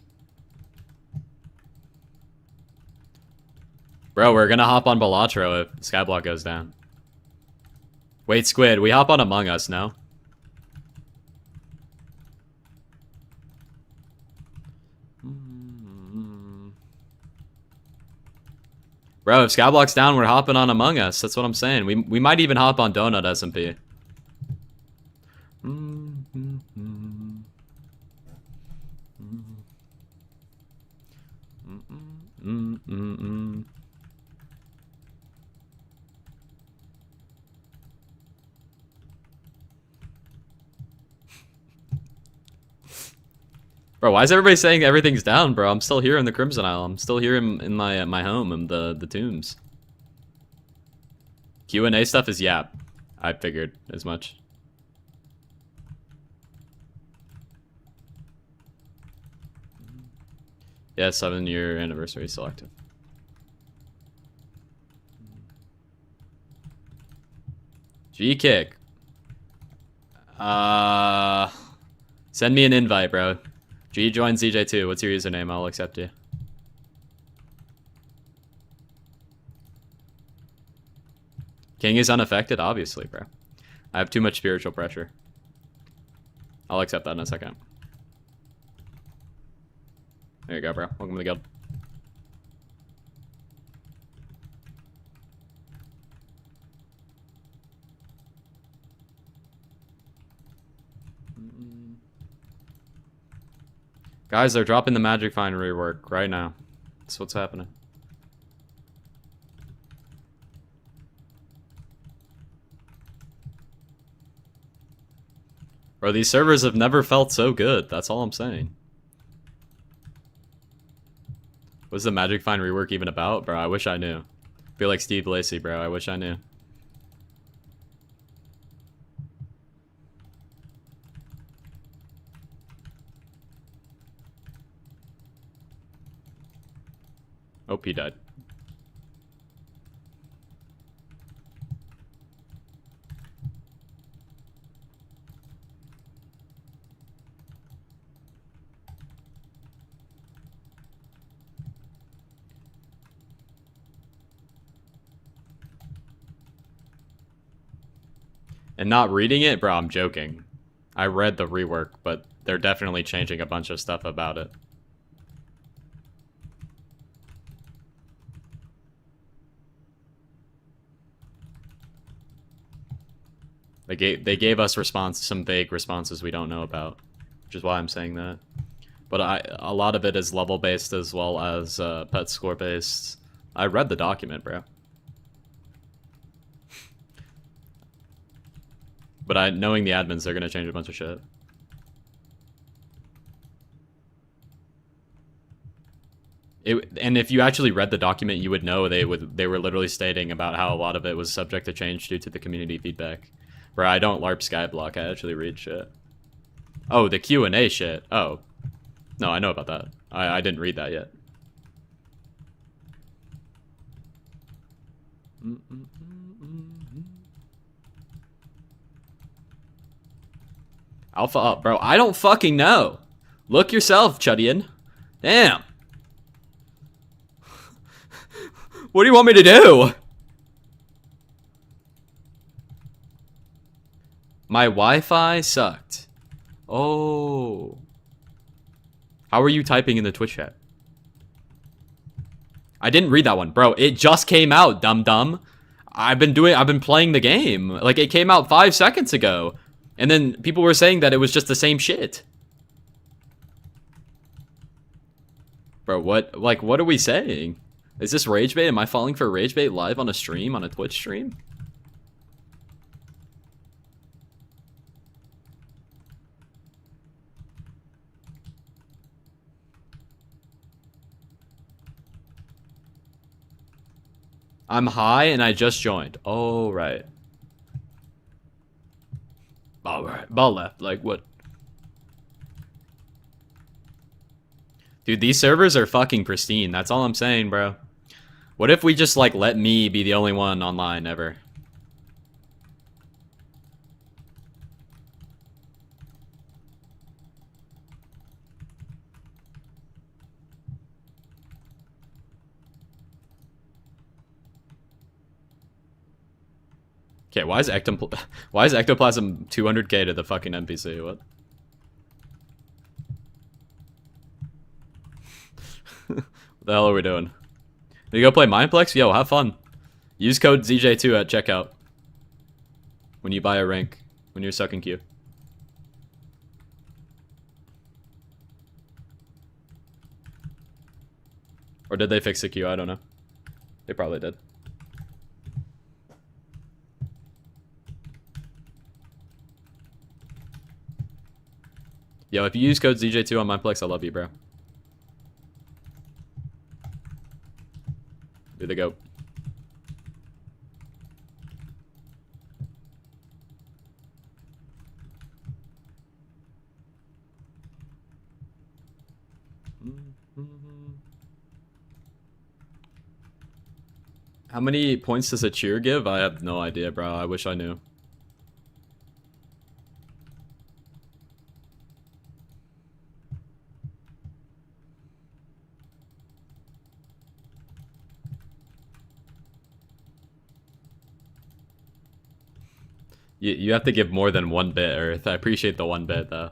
Bro, we're gonna hop on Balatro if Skyblock goes down. Wait, Squid, we hop on Among Us, no? Bro, if Skyblock's down, we're hopping on Among Us. That's what I'm saying. We might even hop on Donut SMP. Bro, why is everybody saying everything's down, bro? I'm still here in the Crimson Isle. I'm still here in my home in the tombs. Q&A stuff is yap. I figured as much. Yeah, 7-year anniversary selective. G-Kick. Send me an invite, bro. G joins ZJ2. What's your username? I'll accept you. King is unaffected? Obviously, bro. I have too much spiritual pressure. I'll accept that in a second. There you go, bro. Welcome to the guild. Guys, they're dropping the Magic Find rework right now. That's what's happening. Bro, these servers have never felt so good. That's all I'm saying. What's the Magic Find rework even about? Bro, I wish I knew. I feel like Steve Lacy, bro. I wish I knew. OP died. And not reading it? Bro, I'm joking. I read the rework, but they're definitely changing a bunch of stuff about it. They gave us some vague responses we don't know about, which is why I'm saying that. But a lot of it is level based as well as pet score based. I read the document, bro. But knowing the admins, they're gonna change a bunch of shit. And if you actually read the document, you would know they were literally stating about how a lot of it was subject to change due to the community feedback. Bro, I don't LARP Skyblock. I actually read shit. Oh, the Q&A shit. Oh, no, I know about that. I didn't read that yet. Alpha up, bro. I don't fucking know. Look yourself, Chudian. Damn. What do you want me to do? My Wi-Fi sucked. Oh. How are you typing in the Twitch chat? I didn't read that one, bro. It just came out, dum-dum. I've been playing the game. Like, it came out 5 seconds ago. And then people were saying that it was just the same shit. Bro, what are we saying? Is this rage bait? Am I falling for rage bait live on a stream, on a Twitch stream? I'm high and I just joined. Oh, right. All right. Ball left. Like, what? Dude, these servers are fucking pristine. That's all I'm saying, bro. What if we just, like, let me be the only one online ever? Okay, why is ectoplasm 200k to the fucking NPC? What? What the hell are we doing? Did you go play Mineplex? Yo, have fun. Use code ZJ2 at checkout when you buy a rank, when you're stuck in queue. Or did they fix the queue? I don't know. They probably did. Yo, if you use code ZJ2 on Mineplex, I love you, bro. Here they go. How many points does a cheer give? I have no idea, bro. I wish I knew. You have to give more than 1 bit, Earth. I appreciate the 1 bit, though.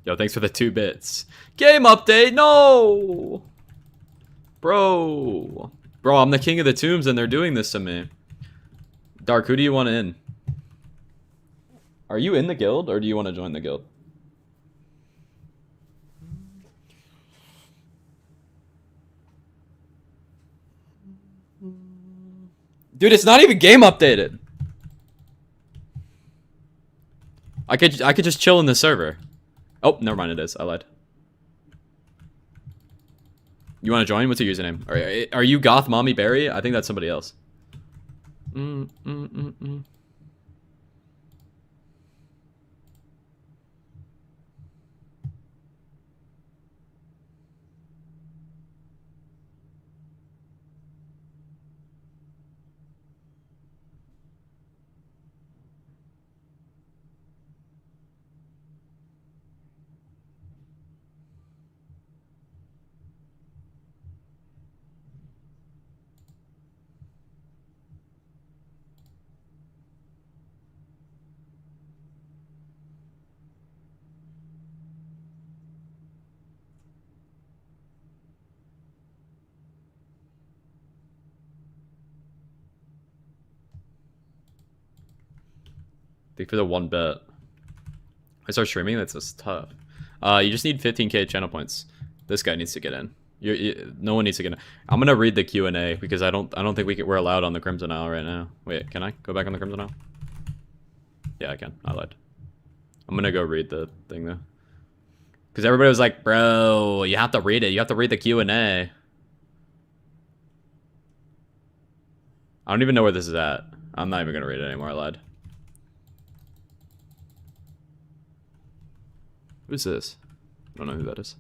Yo, thanks for the 2 bits. Game update, no! Bro. Bro, I'm the king of the tombs and they're doing this to me. Dark, who do you want in? Are you in the guild or do you want to join the guild? Dude, it's not even game updated. I could just chill in the server. Oh, never mind, it is. I lied. You want to join? What's your username? Are you Goth Mommy Berry? I think that's somebody else. Think for the 1 bit. I start streaming. That's just tough. You just need 15k channel points. This guy needs to get in. No one needs to get in. I'm gonna read the Q&A because I don't think we're allowed on the Crimson Isle right now. Wait, can I go back on the Crimson Isle? Yeah, I can. I lied. I'm gonna go read the thing though. Because everybody was like, bro, you have to read it. You have to read the Q&A. I don't even know where this is at. I'm not even gonna read it anymore. I lied. Who's this? I don't know who that is.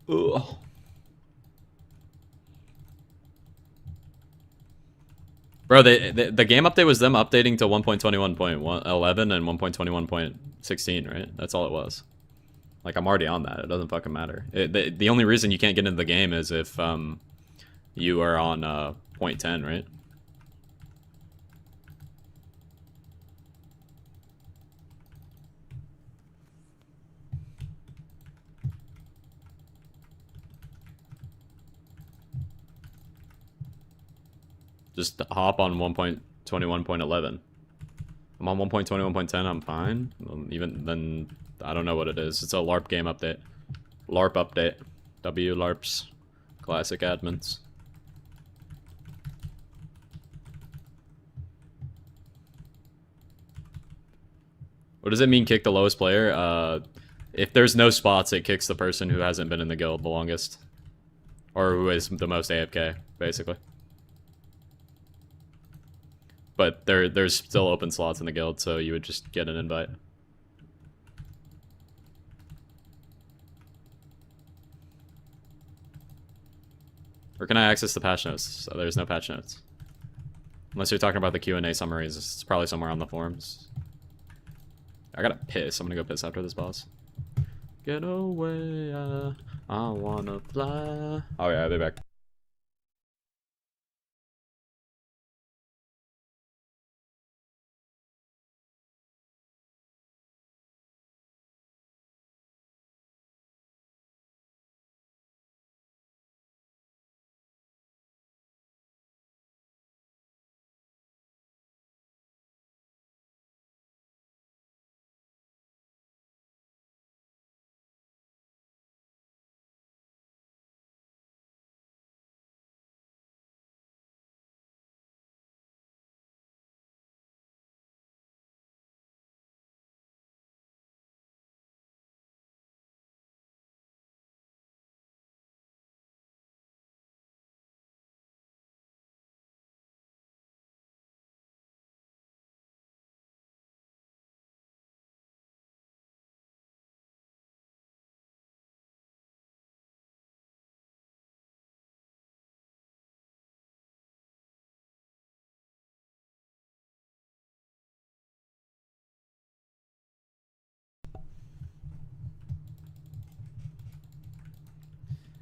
Ugh. Bro, the game update was them updating to 1.21.11 and 1.21.16, right? That's all it was. Like, I'm already on that. It doesn't fucking matter. The only reason you can't get into the game is if you are on 0.10, right? Just hop on 1.21.11. I'm on 1.21.10, I'm fine. Even then, I don't know what it is. It's a LARP game update. LARP update. W LARPs. Classic admins. What does it mean kick the lowest player? If there's no spots, it kicks the person who hasn't been in the guild the longest. Or who is the most AFK, basically. But there's still open slots in the guild, so you would just get an invite. Or can I access the patch notes? So there's no patch notes. Unless you're talking about the Q&A summaries, it's probably somewhere on the forums. I gotta piss. I'm gonna go piss after this boss. Get away, I wanna fly. Oh yeah, they're back.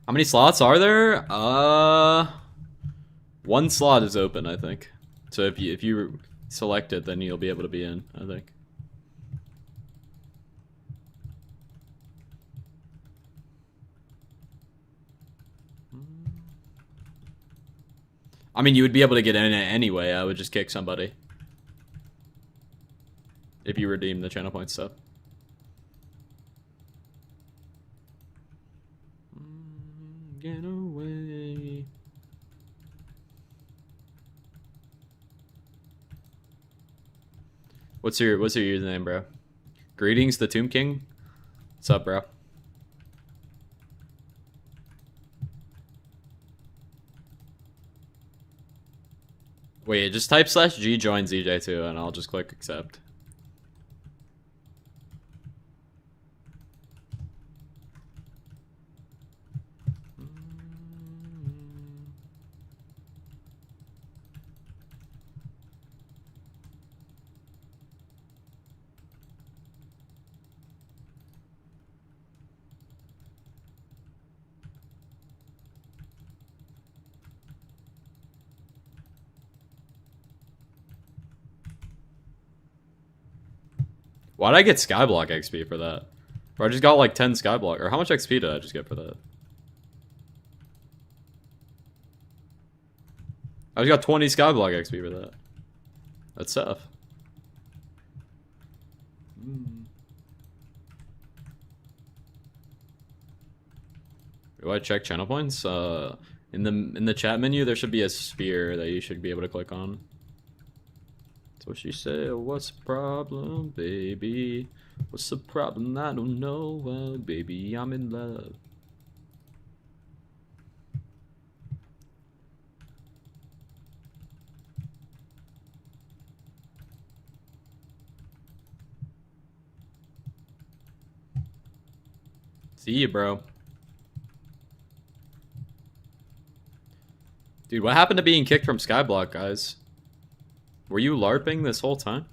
How many slots are there? One slot is open, I think. So if you select it, then you'll be able to be in, I think. I mean, you would be able to get in it anyway. I would just kick somebody if you redeem the channel point stuff. Get away. What's your username, bro? Greetings, the Tomb King. What's up, bro? Wait, just type /G join ZJ2 and I'll just click accept. Why'd I get Skyblock XP for that? Bro, I just got like 10 Skyblock. Or how much XP did I just get for that? I just got 20 Skyblock XP for that. That's tough. Do I check channel points? In the chat menu, there should be a sphere that you should be able to click on. So she said, "What's the problem, baby? What's the problem? I don't know. Well, baby, I'm in love." See you, bro. Dude, what happened to being kicked from Skyblock, guys? Were you LARPing this whole time?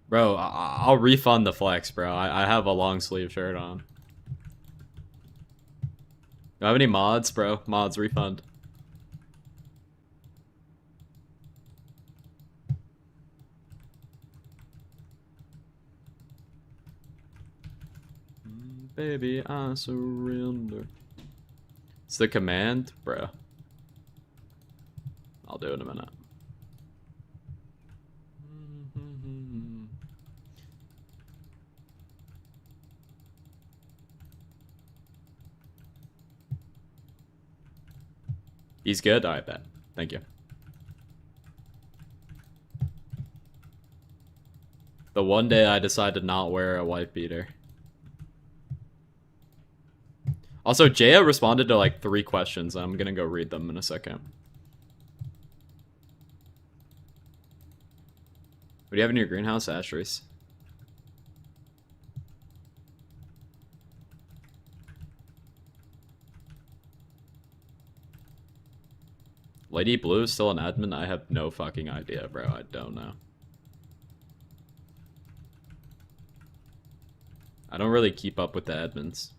Bro, I'll refund the flex, bro. I have a long sleeve shirt on. Do I have any mods, bro? Mods, refund. Baby, I surrender. It's the command, bro. I'll do it in a minute. He's good? I bet. Thank you. The one day I decide to not wear a wife beater. Also, Jaya responded to like 3 questions. I'm gonna go read them in a second. What do you have in your greenhouse, Asheris? Lady Blue is still an admin? I have no fucking idea, bro. I don't know. I don't really keep up with the admins.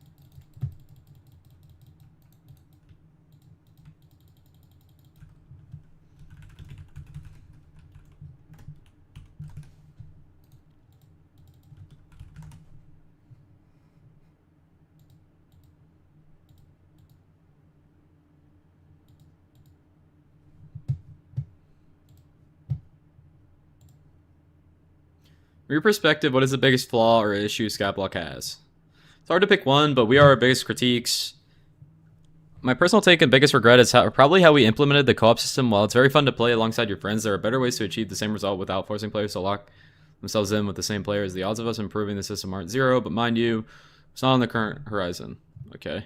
From your perspective, what is the biggest flaw or issue Skyblock has? It's hard to pick one, but we are our biggest critiques. My personal take and biggest regret is probably how we implemented the co-op system. While it's very fun to play alongside your friends, there are better ways to achieve the same result without forcing players to lock themselves in with the same players. The odds of us improving the system aren't zero, but mind you, it's not on the current horizon. Okay.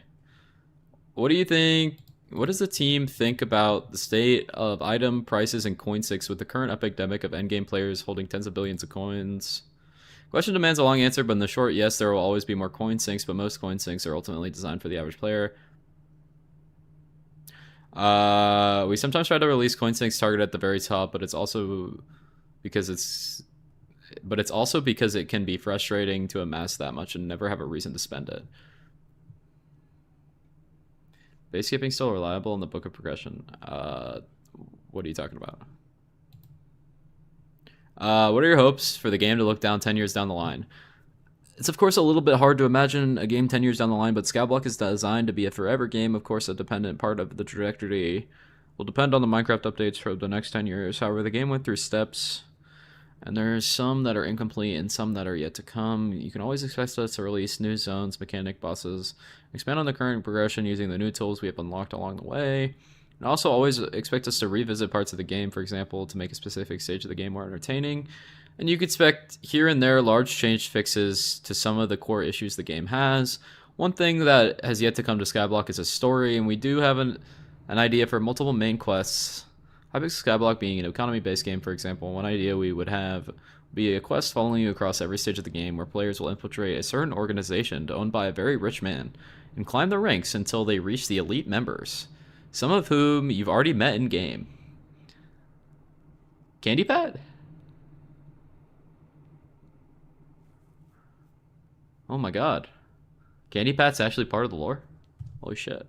What do you think? What does the team think about the state of item prices and coin sinks with the current epidemic of endgame players holding tens of billions of coins? Question demands a long answer, but in the short, yes, there will always be more coin sinks, but most coin sinks are ultimately designed for the average player. We sometimes try to release coin sinks targeted at the very top, but it's also because but it's also because it can be frustrating to amass that much and never have a reason to spend it. Base skipping still reliable in the book of progression. What are you talking about? What are your hopes for the game to look down 10 years down the line? It's of course a little bit hard to imagine a game 10 years down the line, but Skyblock is designed to be a forever game. Of course, a dependent part of the trajectory will depend on the Minecraft updates for the next 10 years. However, the game went through steps, and there's some that are incomplete and some that are yet to come. You can always expect us to release new zones, mechanic, bosses, expand on the current progression using the new tools we have unlocked along the way. And also always expect us to revisit parts of the game, for example, to make a specific stage of the game more entertaining. And you can expect here and there large change fixes to some of the core issues the game has. One thing that has yet to come to Skyblock is a story, and we do have an idea for multiple main quests. Hypixel Skyblock being an economy-based game, for example, one idea we would have would be a quest following you across every stage of the game where players will infiltrate a certain organization owned by a very rich man and climb the ranks until they reach the elite members, some of whom you've already met in-game. Candy Pat? Oh my god. Candy Pat's actually part of the lore? Holy shit.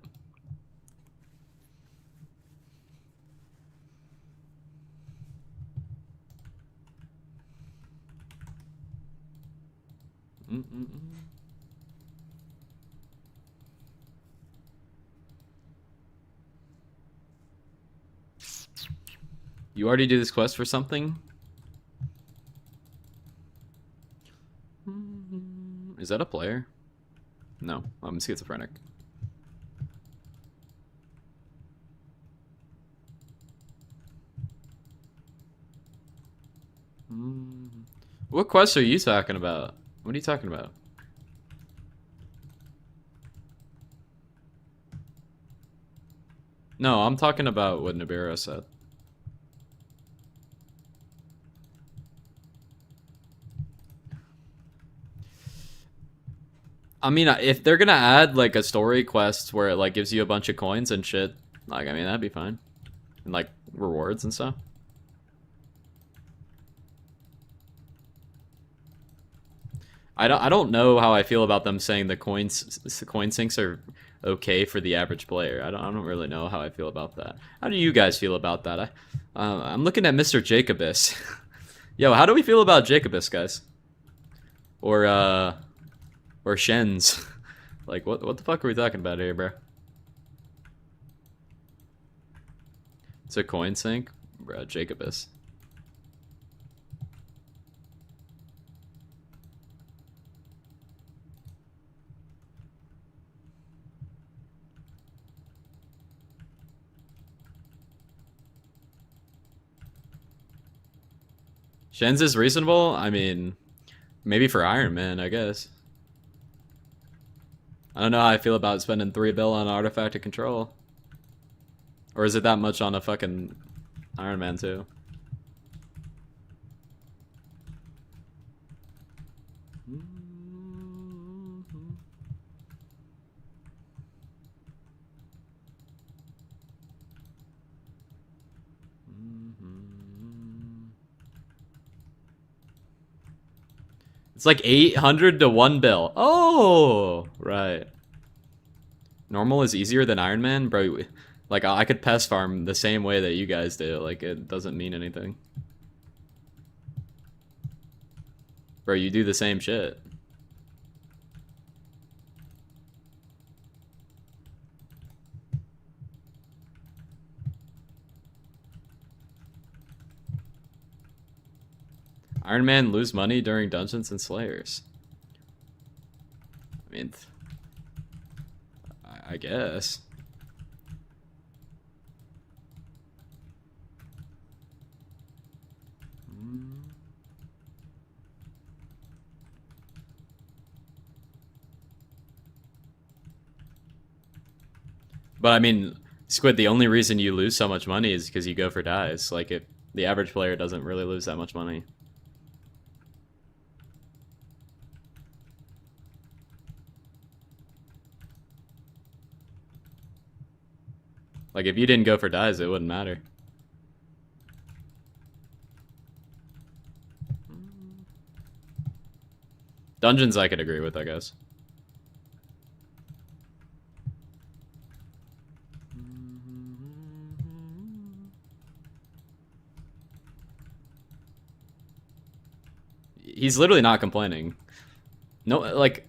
You already do this quest for something? Is that a player? No, I'm schizophrenic. What quests are you talking about? What are you talking about? No, I'm talking about what Nibiru said. I mean, if they're gonna add like a story quest where it like gives you a bunch of coins and shit, like I mean that'd be fine, and like rewards and stuff. I don't know how I feel about them saying the coin sinks are okay for the average player. I don't really know how I feel about that. How do you guys feel about that? I'm looking at Mr. Jacobus. Yo, how do we feel about Jacobus, guys? Or Shens? Like what the fuck are we talking about here, bro? It's a coin sink, bro. Jacobus. Shens is reasonable? I mean, maybe for Iron Man, I guess. I don't know how I feel about spending $3 bill on Artifact of Control. Or is it that much on a fucking Iron Man too? It's like 800 to 1 bill. Oh, right. Normal is easier than Iron Man? Bro, like I could pest farm the same way that you guys do. Like it doesn't mean anything. Bro, you do the same shit. Iron Man lose money during Dungeons and Slayers. I mean, I guess. But I mean, Squid, the only reason you lose so much money is because you go for dies. Like, if the average player doesn't really lose that much money. Like, if you didn't go for dies, it wouldn't matter. Dungeons I could agree with, I guess. He's literally not complaining. No, like,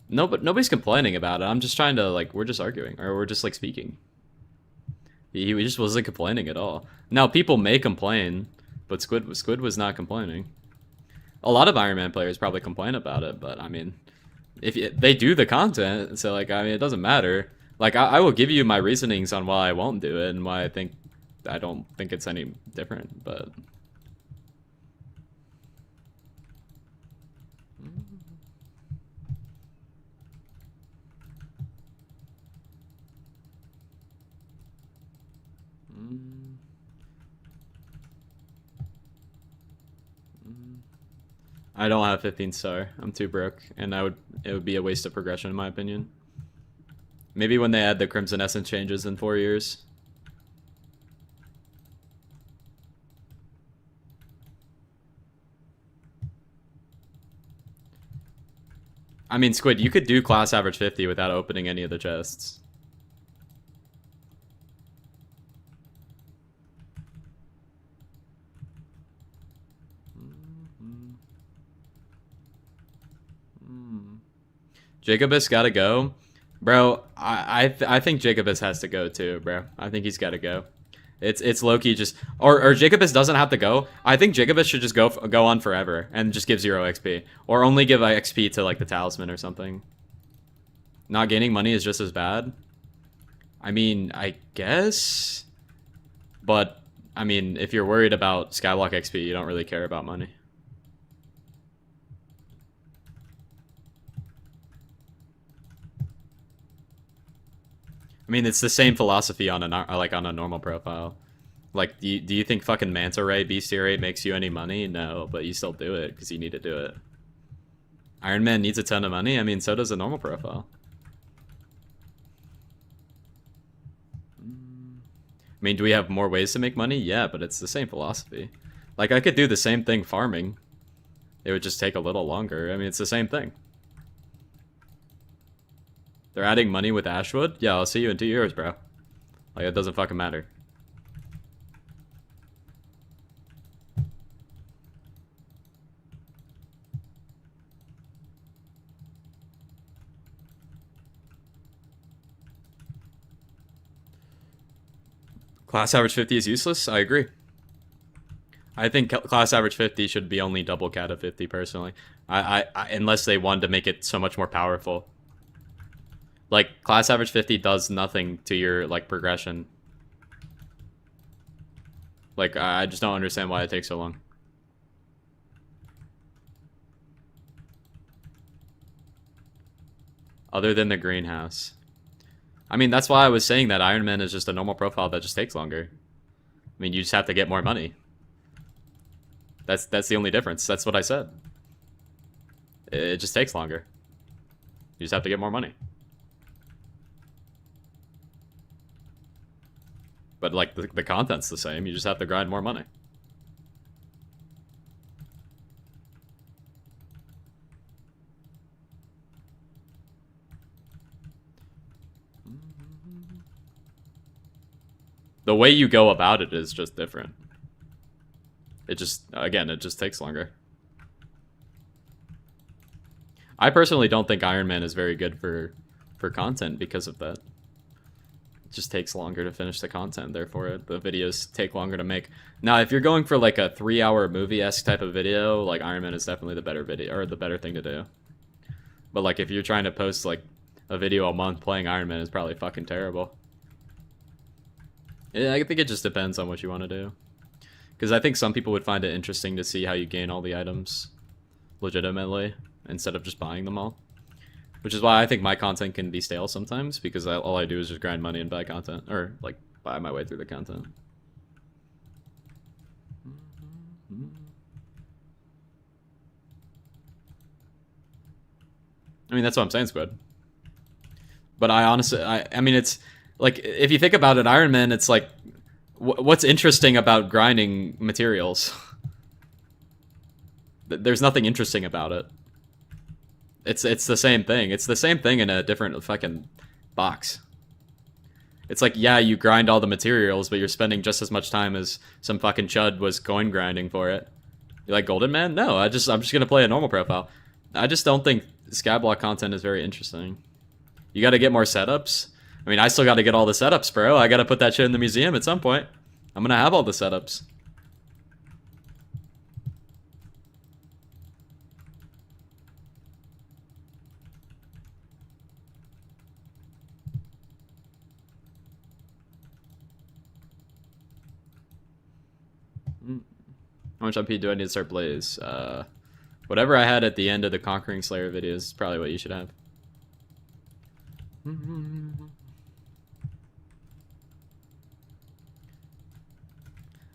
no, but nobody's complaining about it. I'm just trying to, like, we're just arguing, or we're just, like, speaking. He just wasn't complaining at all. Now, people may complain, but Squid was not complaining. A lot of Iron Man players probably complain about it, but, I mean, they do the content, so, like, I mean, it doesn't matter. Like, I will give you my reasonings on why I won't do it, and why I don't think it's any different, but... I don't have 15 star. I'm too broke, and it would be a waste of progression in my opinion. Maybe when they add the Crimson Essence changes in 4 years. I mean, Squid, you could do class average 50 without opening any of the chests. Jacobus gotta go. Bro, I think Jacobus has to go too, bro. I think he's gotta go. It's low-key just... Or Jacobus doesn't have to go. I think Jacobus should just go on forever and just give 0 XP. Or only give XP to, like, the Talisman or something. Not gaining money is just as bad. I mean, I guess... But, I mean, if you're worried about Skyblock XP, you don't really care about money. I mean, it's the same philosophy on a normal profile. Like, do you think fucking Manta Ray, Beastie Ray makes you any money? No, but you still do it because you need to do it. Iron Man needs a ton of money. I mean, so does a normal profile. I mean, do we have more ways to make money? Yeah, but it's the same philosophy. Like, I could do the same thing farming. It would just take a little longer. I mean, it's the same thing. They're adding money with Ashwood? Yeah, I'll see you in 2 years, bro. Like, it doesn't fucking matter. Class average 50 is useless? I agree. I think class average 50 should be only double cat of 50, personally. Unless they wanted to make it so much more powerful. Like, class average 50 does nothing to your, like, progression. Like, I just don't understand why it takes so long. Other than the greenhouse. I mean, that's why I was saying that Iron Man is just a normal profile that just takes longer. I mean, you just have to get more money. That's the only difference. That's what I said. It just takes longer. You just have to get more money. But, like, the content's the same. You just have to grind more money. The way you go about it is just different. It just, again, it just takes longer. I personally don't think Iron Man is very good for content because of that. It just takes longer to finish the content, therefore the videos take longer to make. Now, if you're going for like a 3-hour movie-esque type of video, like Iron Man is definitely the better video, or the better thing to do. But like if you're trying to post like a video a month playing Iron Man is probably fucking terrible. Yeah, I think it just depends on what you want to do. Because I think some people would find it interesting to see how you gain all the items legitimately instead of just buying them all. Which is why I think my content can be stale sometimes, because all I do is just grind money and buy content, or like buy my way through the content. I mean, that's what I'm saying, Squid. But I honestly, I mean, it's like, if you think about it, Iron Man, it's like, what's interesting about grinding materials? There's nothing interesting about it. It's the same thing. It's the same thing in a different fucking box. It's like, yeah, you grind all the materials, but you're spending just as much time as some fucking chud was coin grinding for it. You like Golden Man? No, I'm just gonna play a normal profile. I just don't think Skyblock content is very interesting. You gotta get more setups. I mean, I still gotta get all the setups, bro. I gotta put that shit in the museum at some point. I'm gonna have all the setups. How much MP do I need to start Blaze? Whatever I had at the end of the Conquering Slayer videos is probably what you should have.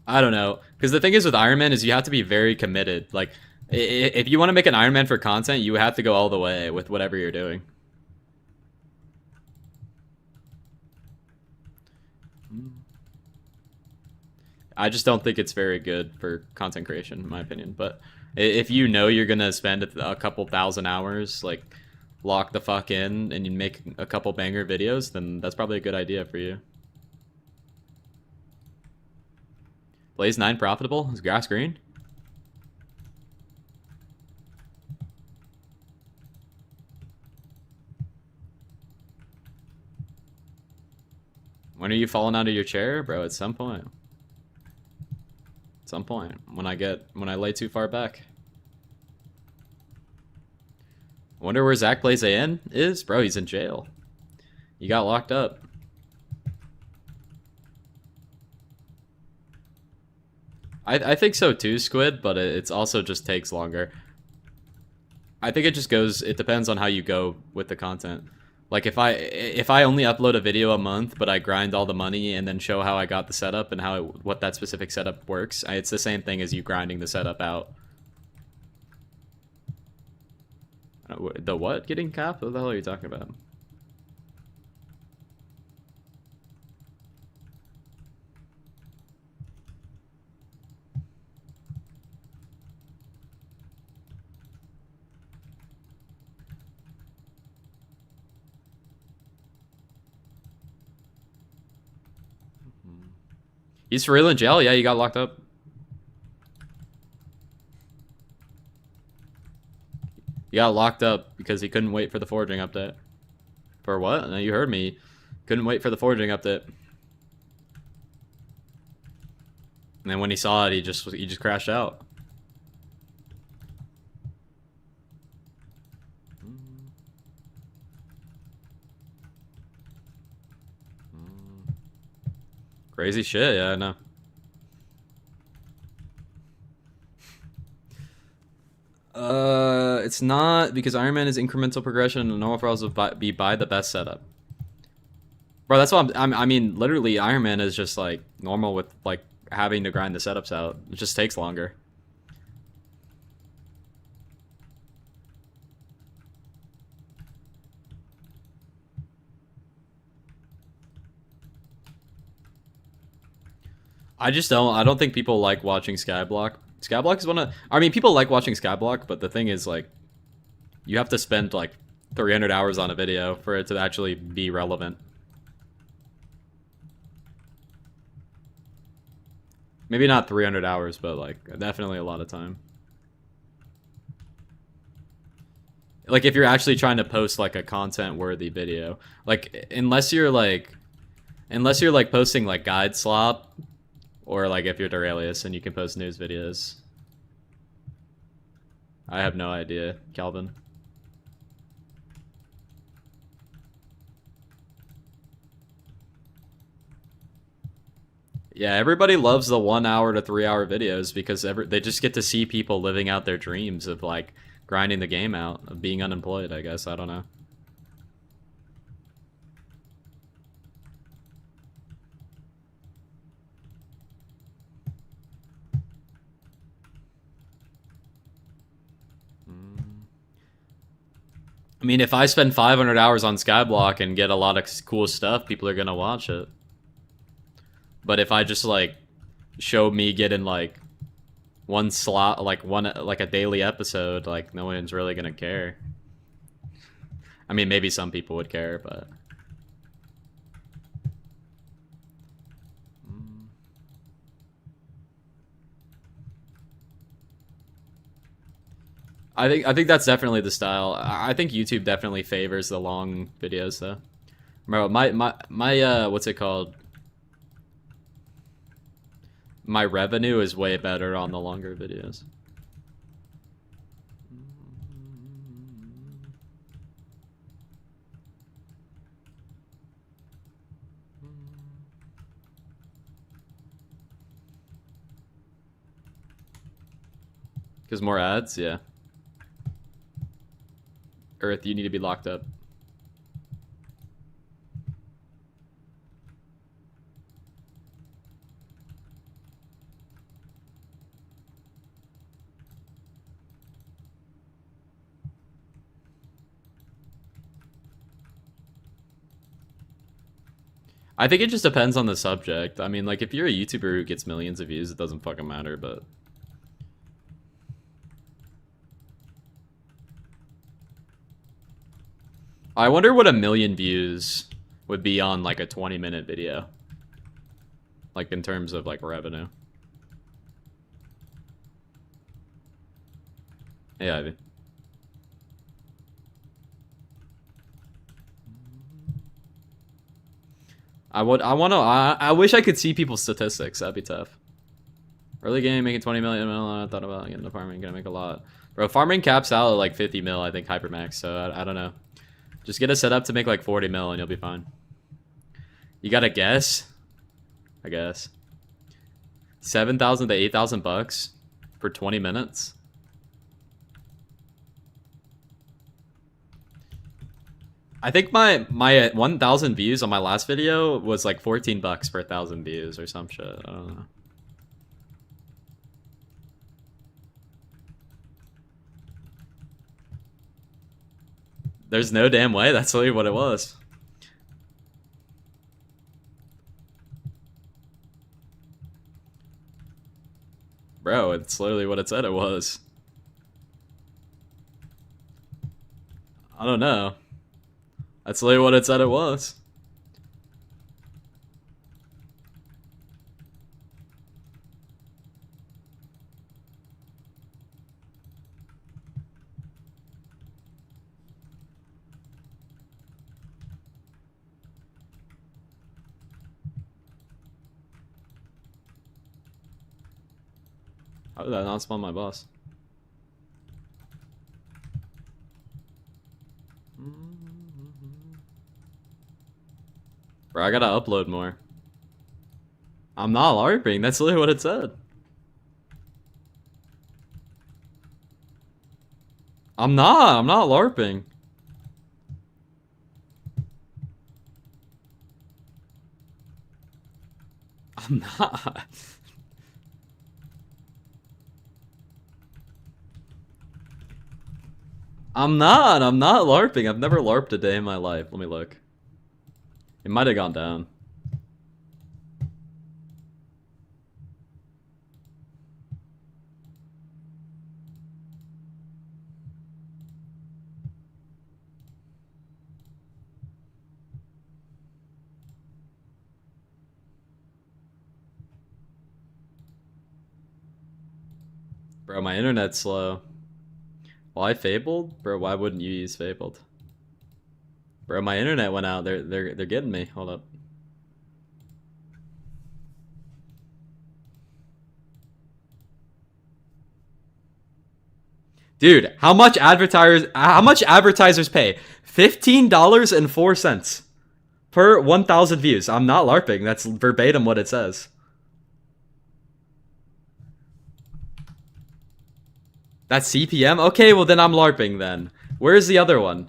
I don't know, because the thing is with Iron Man is you have to be very committed. Like, if you want to make an Iron Man for content, you have to go all the way with whatever you're doing. I just don't think it's very good for content creation, in my opinion. But if you know you're gonna spend a couple thousand hours, like, lock the fuck in, and you make a couple banger videos, then that's probably a good idea for you. Blaze 9 profitable? Is grass green? When are you falling out of your chair? Bro, at some point. At some point. When I lay too far back. Wonder where Zach Blaze AN is? Bro, he's in jail. He got locked up. I think so too, Squid, but it's also just takes longer. I think it just goes, it depends on how you go with the content. Like if I only upload a video a month, but I grind all the money and then show how I got the setup and what that specific setup works, it's the same thing as you grinding the setup out. The what? Getting capped? What the hell are you talking about? He's for real in jail? Yeah, he got locked up. He got locked up because he couldn't wait for the foraging update. For what? No, you heard me. Couldn't wait for the foraging update. And then when he saw it, he just crashed out. Crazy shit, yeah, I know. It's not, because Iron Man is incremental progression and normal files will buy the best setup. Bro, that's what I mean, literally Iron Man is just like normal with like having to grind the setups out. It just takes longer. I don't think people like watching Skyblock. Skyblock is people like watching Skyblock, but the thing is, like, you have to spend like 300 hours on a video for it to actually be relevant. Maybe not 300 hours, but like definitely a lot of time. Like if you're actually trying to post like a content worthy video, like unless you're like posting like guide slop, or like if you're Duralius and you can post news videos. I have no idea, Calvin. Yeah, everybody loves the 1 hour to 3 hour videos because they just get to see people living out their dreams of like grinding the game out, of being unemployed, I guess. I don't know. I mean, if I spend 500 hours on Skyblock and get a lot of cool stuff, people are gonna watch it. But if I just like show me getting like one slot, like a daily episode, like no one's really gonna care. I mean, maybe some people would care, but I think that's definitely the style. I think YouTube definitely favors the long videos though. Bro, my what's it called? My revenue is way better on the longer videos. Because more ads, yeah. Earth, you need to be locked up. I think it just depends on the subject. I mean, like, if you're a YouTuber who gets millions of views, it doesn't fucking matter, but... I wonder what 1 million views would be on, like, a 20-minute video. Like, in terms of, like, revenue. Hey, Ivy. I wish I could see people's statistics. That'd be tough. Early game making 20 million. I thought about getting into farming. Gonna make a lot. Bro, farming caps out at like 50 mil, I think, hypermax. So I don't know. Just get a setup to make like 40 mil and you'll be fine. You gotta guess? I guess. 7,000 to 8,000 bucks for 20 minutes. I think my 1,000 views on my last video was like 14 bucks per 1,000 views or some shit. I don't know. There's no damn way. That's literally what it was. Bro, it's literally what it said it was. I don't know. That's literally what it said it was. How did that not spawn my boss? Bro, I gotta upload more. I'm not LARPing, that's literally what it said. I'm not LARPing. I'm not. I'm not LARPing. I've never LARPed a day in my life. Let me look. It might have gone down. Bro, my internet's slow. Why Fabled? Bro, why wouldn't you use Fabled? Bro, my internet went out. They're getting me. Hold up. Dude, how much advertisers pay? $15.04 per 1,000 views. I'm not LARPing. That's verbatim what it says. That's CPM? Okay, well then I'm LARPing then. Where's the other one?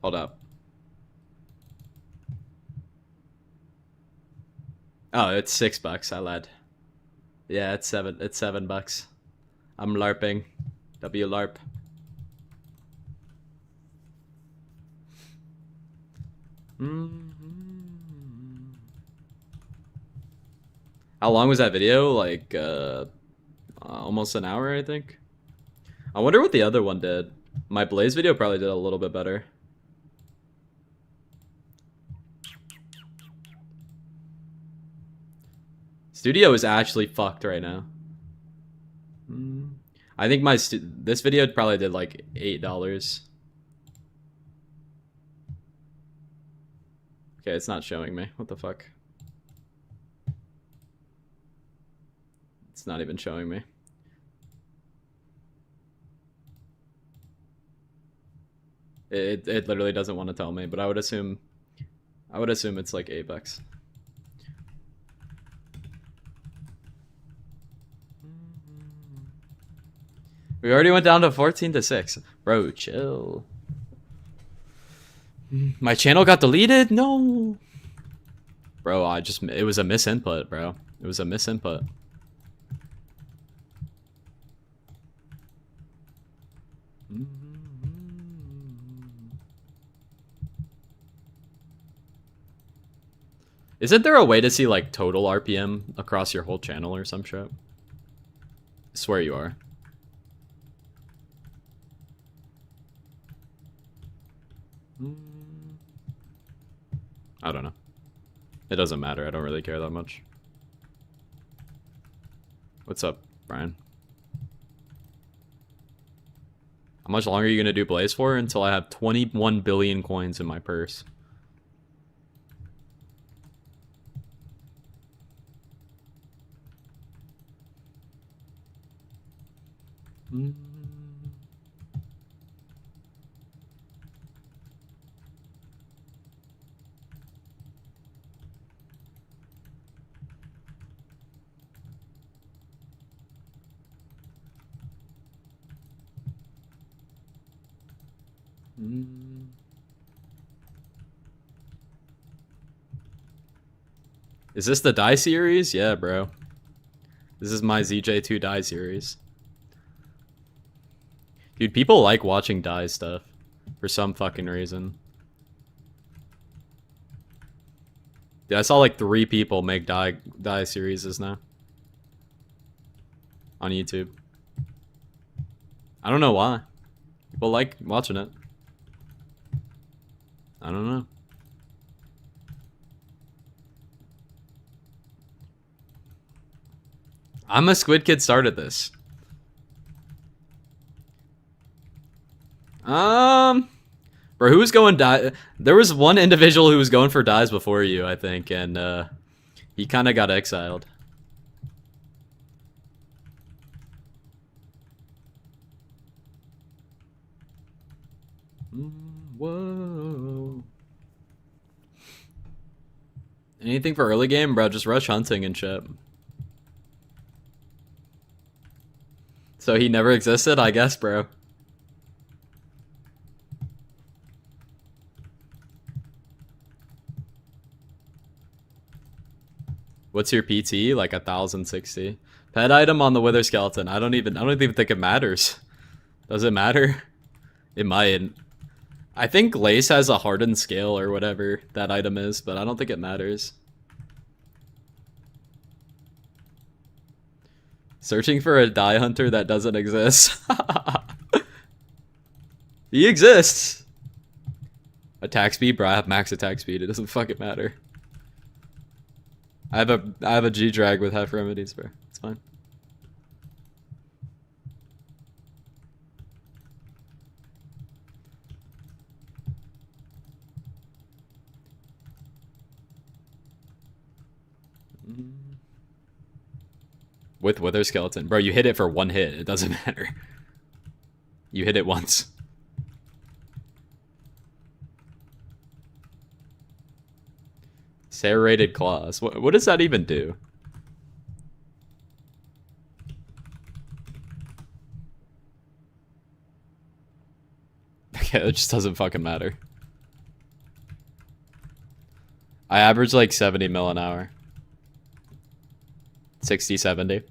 Hold up. Oh, it's $6. I lied. Yeah, it's $7. I'm LARPing. W LARP. How long was that video? Like, almost an hour, I think. I wonder what the other one did. My Blaze video probably did a little bit better. Studio is actually fucked right now. I think this video probably did like $8. Okay, it's not showing me. What the fuck? It's not even showing me. It literally doesn't want to tell me, but I would assume it's like $8. We already went down to 14-6. Bro, chill. My channel got deleted? No. Bro, it was a misinput, bro. It was a misinput. Isn't there a way to see like total RPM across your whole channel or some shit? I swear you are. I don't know. It doesn't matter. I don't really care that much. What's up, Brian? How much longer are you gonna do Blaze for? Until I have 21 billion coins in my purse. Is this the die series? Yeah, bro. This is my ZJ2 die series. Dude, people like watching die stuff for some fucking reason. Dude, I saw like 3 people make die series now on YouTube. I don't know why. People like watching it. I don't know. I'm a Squid Kid started this. Bro, who was going die? There was one individual who was going for dies before you, I think, and he kind of got exiled. Whoa. Anything for early game, bro? Just rush hunting and shit. So he never existed, I guess, bro. What's your PT? Like 1,060. Pet item on the Wither Skeleton. I don't even think it matters. Does it matter? It might. I think Lace has a hardened scale or whatever that item is, but I don't think it matters. Searching for a die hunter that doesn't exist. He exists. Attack speed, bro. I have max attack speed. It doesn't fucking matter. I have a G drag with half remedies, bro. It's fine. With Wither Skeleton. Bro, you hit it for 1 hit. It doesn't matter. You hit it once. Serrated claws. What does that even do? Okay, it just doesn't fucking matter. I average like 70 mil an hour. 60, 70.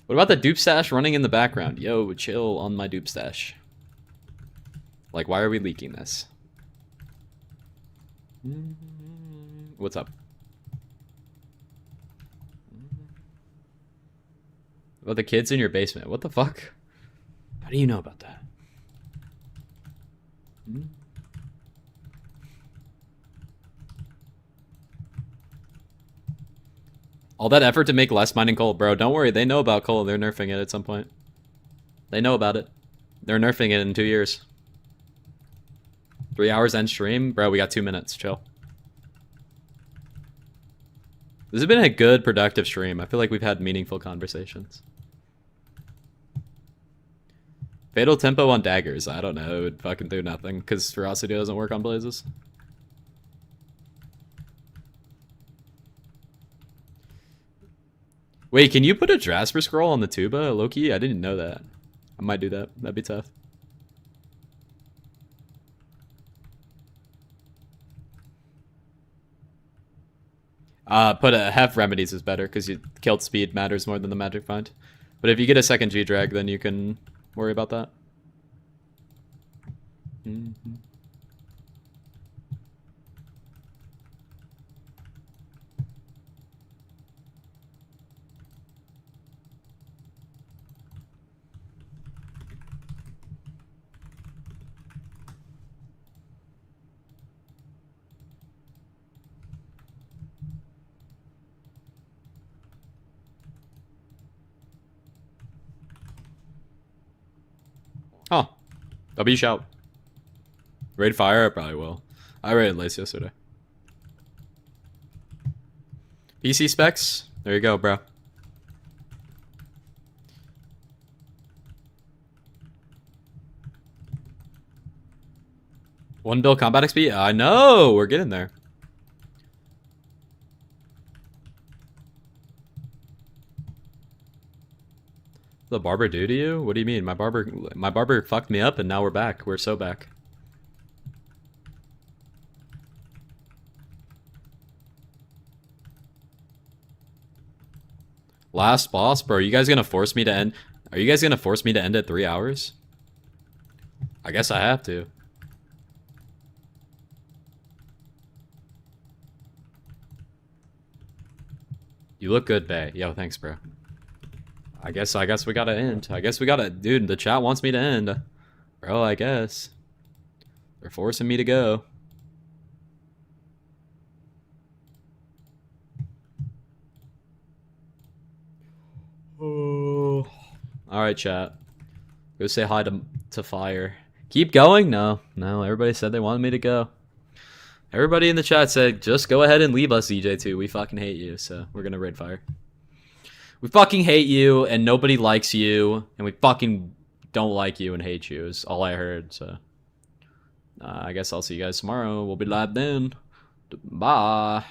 What about the dupe stash running in the background? Yo, chill on my dupe stash. Like, why are we leaking this? What's up? What about the kids in your basement? What the fuck? How do you know about that? All that effort to make less mining coal. Bro, don't worry. They know about coal. They're nerfing it at some point. They know about it. They're nerfing it in 2 years. 3 hours end stream? Bro, we got 2 minutes. Chill. This has been a good, productive stream. I feel like we've had meaningful conversations. Fatal tempo on daggers. I don't know. It would fucking do nothing because ferocity doesn't work on blazes. Wait, can you put a Jasper scroll on the tuba, Loki? I didn't know that. I might do that. That'd be tough. Put a Hef remedies is better because you killed speed matters more than the magic find. But if you get a second G drag, then you can worry about that. Huh. W shout. Raid fire? I probably will. I raided Lace yesterday. PC specs? There you go, bro. One bill combat XP? I know! We're getting there. The barber do to you? What do you mean? My barber fucked me up and now we're back. We're so back. Last boss? Bro, are you guys gonna force me to end? Are you guys gonna force me to end at 3 hours? I guess I have to. You look good, Bay. Yo, thanks, bro. I guess we gotta end. I guess we gotta... Dude, the chat wants me to end. Bro, I guess. They're forcing me to go. Oh. Alright, chat. Go say hi to Fire. Keep going? No. No, everybody said they wanted me to go. Everybody in the chat said, just go ahead and leave us, EJ2. We fucking hate you, so we're gonna raid Fire. We fucking hate you, and nobody likes you, and we fucking don't like you and hate you, is all I heard, so. I guess I'll see you guys tomorrow. We'll be live then. Bye.